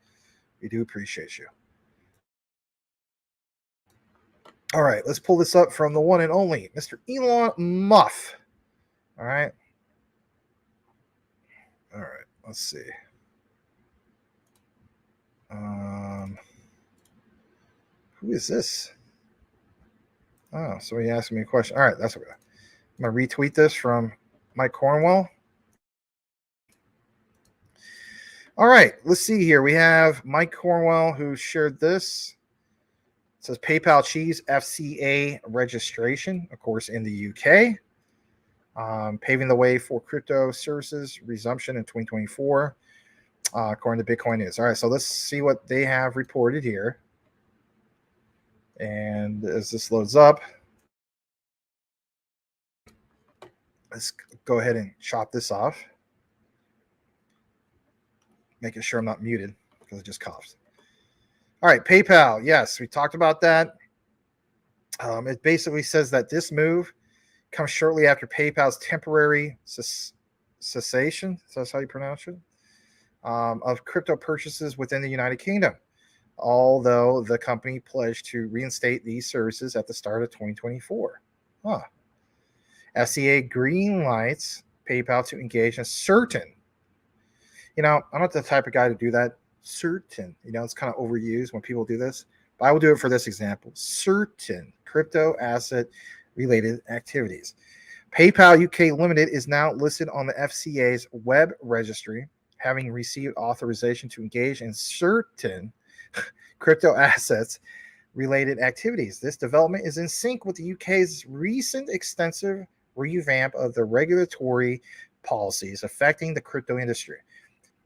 We do appreciate you. All right, let's pull this up from the one and only Mr. Elon Musk. All right. Let's see. Who is this? Oh, somebody asked me a question. All right, that's okay. I'm going to retweet this from Mike Cornwell. All right, let's see here. We have Mike Cornwell who shared this. It says PayPal Cheese FCA registration, of course, in the UK. Paving the way for crypto services resumption in 2024, according to Bitcoin News. All right, so let's see what they have reported here. And as this loads up, let's go ahead and chop this off. Making sure I'm not muted because I just coughed. All right, PayPal. Yes, we talked about that. It basically says that this move comes shortly after PayPal's temporary cessation, so that's how you pronounce it, of crypto purchases within the United Kingdom, although the company pledged to reinstate these services at the start of 2024. FCA green lights PayPal to engage in certain, I'm not the type of guy to do that, certain, it's kind of overused when people do this, but I will do it for this example, certain crypto asset related activities. PayPal UK Limited is now listed on the FCA's web registry, having received authorization to engage in certain crypto assets related activities. This development is in sync with the UK's recent extensive revamp of the regulatory policies affecting the crypto industry.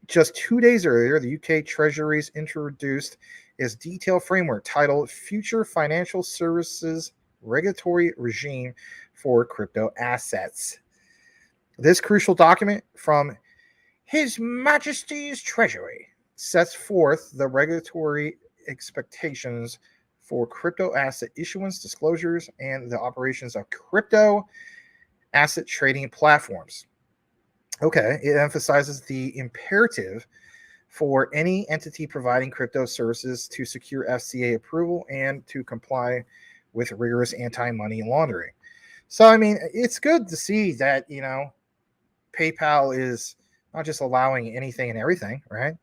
Just 2 days earlier, the UK Treasury's introduced its detailed framework titled Future Financial Services Regulatory Regime for Crypto Assets. This crucial document from His Majesty's Treasury sets forth the regulatory expectations for crypto asset issuance, disclosures, and the operations of crypto asset trading platforms. Okay, it emphasizes the imperative for any entity providing crypto services to secure FCA approval and to comply with rigorous anti-money laundering. So, I mean, it's good to see that, PayPal is not just allowing anything and everything, right?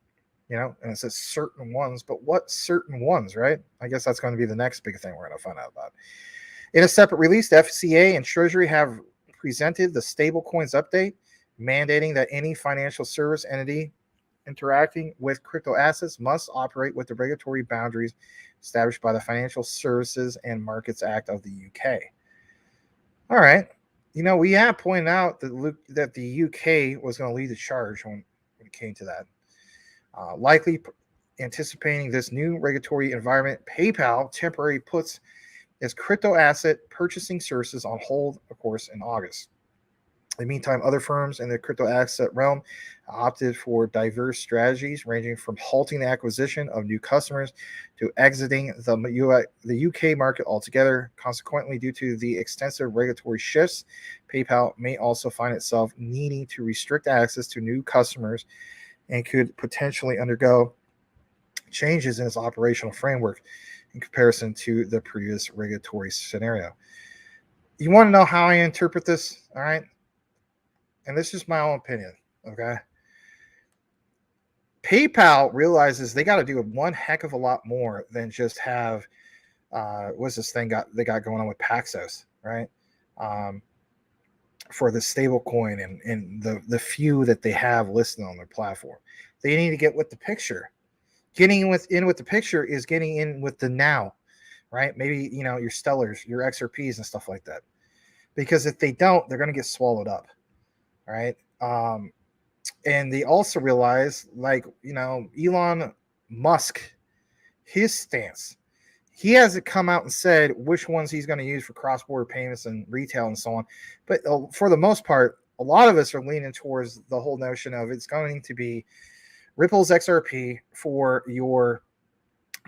And it says certain ones, but what certain ones, right? I guess that's going to be the next big thing we're going to find out about. In a separate release, the FCA and Treasury have presented the stablecoins update, mandating that any financial service entity interacting with crypto assets must operate with the regulatory boundaries established by the Financial Services and Markets Act of the UK. All right. We have pointed out that the UK was going to lead the charge when it came to that. Likely anticipating this new regulatory environment, PayPal temporarily puts its crypto asset purchasing services on hold, of course, in August. In the meantime, other firms in the crypto asset realm opted for diverse strategies, ranging from halting the acquisition of new customers to exiting the UK market altogether. Consequently, due to the extensive regulatory shifts, PayPal may also find itself needing to restrict access to new customers and could potentially undergo changes in its operational framework in comparison to the previous regulatory scenario. You want to know how I interpret this? All right. And this is my own opinion, okay? PayPal realizes they got to do one heck of a lot more than just have what's this thing they got going on with Paxos, right? For the stable coin and the few that they have listed on their platform. They need to get with the picture. Getting in with the picture is getting in with the now, right? Maybe, your Stellars, your XRPs and stuff like that. Because if they don't, they're going to get swallowed up. Right. And they also realize, Elon Musk, his stance, he hasn't come out and said which ones he's going to use for cross-border payments and retail and so on. But for the most part, a lot of us are leaning towards the whole notion of it's going to be Ripple's XRP for your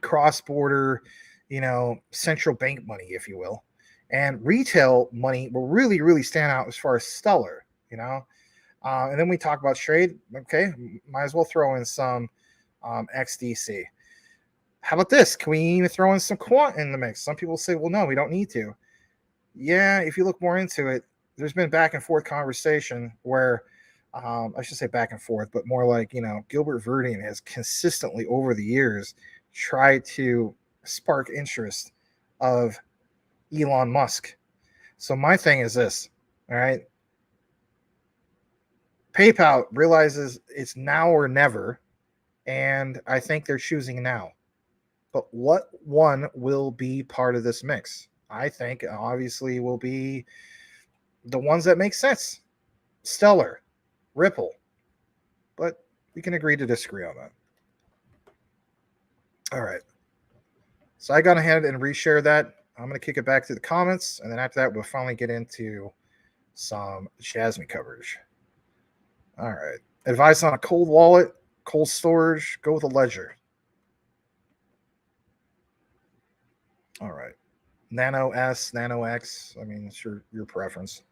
cross-border, central bank money, if you will. And retail money will really, really stand out as far as Stellar. And then we talk about trade. Okay, might as well throw in some XDC. How about this? Can we even throw in some quant in the mix? Some people say, well, no, we don't need to. Yeah, if you look more into it, there's been back and forth conversation where, I should say back and forth, but more like, Gilbert Verdian has consistently over the years tried to spark interest of Elon Musk. So my thing is this, all right? PayPal realizes it's now or never, and I think they're choosing now. But what one will be part of this mix? I think obviously will be the ones that make sense. Stellar, Ripple. But we can agree to disagree on that. All right. So I got ahead and reshared that. I'm going to kick it back to the comments, and then after that, we'll finally get into some JASMY coverage. All right. Advice on a cold wallet, cold storage, go with a ledger. All right. Nano S, Nano X. I mean, it's your preference.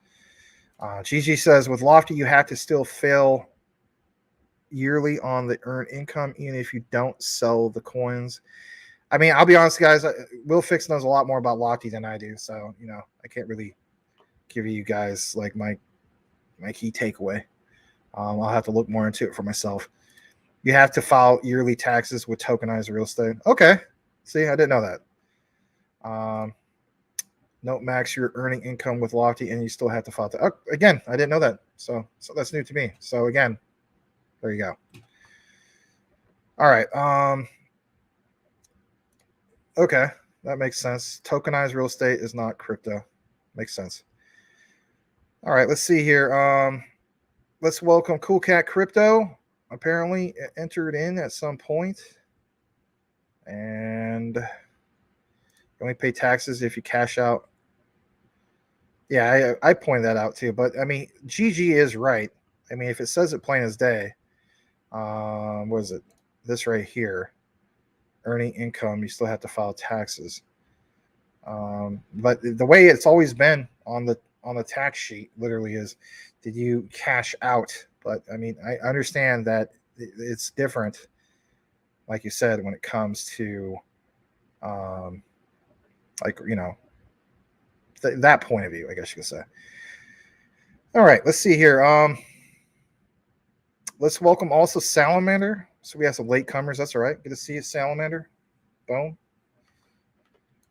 Gigi says, with Lofti, you have to still fail yearly on the earned income, even if you don't sell the coins. I mean, I'll be honest, guys. Will Fix knows a lot more about Lofti than I do. So, I can't really give you guys like my key takeaway. I'll have to look more into it for myself. You have to file yearly taxes with tokenized real estate. Okay. See, I didn't know that. Note max your earning income with Lofti, and you still have to file. Again, I didn't know that. So that's new to me. So again, there you go. All right. Okay, that makes sense. Tokenized real estate is not crypto. Makes sense. All right, let's see here. Let's welcome Cool Cat Crypto. Apparently entered in at some point. And you only pay taxes if you cash out. Yeah, I pointed that out too. But I mean, GG is right. I mean, if it says it plain as day, what is it? This right here. Earning income, you still have to file taxes. But the way it's always been on the tax sheet literally is, did you cash out? But I mean, I understand that it's different, like you said, when it comes to that point of view, I guess you could say. All right, let's see here. Let's welcome also Salamander. So we have some latecomers. That's all right. Good to see you, Salamander. Boom.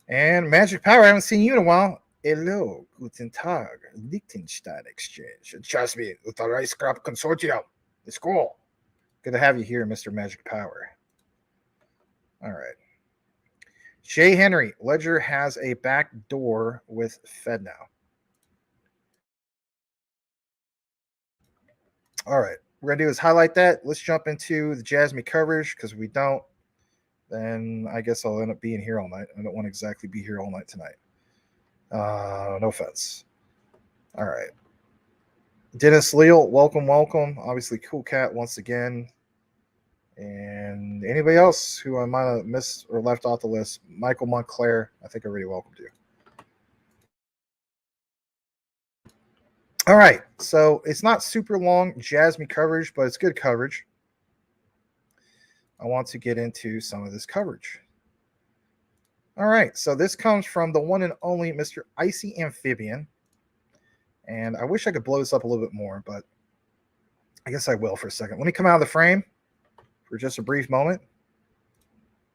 And Magic Power. I haven't seen you in a while. Hello, guten Tag, Liechtenstein Exchange. Trust me, with the Rice Crop Consortium. It's cool. Good to have you here, Mr. Magic Power. All right. Jay Henry, Ledger has a back door with FedNow. All right. We're going to do is highlight that. Let's jump into the JASMY coverage, because if we don't, then I guess I'll end up being here all night. I don't want to exactly be here all night tonight. No offense. All right. Dennis Leal, welcome. Obviously, Cool Cat once again. And anybody else who I might have missed or left off the list? Michael Montclair, I think I already welcomed you. All right, so it's not super long JASMY coverage, but it's good coverage. I want to get into some of this coverage. All right, so this comes from the one and only Mr. Icy Amphibian. And I wish I could blow this up a little bit more, but I guess I will for a second. Let me come out of the frame for just a brief moment,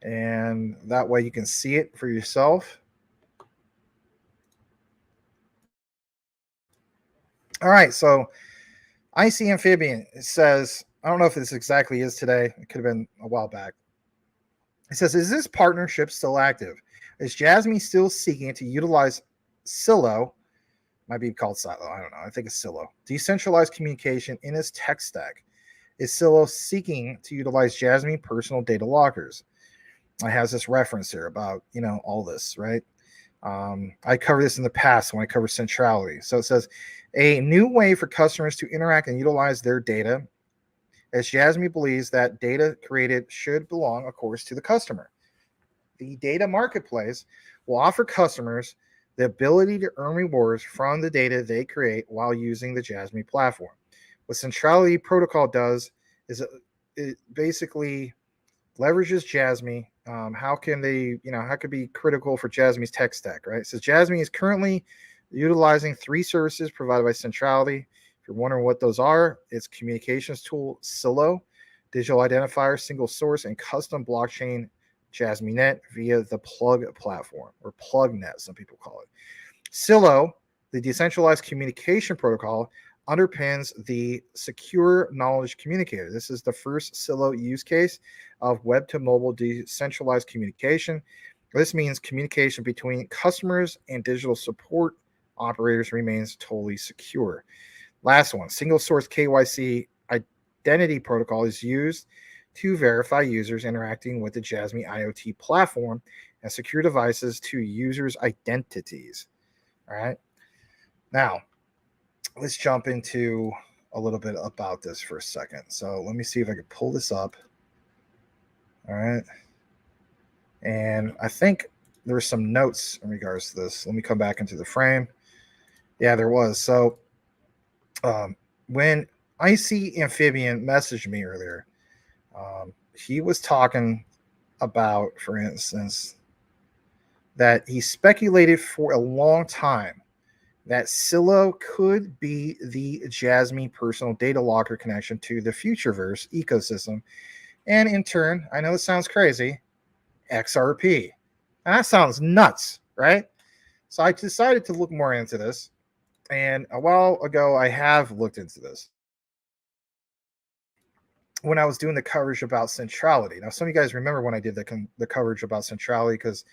and that way you can see it for yourself. All right, so Icy Amphibian, it says, I don't know if this exactly is today. It could have been a while back. It says, is this partnership still active? Is JASMY still seeking to utilize Silo, might be called Silo, I don't know, I think it's Silo, decentralized communication in its tech stack? Is Silo seeking to utilize JASMY personal data lockers? I have this reference here about, all this, right? I covered this in the past when I covered centrality. So it says, a new way for customers to interact and utilize their data, as JASMY believes that data created should belong, of course, to the customer. The data marketplace will offer customers the ability to earn rewards from the data they create while using the JASMY platform. What Centrality Protocol does is it basically leverages JASMY. How can they, how could be critical for JASMY's tech stack, right? It says JASMY is currently utilizing 3 services provided by Centrality. If you're wondering what those are, it's communications tool Silo, digital identifier, single source, and custom blockchain JASMYnet via the Plug platform, or PlugNet, some people call it. Silo, the decentralized communication protocol, underpins the secure knowledge communicator. This is the first Silo use case of web to mobile decentralized communication. This means communication between customers and digital support operators remains totally secure. Last one, single source KYC identity protocol is used to verify users interacting with the JASMY IoT platform and secure devices to users' identities. All right. Now, let's jump into a little bit about this for a second. So let me see if I can pull this up. All right. And I think there were some notes in regards to this. Let me come back into the frame. Yeah, there was. So when Icy Amphibian messaged me earlier, he was talking about, for instance, that he speculated for a long time that Silo could be the JASMY personal data locker connection to the Futureverse ecosystem. And in turn, I know this sounds crazy, XRP. And that sounds nuts, right? So I decided to look more into this. And a while ago, I have looked into this when I was doing the coverage about centrality. Now, some of you guys remember when I did the coverage about centrality, because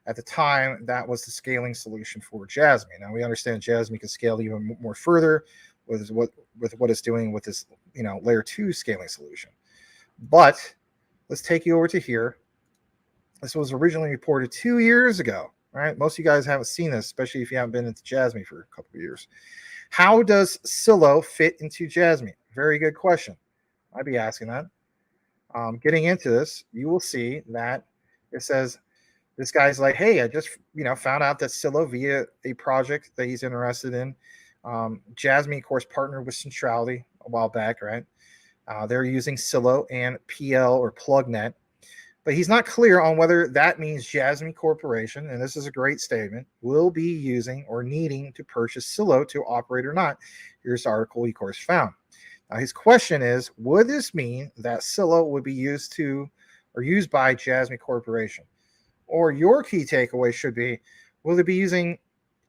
at the time, that was the scaling solution for JASMY. Now, we understand JASMY can scale even more further with what it's doing with this, layer 2 scaling solution. But let's take you over to here. This was originally reported 2 years ago, right? Most of you guys haven't seen this, especially if you haven't been into JASMY for a couple of years. How does Silo fit into JASMY? Very good question. I'd be asking that. Getting into this, you will see that it says, this guy's like, hey, I just found out that Silo via a project that he's interested in. JASMY, of course, partnered with Centrality a while back, right? They're using Silo and PL or PlugNet, but he's not clear on whether that means JASMY Corporation, and this is a great statement, will be using or needing to purchase Silo to operate or not. Here's the article he, of course, found. Now, his question is, would this mean that Silo would be used by JASMY Corporation? Or your key takeaway should be, will they be using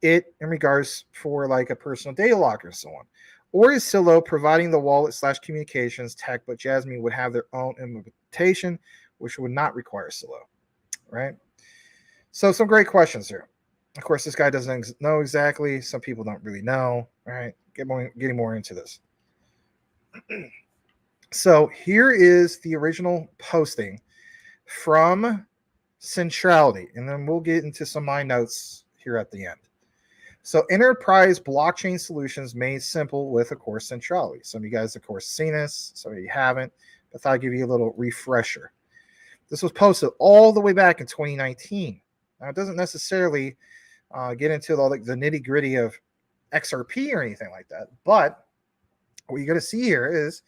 it in regards for like a personal data locker and so on? Or is Silo providing the wallet / communications tech, but JASMY would have their own implementation, which would not require Silo, right? So some great questions here. Of course, this guy doesn't know exactly. Some people don't really know, right? Getting more into this. So here is the original posting from Centrality, and then we'll get into some of my notes here at the end. So enterprise blockchain solutions made simple with, of course, centrality. Some of you guys, of course, seen this. Some of you haven't. But I thought I'd give you a little refresher. This was posted all the way back in 2019. Now, it doesn't necessarily get into all the nitty gritty of XRP or anything like that. But what you're going to see here is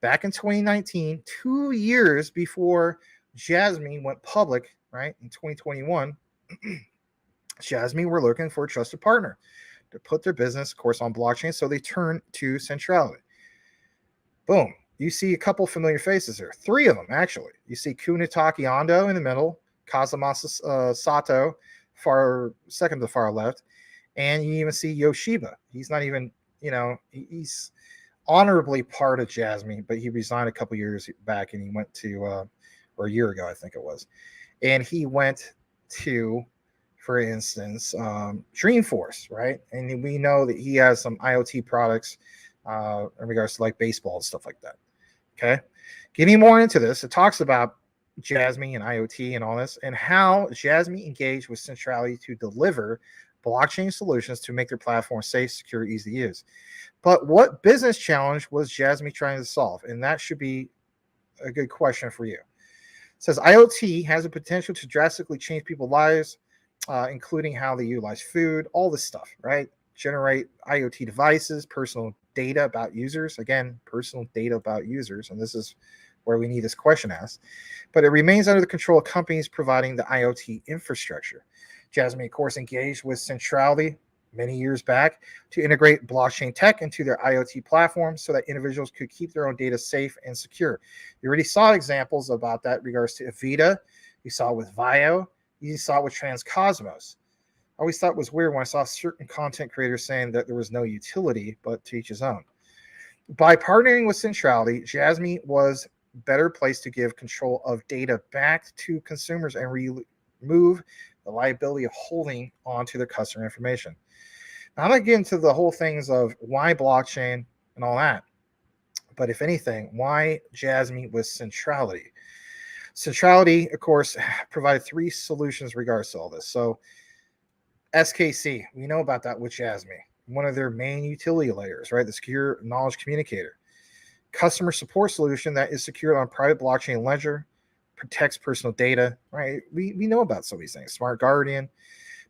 back in 2019, 2 years before JASMY went public, right, in 2021, JASMY were looking for a trusted partner to put their business, of course, on blockchain. So they turned to centrality. Boom. You see a couple familiar faces here. 3 of them, actually. You see Kunitake Ando in the middle, Kazumasa Sato, second to the far left, and you even see Yoshiba. He's not even, he's honorably part of JASMY, but he resigned a couple years back, and he went to, or a year ago, I think it was, and he went to, for instance, Dreamforce, right? And we know that he has some IoT products in regards to like baseball and stuff like that. Okay, getting more into this, it talks about JASMY and IoT and all this, and how JASMY engaged with centrality to deliver blockchain solutions to make their platform safe, secure, easy to use. But what business challenge was JASMY trying to solve? And that should be a good question for you. It says IoT has the potential to drastically change people's lives, including how they utilize food, all this stuff, right? Generate IoT devices, personal data about users. Again, personal data about users. And this is where we need this question asked. But it remains under the control of companies providing the IoT infrastructure. JASMY, of course, engaged with centrality many years back to integrate blockchain tech into their IoT platform so that individuals could keep their own data safe and secure. You already saw examples about that in regards to Avita. You saw it with Vio. You saw it with Transcosmos. I always thought it was weird when I saw certain content creators saying that there was no utility, but to each his own. By partnering with centrality, JASMY was better placed to give control of data back to consumers and remove the liability of holding on to their customer information. Now, I'm not getting into the whole things of why blockchain and all that, but if anything, why JASMY with centrality? Centrality, of course, provided 3 solutions regards to all this. So SKC, we know about that with JASMY, one of their main utility layers, right? The secure knowledge communicator. Customer support solution that is secured on private blockchain ledger, protects personal data, right? We know about some of these things, Smart Guardian.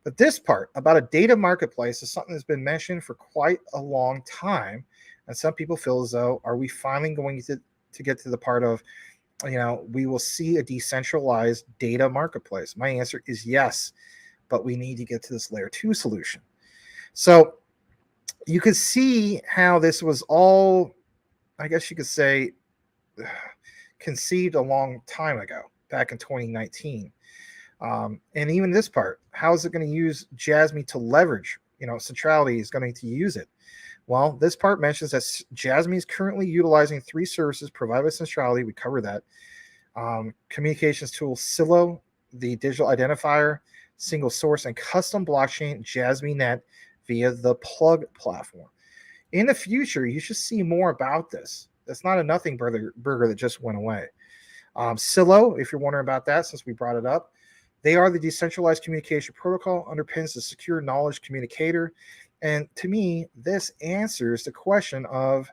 But this part about a data marketplace is something that's been mentioned for quite a long time. And some people feel as though, are we finally going to get to the part of, we will see a decentralized data marketplace? My answer is yes, but we need to get to this layer 2 solution. So you could see how this was all, I guess you could say, conceived a long time ago, back in 2019. And even this part, how is it going to use JASMY to leverage, centrality is going to use it? Well, this part mentions that JASMY is currently utilizing 3 services provided by centrality. We cover that. Communications tool Silo, the digital identifier, single source, and custom blockchain JASMY Net via the Plug platform. In the future, you should see more about this. That's not a nothing burger that just went away. Silo, if you're wondering about that, since we brought it up, they are the decentralized communication protocol, underpins the secure knowledge communicator. And to me, this answers the question of,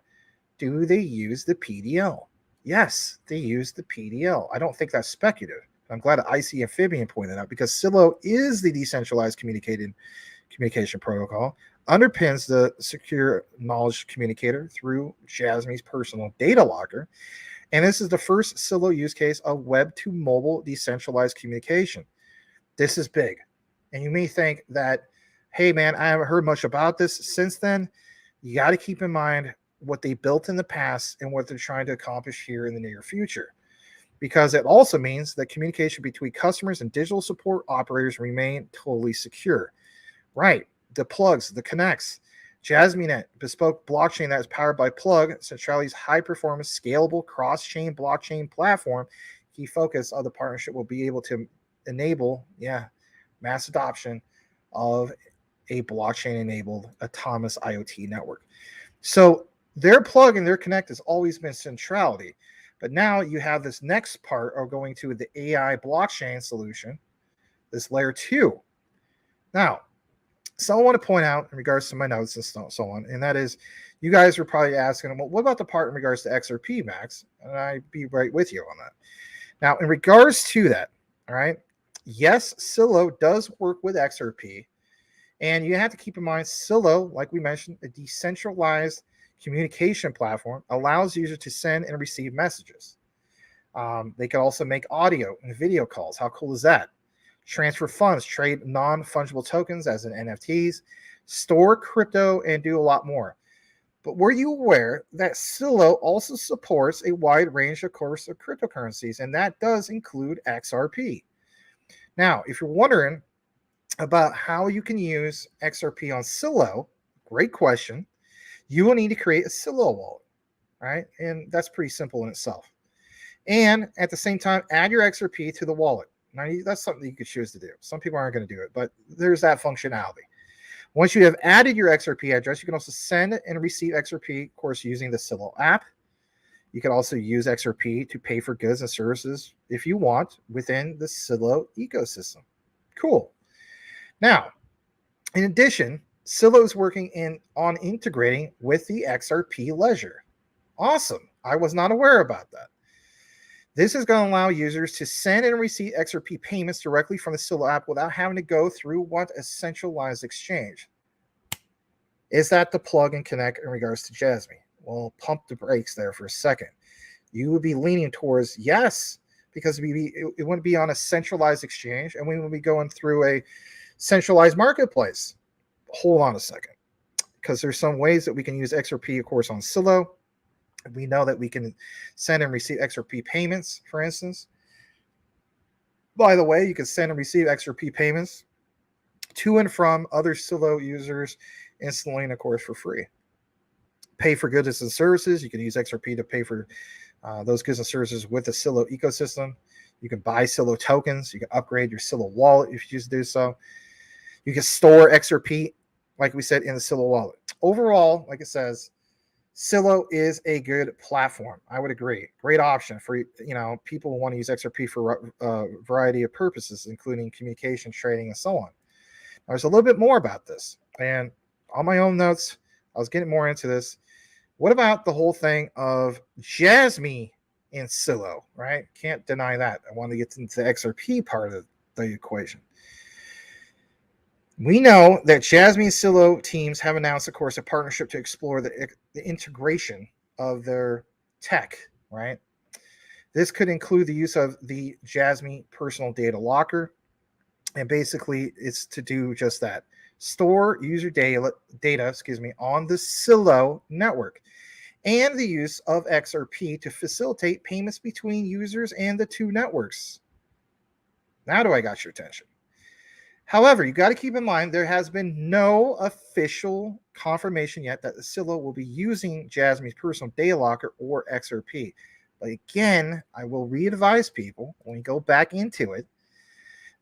do they use the PDL? Yes, they use the PDL. I don't think that's speculative. I'm glad that IC Amphibian pointed out, because Silo is the decentralized communication protocol, underpins the secure knowledge communicator through JASMY's personal data locker. And this is the first Silo use case of web to mobile decentralized communication. This is big. And you may think that, hey man, I haven't heard much about this since then. You got to keep in mind what they built in the past and what they're trying to accomplish here in the near future. Because it also means that communication between customers and digital support operators remain totally secure. Right. The plugs, the connects, JASMYNet, bespoke blockchain that is powered by Plug, Centrality's high-performance, scalable, cross-chain blockchain platform. Key focus of the partnership will be able to enable, mass adoption of a blockchain-enabled autonomous IoT network. So their Plug and their Connect has always been centrality. But now you have this next part of going to the AI blockchain solution, this layer 2. Now, So I want to point out in regards to my notes and so on, and that is, you guys were probably asking, well, what about the part in regards to XRP, Max? And I'd be right with you on that. Now, in regards to that, all right, yes, Silo does work with XRP, and you have to keep in mind, Silo, like we mentioned, a decentralized communication platform, allows users to send and receive messages. They can also make audio and video calls. How cool is that? Transfer funds, trade non-fungible tokens as in NFTs, store crypto, and do a lot more. But were you aware that Silo also supports a wide range, of course, of cryptocurrencies, and that does include XRP? Now, if you're wondering about how you can use XRP on Silo, great question. You will need to create a Silo wallet, right? And that's pretty simple in itself. And at the same time, add your XRP to the wallet. Now, that's something you could choose to do. Some people aren't going to do it, but there's that functionality. Once you have added your XRP address, you can also send and receive XRP, of course, using the Silo app. You can also use XRP to pay for goods and services if you want within the Silo ecosystem. Cool. Now, in addition, Silo is working on integrating with the XRP ledger. Awesome. I was not aware about that. This is going to allow users to send and receive XRP payments directly from the Silo app without having to go through a centralized exchange. Is that the plug and connect in regards to JASMY? Well, pump the brakes there for a second. You would be leaning towards yes, because it wouldn't be on a centralized exchange, and we would be going through a centralized marketplace. Hold on a second, because there's some ways that we can use XRP, of course, on Silo. We know that we can send and receive XRP payments, for instance. By the way, you can send and receive XRP payments to and from other Silo users instantly, and of course, for free. Pay for goods and services. You can use XRP to pay for those goods and services with the Silo ecosystem. You can buy Silo tokens. You can upgrade your Silo wallet if you choose to do so. You can store XRP, like we said, in the Silo wallet. Overall, like it says, Silo is a good platform. I would agree. Great option for people who want to use XRP for a variety of purposes, including communication, trading, and so on. There's a little bit more about this, and on my own notes, I was getting more into this. What about the whole thing of JASMY in Silo? Right? Can't deny that. I want to get into the XRP part of the equation. We know that JASMY and Silo teams have announced, of course, a partnership to explore the integration of their tech, right? This could include the use of the JASMY personal data locker. And basically, it's to do just that. Store user data on the Silo network. And the use of XRP to facilitate payments between users and the two networks. Now do I got your attention? However, you got to keep in mind there has been no official confirmation yet that the Silo will be using JASMY's personal data locker or XRP. But again, I will re-advise people when we go back into it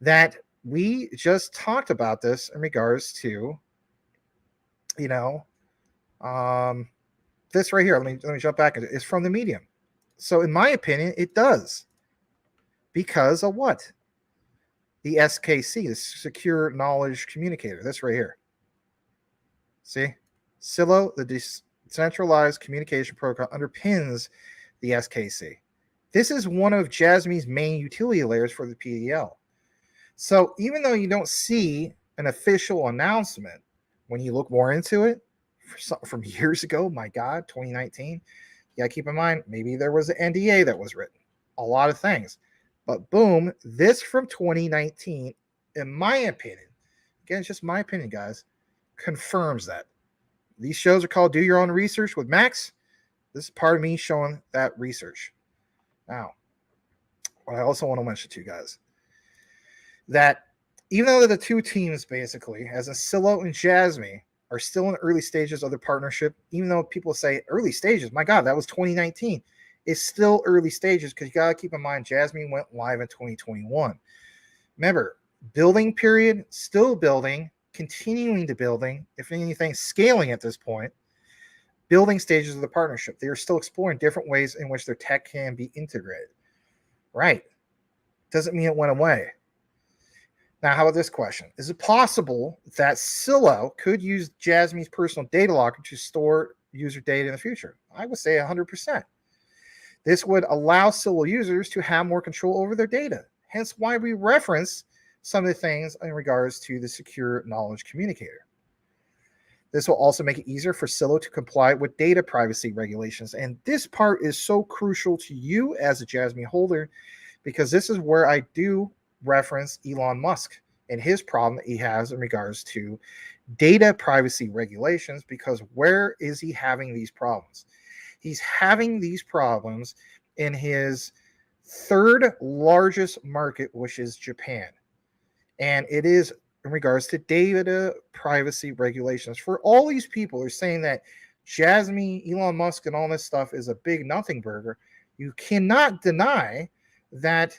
that we just talked about this in regards to, this right here. Let me jump back. It's from the Medium. So in my opinion, it does. Because of what? The SKC, the Secure Knowledge Communicator. This right here. See? Silo, the decentralized communication protocol, underpins the SKC. This is one of JASMY's main utility layers for the PDL. So even though you don't see an official announcement, when you look more into it, from years ago, my God, 2019, you got to keep in mind, maybe there was an NDA that was written. A lot of things. But boom, this from 2019, in my opinion, again, it's just my opinion, guys, confirms that. These shows are called Do Your Own Research with Max. This is part of me showing that research. Now, what I also want to mention to you guys, that even though the two teams basically, as in Silo and JASMY, are still in the early stages of their partnership, even though people say early stages, my God, that was 2019. It's still early stages because you got to keep in mind JASMY went live in 2021. Remember, building period, still building, continuing to building, if anything, scaling at this point, building stages of the partnership. They are still exploring different ways in which their tech can be integrated. Right. Doesn't mean it went away. Now, how about this question? Is it possible that Silo could use JASMY's personal data locker to store user data in the future? I would say 100%. This would allow Silo users to have more control over their data, hence why we reference some of the things in regards to the secure knowledge communicator. This will also make it easier for Silo to comply with data privacy regulations. And this part is so crucial to you as a JASMY holder, because this is where I do reference Elon Musk and his problem that he has in regards to data privacy regulations, because where is he having these problems? He's having these problems in his third largest market, which is Japan. And it is in regards to data privacy regulations. For all these people who are saying that JASMY, Elon Musk, and all this stuff is a big nothing burger, you cannot deny that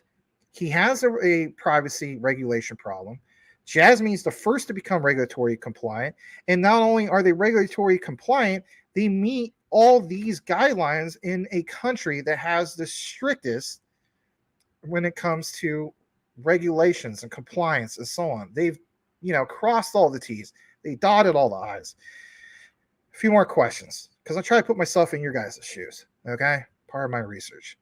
he has a privacy regulation problem. JASMY is the first to become regulatory compliant. And not only are they regulatory compliant, they meet all these guidelines in a country that has the strictest when it comes to regulations and compliance and so on. They've, crossed all the T's. They dotted all the I's. A few more questions, because I try to put myself in your guys' shoes, okay? Part of my research.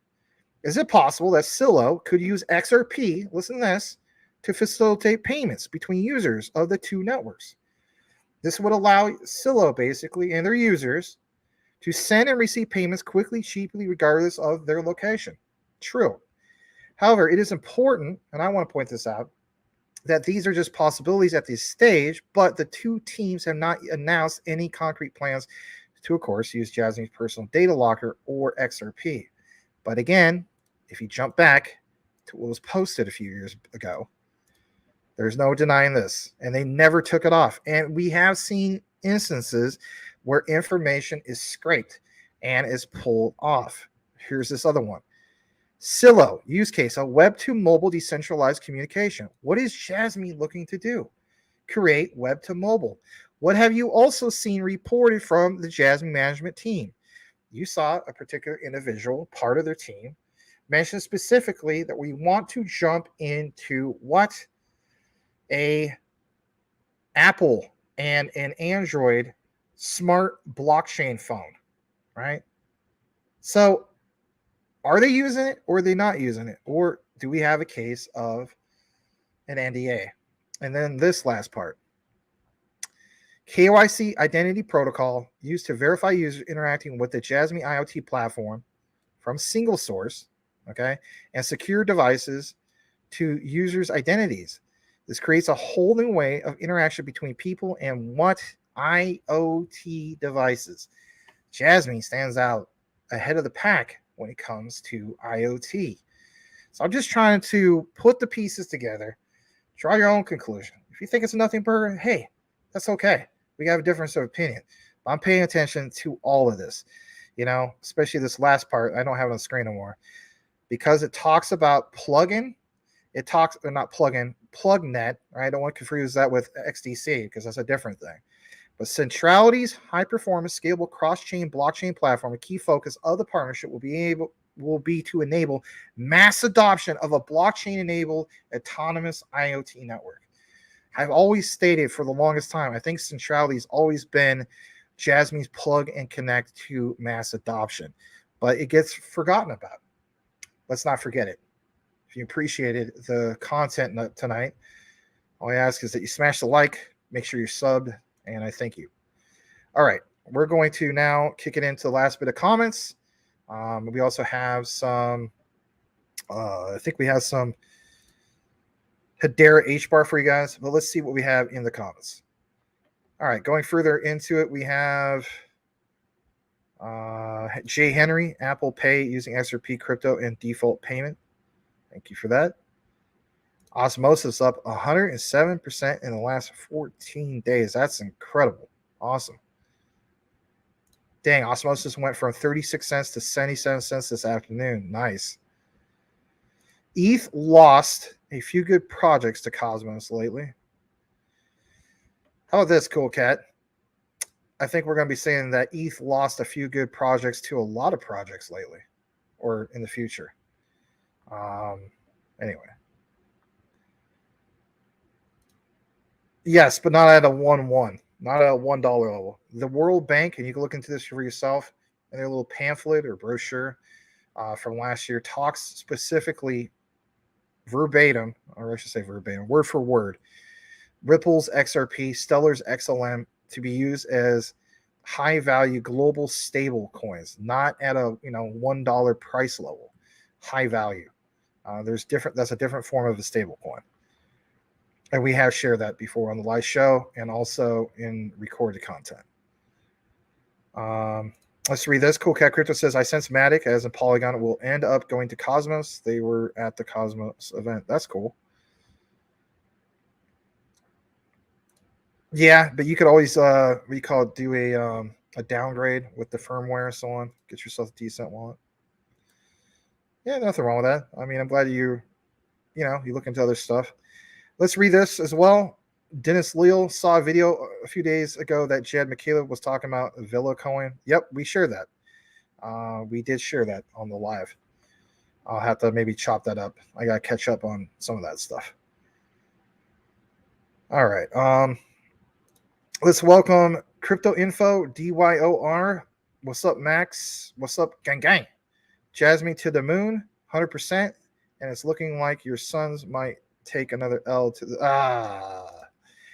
Is it possible that Silo could use XRP, listen to this, to facilitate payments between users of the two networks? This would allow Silo, basically, and their users to send and receive payments quickly, cheaply, regardless of their location. True. However, it is important, and I want to point this out, that these are just possibilities at this stage, but the two teams have not announced any concrete plans to, of course, use JASMY's personal data locker or XRP. But again, if you jump back to what was posted a few years ago, there's no denying this, and they never took it off. And we have seen instances where information is scraped and is pulled off. Here's this other one. Silo use case, a web to mobile decentralized communication. What is JASMY looking to do? Create web to mobile. What have you also seen reported from the JASMY management team? You saw a particular individual, part of their team, mention specifically that we want to jump into what a Apple and an Android smart blockchain phone, right? So are they using it or are they not using it? Or do we have a case of an NDA? And then this last part. KYC identity protocol used to verify users interacting with the JASMY IoT platform from single source, okay, and secure devices to users' identities. This creates a whole new way of interaction between people and what IoT devices. JASMY stands out ahead of the pack when it comes to IoT. So I'm just trying to put the pieces together, draw your own conclusion. If you think it's a nothing burger, hey, that's okay. We have a difference of opinion. But I'm paying attention to all of this, especially this last part. I don't have it on the screen anymore because it talks about plugin. It talks, or not plugin, plugnet. Right? I don't want to confuse that with XDC because that's a different thing. But Centrality's high-performance, scalable cross-chain blockchain platform, a key focus of the partnership will be to enable mass adoption of a blockchain-enabled autonomous IoT network. I've always stated for the longest time, I think Centrality's always been JASMY's plug and connect to mass adoption, but it gets forgotten about. Let's not forget it. If you appreciated the content tonight, all I ask is that you smash the like, make sure you're subbed, and I thank you. All right, we're going to now kick it into the last bit of comments. We also have some, I think we have some Hedera H-bar for you guys, but let's see what we have in the comments. All right, going further into it, we have Jay Henry, Apple Pay using XRP crypto and default payment. Thank you for that. Osmosis up 107% in the last 14 days. That's incredible. Awesome. Dang, Osmosis went from 36 cents to 77 cents this afternoon. Nice. ETH lost a few good projects to Cosmos lately. How about this, Cool Cat? I think we're going to be saying that ETH lost a few good projects to a lot of projects lately or in the future. Anyway. Yes, but not at a 1-1, not at a $1 level. The World Bank, and you can look into this for yourself, and their little pamphlet or brochure from last year talks specifically verbatim, or I should say verbatim, word for word, Ripple's XRP, Stellar's XLM to be used as high value global stable coins, not at a $1 price level. High value. There's different. That's a different form of a stable coin. And we have shared that before on the live show and also in recorded content. Let's read this. Cool Cat Crypto says, I sense Matic, as in Polygon, will end up going to Cosmos. They were at the Cosmos event. That's cool. Yeah, but you could always, do a downgrade with the firmware and so on. Get yourself a decent wallet. Yeah, nothing wrong with that. I mean, I'm glad you look into other stuff. Let's read this as well. Dennis Leal saw a video a few days ago that Jed McCaleb was talking about Villa coin. Yep, we shared that. We did share that on the live. I'll have to maybe chop that up. I got to catch up on some of that stuff. All right. Let's welcome Crypto Info, DYOR. What's up, Max? What's up, gang gang? JASMY to the moon, 100%. And it's looking like your Suns might take another L to the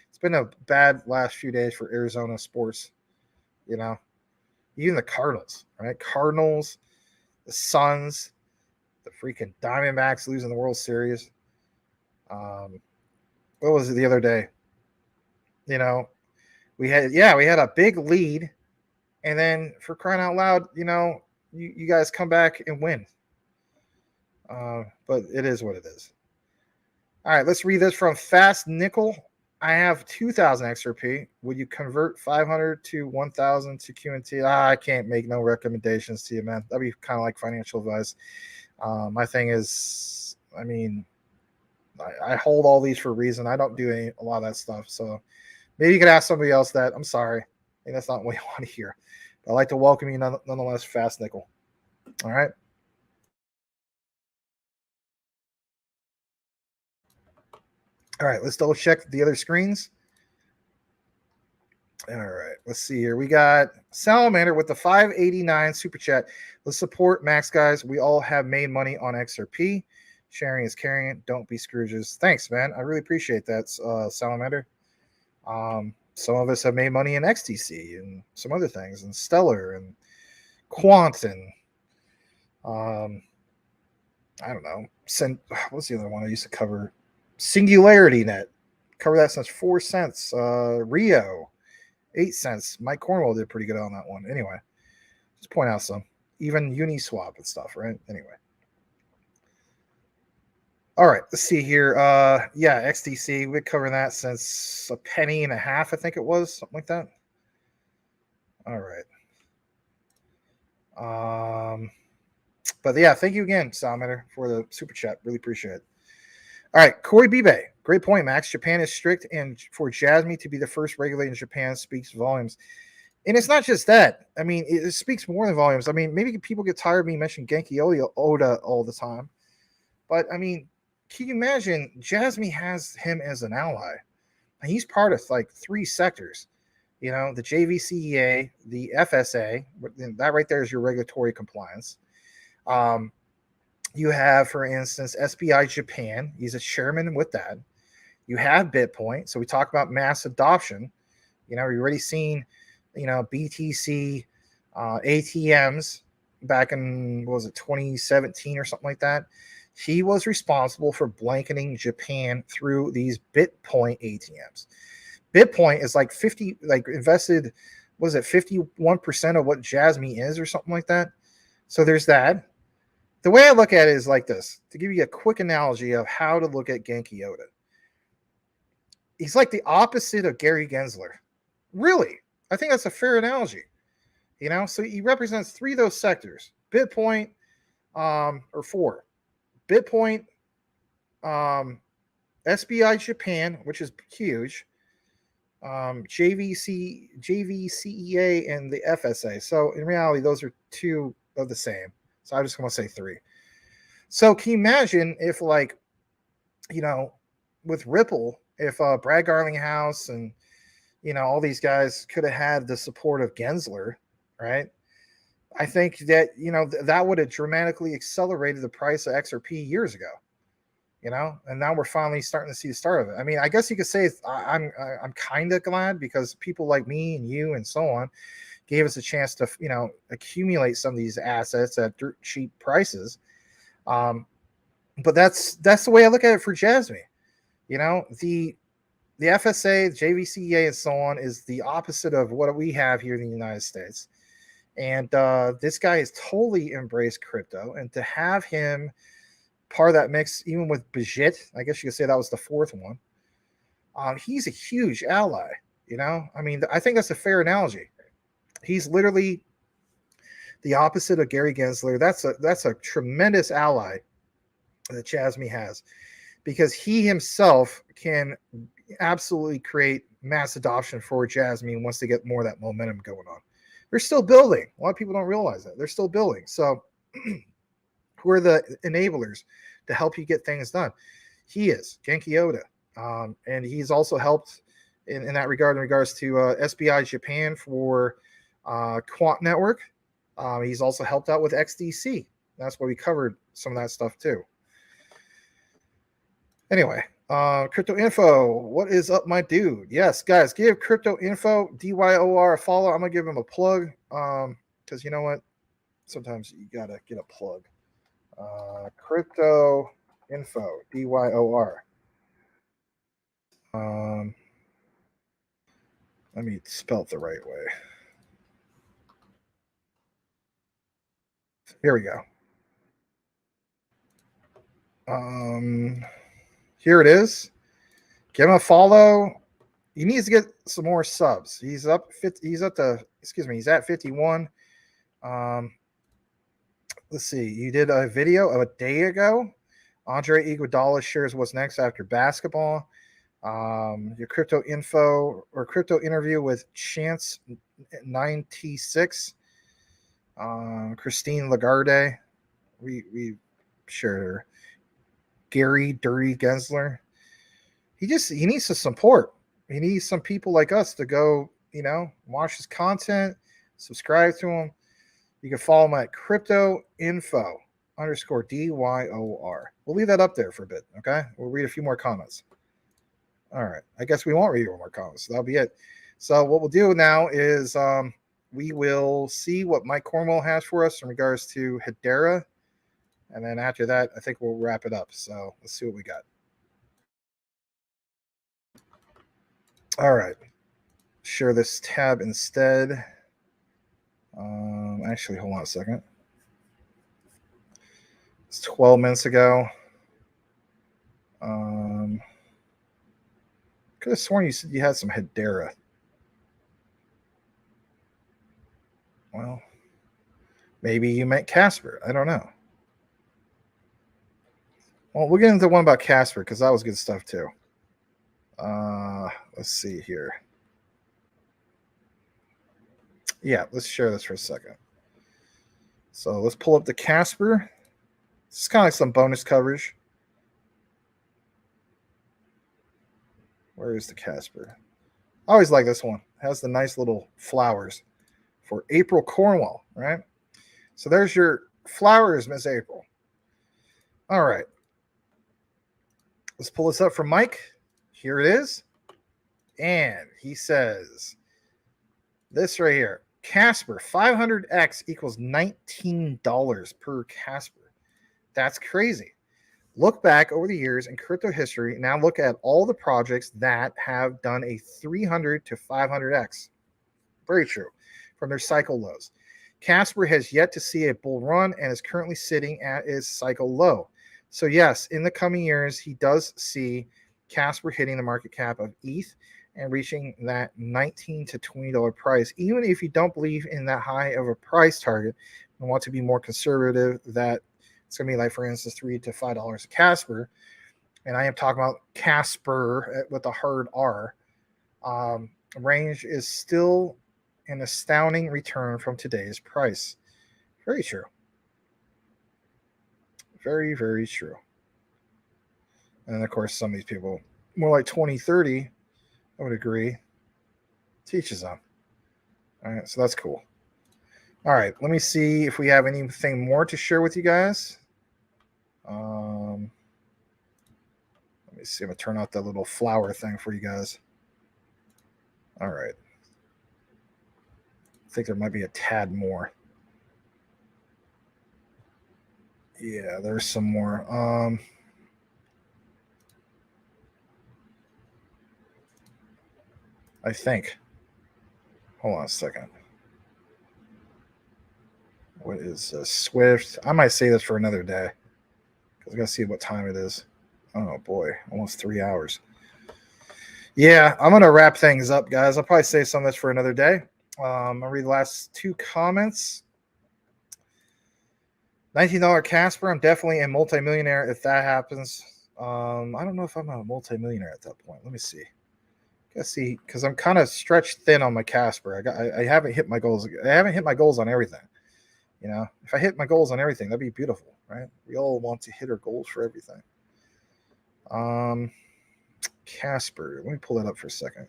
it's been a bad last few days for Arizona sports, even the Cardinals, right? Cardinals, the Suns, the freaking Diamondbacks losing the World Series. What was it the other day? We had a big lead, and then for crying out loud, you guys come back and win. But it is what it is. All right, let's read this from Fast Nickel. I have 2,000 XRP. Would you convert 500 to 1,000 to QNT? I can't make no recommendations to you, man. That'd be kind of like financial advice. My thing is, I hold all these for a reason. I don't do a lot of that stuff. So maybe you could ask somebody else that. I'm sorry. That's not what you want to hear. But I'd like to welcome you nonetheless, Fast Nickel. All right. All right, let's double check the other screens. All right, let's see here. We got Salamander with the 589 super chat. Let's support Max, guys. We all have made money on XRP. Sharing is caring. Don't be Scrooges. Thanks, man. I really appreciate that, Salamander. Some of us have made money in XTC and some other things, and Stellar and Quant and I don't know. What's the other one I used to cover? Singularity Net. Cover that since 4 cents. Rio, 8 cents. Mike Cornwell did pretty good on that one. Anyway, just point out some. Even Uniswap and stuff, right? Anyway. All right, let's see here. XTC. We've been covering that since $0.015, I think it was. Something like that. All right. But yeah, thank you again, Salamander, for the super chat. Really appreciate it. All right, Corey Bibe. Great point, Max. Japan is strict, and for JASMY to be the first regulator in Japan speaks volumes. And it's not just that. It speaks more than volumes. Maybe people get tired of me mentioning Genki Oda all the time. But, can you imagine JASMY has him as an ally? And he's part of, 3 sectors. The JVCEA, the FSA. That right there is your regulatory compliance. You have, for instance, SBI Japan. He's a chairman with that. You have BitPoint. So we talk about mass adoption. You've already seen, BTC ATMs back in, 2017 or something like that. He was responsible for blanketing Japan through these BitPoint ATMs. BitPoint is invested, 51% of what JASMY is or something like that. So there's that. The way I look at it is like this, to give you a quick analogy of how to look at Genki Oda. He's like the opposite of Gary Gensler. Really, I think that's a fair analogy. So he represents 3 of those sectors. BitPoint, or 4. BitPoint, SBI Japan, which is huge, JVCEA, and the FSA. So in reality, those are 2 of the same. So I'm just going to say 3. So can you imagine if, with Ripple if Brad Garlinghouse and all these guys could have had the support of Gensler, right? I think that that would have dramatically accelerated the price of XRP years ago. And now we're finally starting to see the start of it. I mean, I guess you could say I'm kind of glad, because people like me and you and so on gave us a chance to accumulate some of these assets at dirt cheap prices. But that's the way I look at it for JASMY. The FSA, the JVCEA, and so on is the opposite of what we have here in the United States. And this guy has totally embraced crypto, and to have him part of that mix, even with Bijit, I guess you could say that was the fourth one. He's a huge ally. I mean, I think that's a fair analogy. He's literally the opposite of Gary Gensler. That's a tremendous ally that JASMY has, because he himself can absolutely create mass adoption for JASMY once they get more of that momentum going on. They're still building. A lot of people don't realize that. They're still building. So who are the enablers to help you get things done? He is Genki Oda. And he's also helped in that regard, in regards to SBI Japan for Quant Network. He's also helped out with XDC. That's where we covered some of that stuff too. Anyway, Crypto Info, what is up, my dude? Yes, guys, give Crypto Info, DYOR, a follow. I'm going to give him a plug, because you know what? Sometimes you got to get a plug. Crypto Info, DYOR. Let me spell it the right way. Here we go. Here it is. Give him a follow. He needs to get some more subs. He's up 50, he's at 51. Let's see. You did a video of a day ago. Andre Iguodala shares what's next after basketball. Your crypto info or crypto interview with Chance 9T6. Christine Lagarde. We shared her. Gary Dirty Gensler. He needs some support. He needs some people like us to go, watch his content, subscribe to him. You can follow him at cryptoinfo_DYOR. We'll leave that up there for a bit, okay? We'll read a few more comments. All right. I guess we won't read more comments. So that'll be it. So what we'll do now is we will see what Mike Cornwell has for us in regards to Hedera. And then after that, I think we'll wrap it up. So let's see what we got. All right. Share this tab instead. Actually, hold on a second. It's 12 minutes ago. Could have sworn you said you had some Hedera. Well, maybe you meant Casper. I don't know. Well, we'll get into one about Casper because that was good stuff too. Let's see here. Yeah, let's share this for a second. So let's pull up the Casper. This is kind of like some bonus coverage. Where is the Casper? I always like this one. It has the nice little flowers for April Cornwell, right? So there's your flowers, Miss April. All right. Let's pull this up from Mike. Here it is. And he says this right here. Casper 500x equals $19 per Casper. That's crazy. Look back over the years in crypto history. Now look at all the projects that have done a 300 to 500x. Very true. From their cycle lows. Casper has yet to see a bull run and is currently sitting at its cycle low. So yes, in the coming years, he does see Casper hitting the market cap of ETH and reaching that $19 to $20 price. Even if you don't believe in that high of a price target and want to be more conservative, that it's going to be like, for instance, $3 to $5 a Casper. And I am talking about Casper with a hard R. Range is still an astounding return from today's price. Very true. Very, very true. And of course, some of these people more like 2030. I would agree. Teaches them. All right, so that's cool. All right, let me see if we have anything more to share with you guys. Let me see. I'm gonna turn out that little flower thing for you guys. All right. I think there might be a tad more. Yeah, there's some more. I think. Hold on a second. What is Swift? I might say this for another day because I gotta see what time it is. Oh boy, almost 3 hours. Yeah, I'm gonna wrap things up, guys. I'll probably say some of this for another day. I'll read the last two comments. $19 Casper. I'm definitely a multimillionaire if that happens. I don't know if I'm a multimillionaire at that point. Let me see. Gotta see, because I'm kind of stretched thin on my Casper. I haven't hit my goals. I haven't hit my goals on everything. You know, if I hit my goals on everything, that'd be beautiful, right? We all want to hit our goals for everything. Casper, let me pull that up for a second,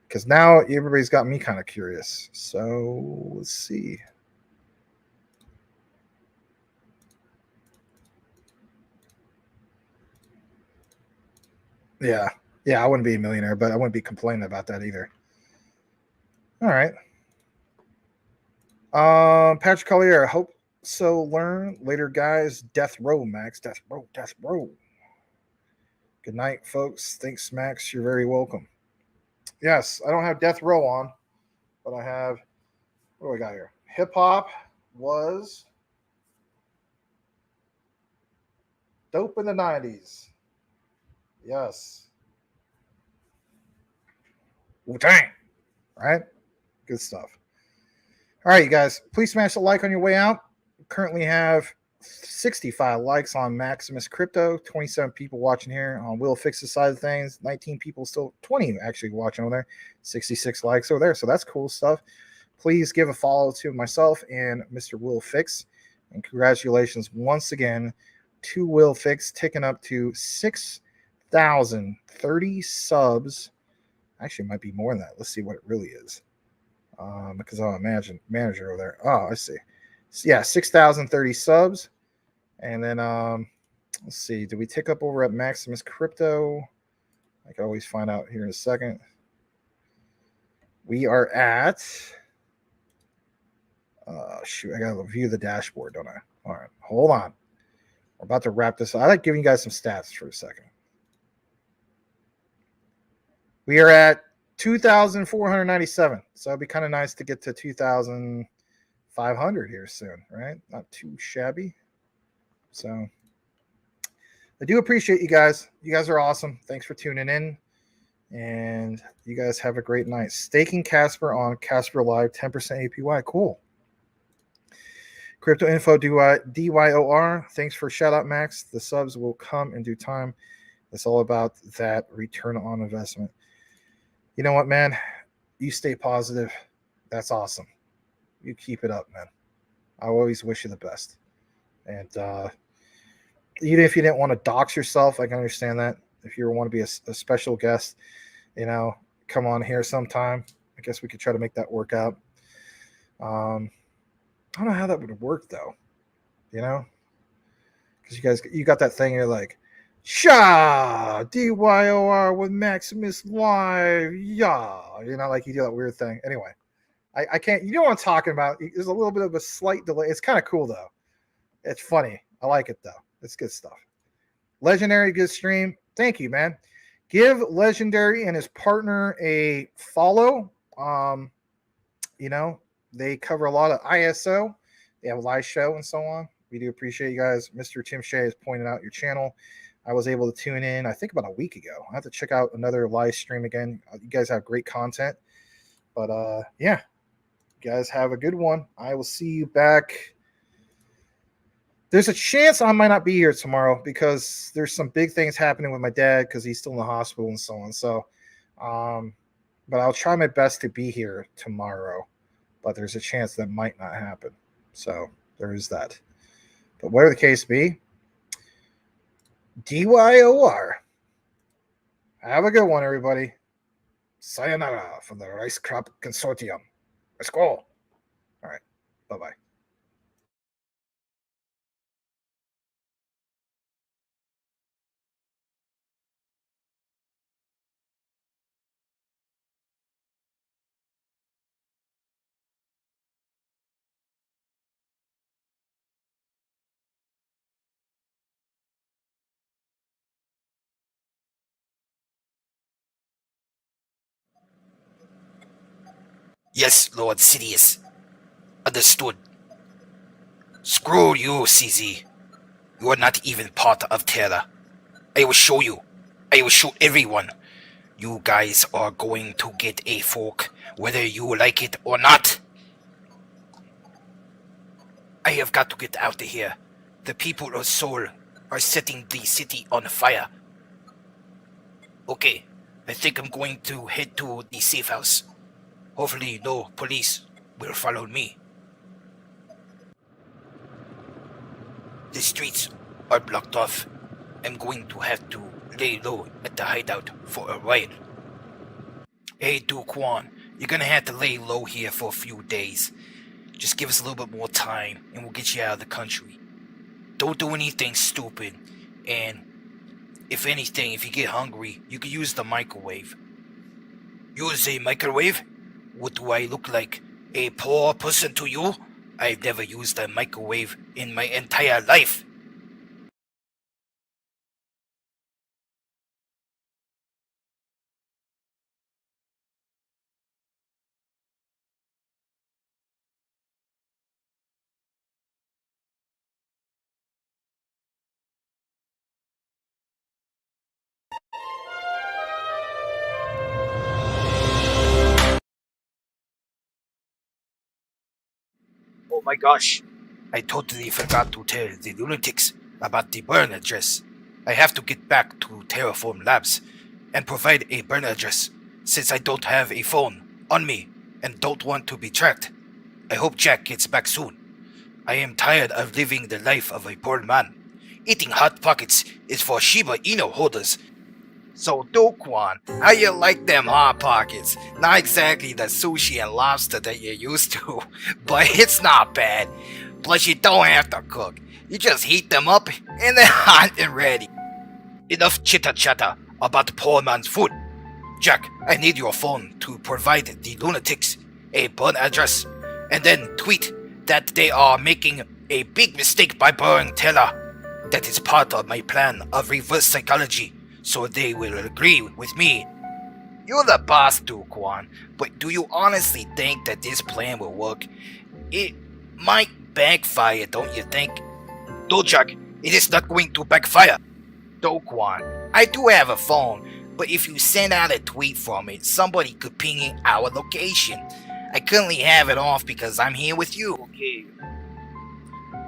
because now everybody's got me kind of curious. So let's see. Yeah, I wouldn't be a millionaire, but I wouldn't be complaining about that either. All right. Patrick Collier, I hope so. Learn later, guys. Death row, Max. Death row. Good night, folks. Thanks, Max. You're very welcome. Yes, I don't have death row on, but I have. What do we got here? Hip hop was dope in the 90s. Yes. Wu-Tang. Right? Good stuff. All right, you guys, please smash a like on your way out. We currently have 65 likes on Maximus Crypto, 27 people watching here on Will Fix's side of things, 19 people still, 20 actually watching over there, 66 likes over there. So that's cool stuff. Please give a follow to myself and Mr. Will Fix. And congratulations once again to Will Fix, ticking up to 6,030 subs. Actually, it might be more than that. Let's see what it really is. Because I'll imagine manager over there. Oh, I see. Yeah, 6,030 subs. And then let's see. Did we tick up over at Maximus Crypto? I can always find out here in a second. We are at shoot, I gotta view the dashboard, don't I? All right, hold on. We're about to wrap this up. I like giving you guys some stats for a second. We are at 2,497. So it'd be kind of nice to get to 2,500 here soon, right? Not too shabby. So I do appreciate you guys. You guys are awesome. Thanks for tuning in. And you guys have a great night. Staking Casper on Casper Live, 10% APY. Cool. Crypto Info DYOR. Thanks for shout out, Max. The subs will come in due time. It's all about that return on investment. You know what, man? You stay positive. That's awesome. You keep it up, man. I always wish you the best. And even if you didn't want to dox yourself, I can understand that. If you want to be a special guest, you know, come on here sometime. I guess we could try to make that work out. I don't know how that would work, though. You know? Because you got that thing, you're like, Sha DYOR with Maximus Live, yeah. You know, like you do that weird thing. Anyway, I can't. You know what I'm talking about? There's a little bit of a slight delay. It's kind of cool though. It's funny. I like it though. It's good stuff. Legendary, good stream. Thank you, man. Give Legendary and his partner a follow. You know, they cover a lot of ISO. They have a live show and so on. We do appreciate you guys. Mr. Tim Shea has pointed out your channel. I was able to tune in, I think, about a week ago. I have to check out another live stream again. You guys have great content. But, yeah, you guys have a good one. I will see you back. There's a chance I might not be here tomorrow because there's some big things happening with my dad because he's still in the hospital and so on. So, but I'll try my best to be here tomorrow. But there's a chance that might not happen. So there is that. But whatever the case be, DYOR. Have a good one, everybody. Sayonara from the Rice Crop Consortium. Let's go. All right. Bye-bye. Yes, Lord Sidious. Understood. Screw you, CZ. You are not even part of TERRA. I will show you. I will show everyone. You guys are going to get a fork, whether you like it or not. I have got to get out of here. The people of Seoul are setting the city on fire. Okay, I think I'm going to head to the safe house. Hopefully no police will follow me. The streets are blocked off. I'm going to have to lay low at the hideout for a while. Hey, Duquan, you're gonna have to lay low here for a few days. Just give us a little bit more time and we'll get you out of the country. Don't do anything stupid, and if anything, if you get hungry, you can use the microwave. Use a microwave? What do I look like? A poor person to you? I've never used a microwave in my entire life. Oh my gosh, I totally forgot to tell the lunatics about the burn address. I have to get back to Terraform Labs and provide a burn address since I don't have a phone on me and don't want to be tracked. I hope Jack gets back soon. I am tired of living the life of a poor man. Eating Hot Pockets is for Shiba Inu holders. So, Duquan, how you like them Hot Pockets? Not exactly the sushi and lobster that you're used to, but it's not bad. Plus, you don't have to cook. You just heat them up, and they're hot and ready. Enough chitter-chatter about the poor man's food. Jack, I need your phone to provide the lunatics a burn address, and then tweet that they are making a big mistake by burning TERRA. That is part of my plan of reverse psychology, so they will agree with me. You're the boss, Duquan, but do you honestly think that this plan will work? It might backfire, don't you think? No, Jack, it is not going to backfire. Duquan, I do have a phone, but if you send out a tweet from it, somebody could ping in our location. I currently have it off because I'm here with you. Okay.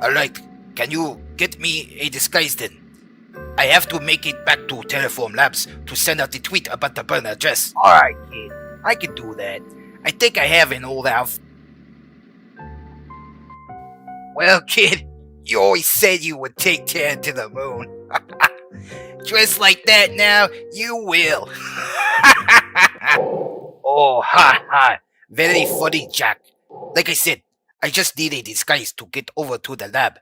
Alright, can you get me a disguise then? I have to make it back to Terraform Labs to send out the tweet about the burn address. Alright, kid. I can do that. I think I have an old outfit. Well, kid, you always said you would take TERRA to the moon. Dressed like that now, you will. Oh, ha ha. Very funny, Jack. Like I said, I just need a disguise to get over to the lab.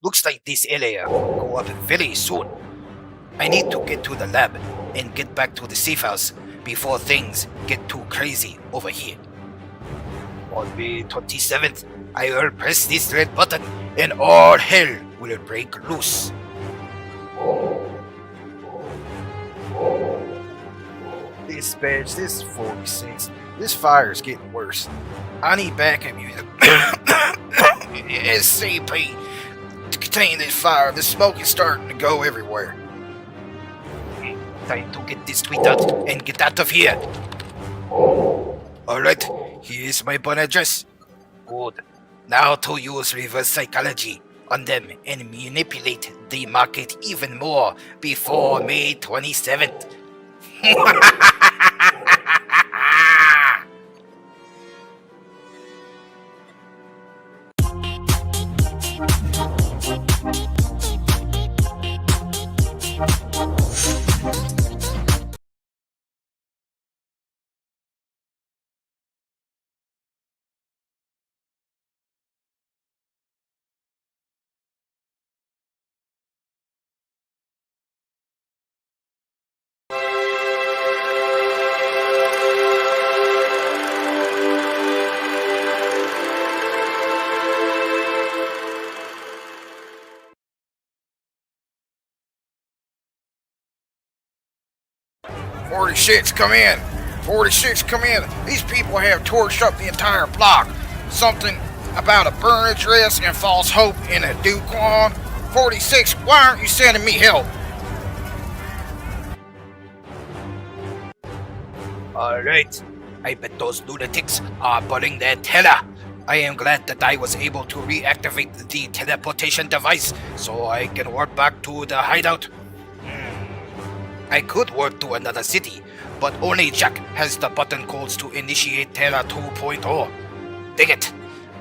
Looks like this area will go up very soon. I need to get to the lab and get back to the safe house before things get too crazy over here. On May 27th, I will press this red button and all hell will break loose. This badge, this 46, this fire is getting worse. I need backup music. SCP to contain this fire. The smoke is starting to go everywhere. Time to get this tweet out and get out of here. Alright, here's my burn address. Good. Now to use reverse psychology on them and manipulate the market even more before May 27th. 46, come in. 46, come in. These people have torched up the entire block. Something about a burn address and false hope in a Duquan. 46, why aren't you sending me help? Alright, I bet those lunatics are burning their TERRA. I am glad that I was able to reactivate the teleportation device so I can warp back to the hideout. I could warp to another city, but only Jack has the button codes to initiate TERRA 2.0. Dang it!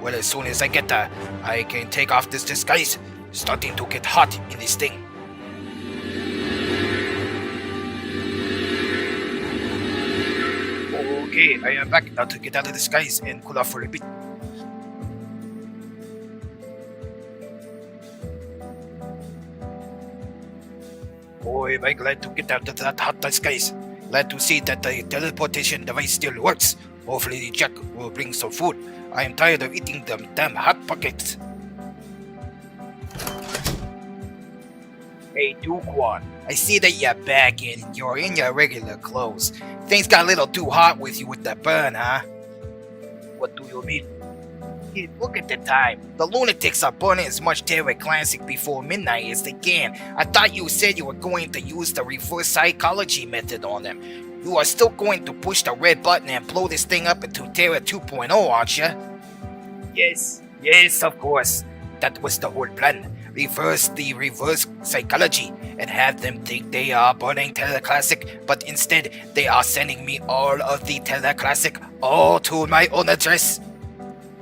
Well, as soon as I get there, I can take off this disguise. Starting to get hot in this thing. Okay, I am back now to get out of disguise and cool off for a bit. Boy, am I glad to get out of that hot disguise. Glad to see that the teleportation device still works. Hopefully Jack will bring some food. I am tired of eating them damn hot pockets. Hey Duquan, I see that you're back and you're in your regular clothes. Things got a little too hot with you with that burn, huh? What do you mean? Hey, look at the time. The lunatics are burning as much TERRA Classic before midnight as they can. I thought you said you were going to use the reverse psychology method on them. You are still going to push the red button and blow this thing up into TERRA 2.0, aren't you? Yes, of course. That was the whole plan. Reverse the reverse psychology and have them think they are burning TERRA Classic, but instead they are sending me all of the TERRA Classic all to my own address.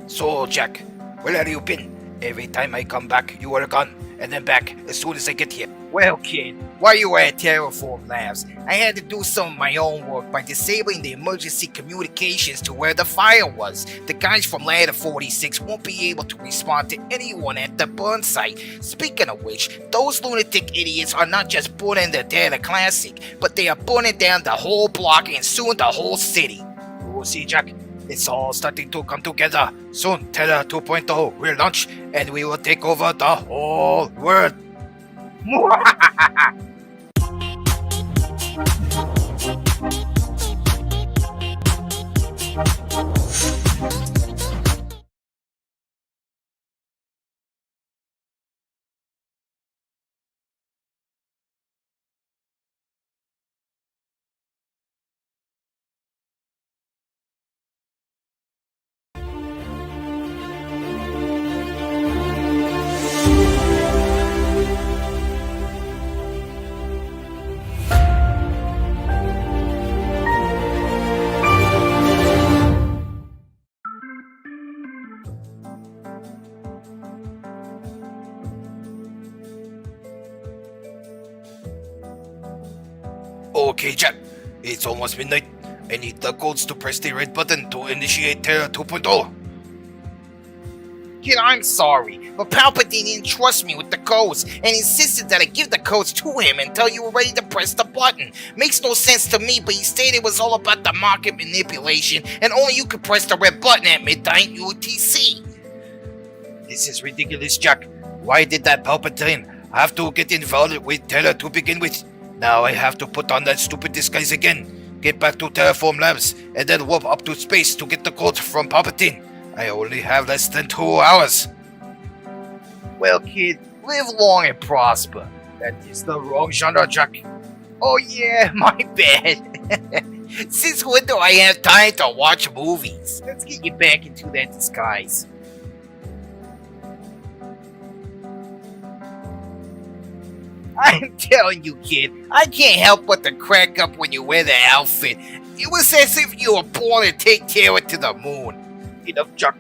So, Jack, where have you been? Every time I come back, you are gone, and then back as soon as I get here. Well, kid, while you were at Terraform Labs, I had to do some of my own work by disabling the emergency communications to where the fire was. The guys from Ladder 46 won't be able to respond to anyone at the burn site. Speaking of which, those lunatic idiots are not just burning the TERRA Classic, but they are burning down the whole block and soon the whole city. We'll see, Jack. It's all starting to come together. Soon, TERRA 2.0 will launch, and we will take over the whole world. Okay, Jack. It's almost midnight. I need the codes to press the red button to initiate TERRA 2.0. Kid, I'm sorry, but Palpatine didn't trust me with the codes and insisted that I give the codes to him until you were ready to press the button. Makes no sense to me, but he stated it was all about the market manipulation and only you could press the red button at midnight UTC. This is ridiculous, Jack. Why did that Palpatine have to get involved with TERRA to begin with? Now I have to put on that stupid disguise again, get back to Terraform Labs, and then warp up to space to get the codes from Palpatine. I only have less than 2 hours. Well, kid, live long and prosper. That is the wrong genre, Jack. Oh yeah, my bad. Since when do I have time to watch movies? Let's get you back into that disguise. I'm telling you, kid, I can't help but to crack up when you wear the outfit. It was as if you were born to take TERRA to the moon. Enough, Jack.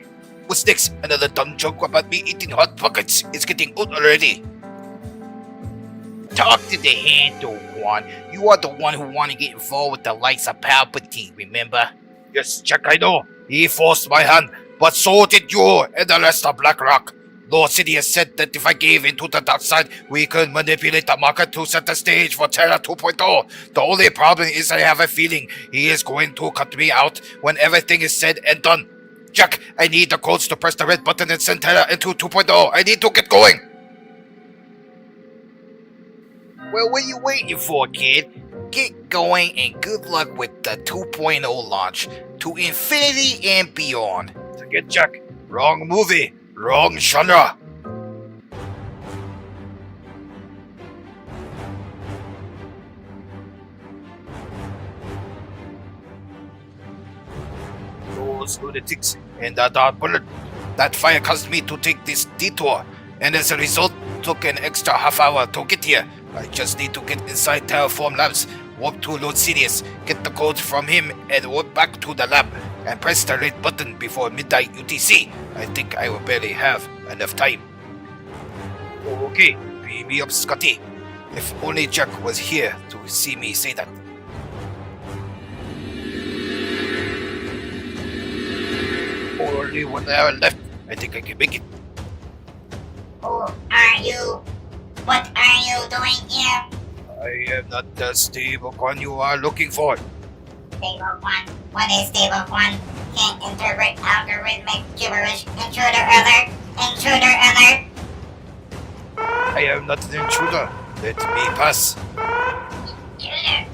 What's next? Another dumb joke about me eating hot pockets? It's getting old already. Talk to the handle, Juan. You are the one who want to get involved with the likes of Palpatine, remember? Yes, Jack, I know. He forced my hand, but so did you and the rest of BlackRock. Lord Sidious said that if I gave into the dark side, we could manipulate the market to set the stage for TERRA 2.0. The only problem is I have a feeling he is going to cut me out when everything is said and done. Jack, I need the codes to press the red button and send TERRA into 2.0. I need to get going. Well, what are you waiting for, kid? Get going and good luck with the 2.0 launch to infinity and beyond. Forget Jack. Wrong movie. Wrong genre. Those lunatics and that dark bullet. That fire caused me to take this detour, and as a result, took an extra half hour to get here. I just need to get inside Terraform Labs, warp to Lord Sirius, get the code from him, and warp back to the lab, and press the red button before midnight UTC. I think I will barely have enough time. Okay, beam me up, Scotty. If only Jack was here to see me say that. Only 1 hour left. I think I can make it. Who are you? What are you doing here? I am not the stablecoin you are looking for. Stablecoin? What is stablecoin? Can't interpret algorithmic gibberish. Intruder alert! Intruder alert! I am not an intruder. Let me pass. Intruder!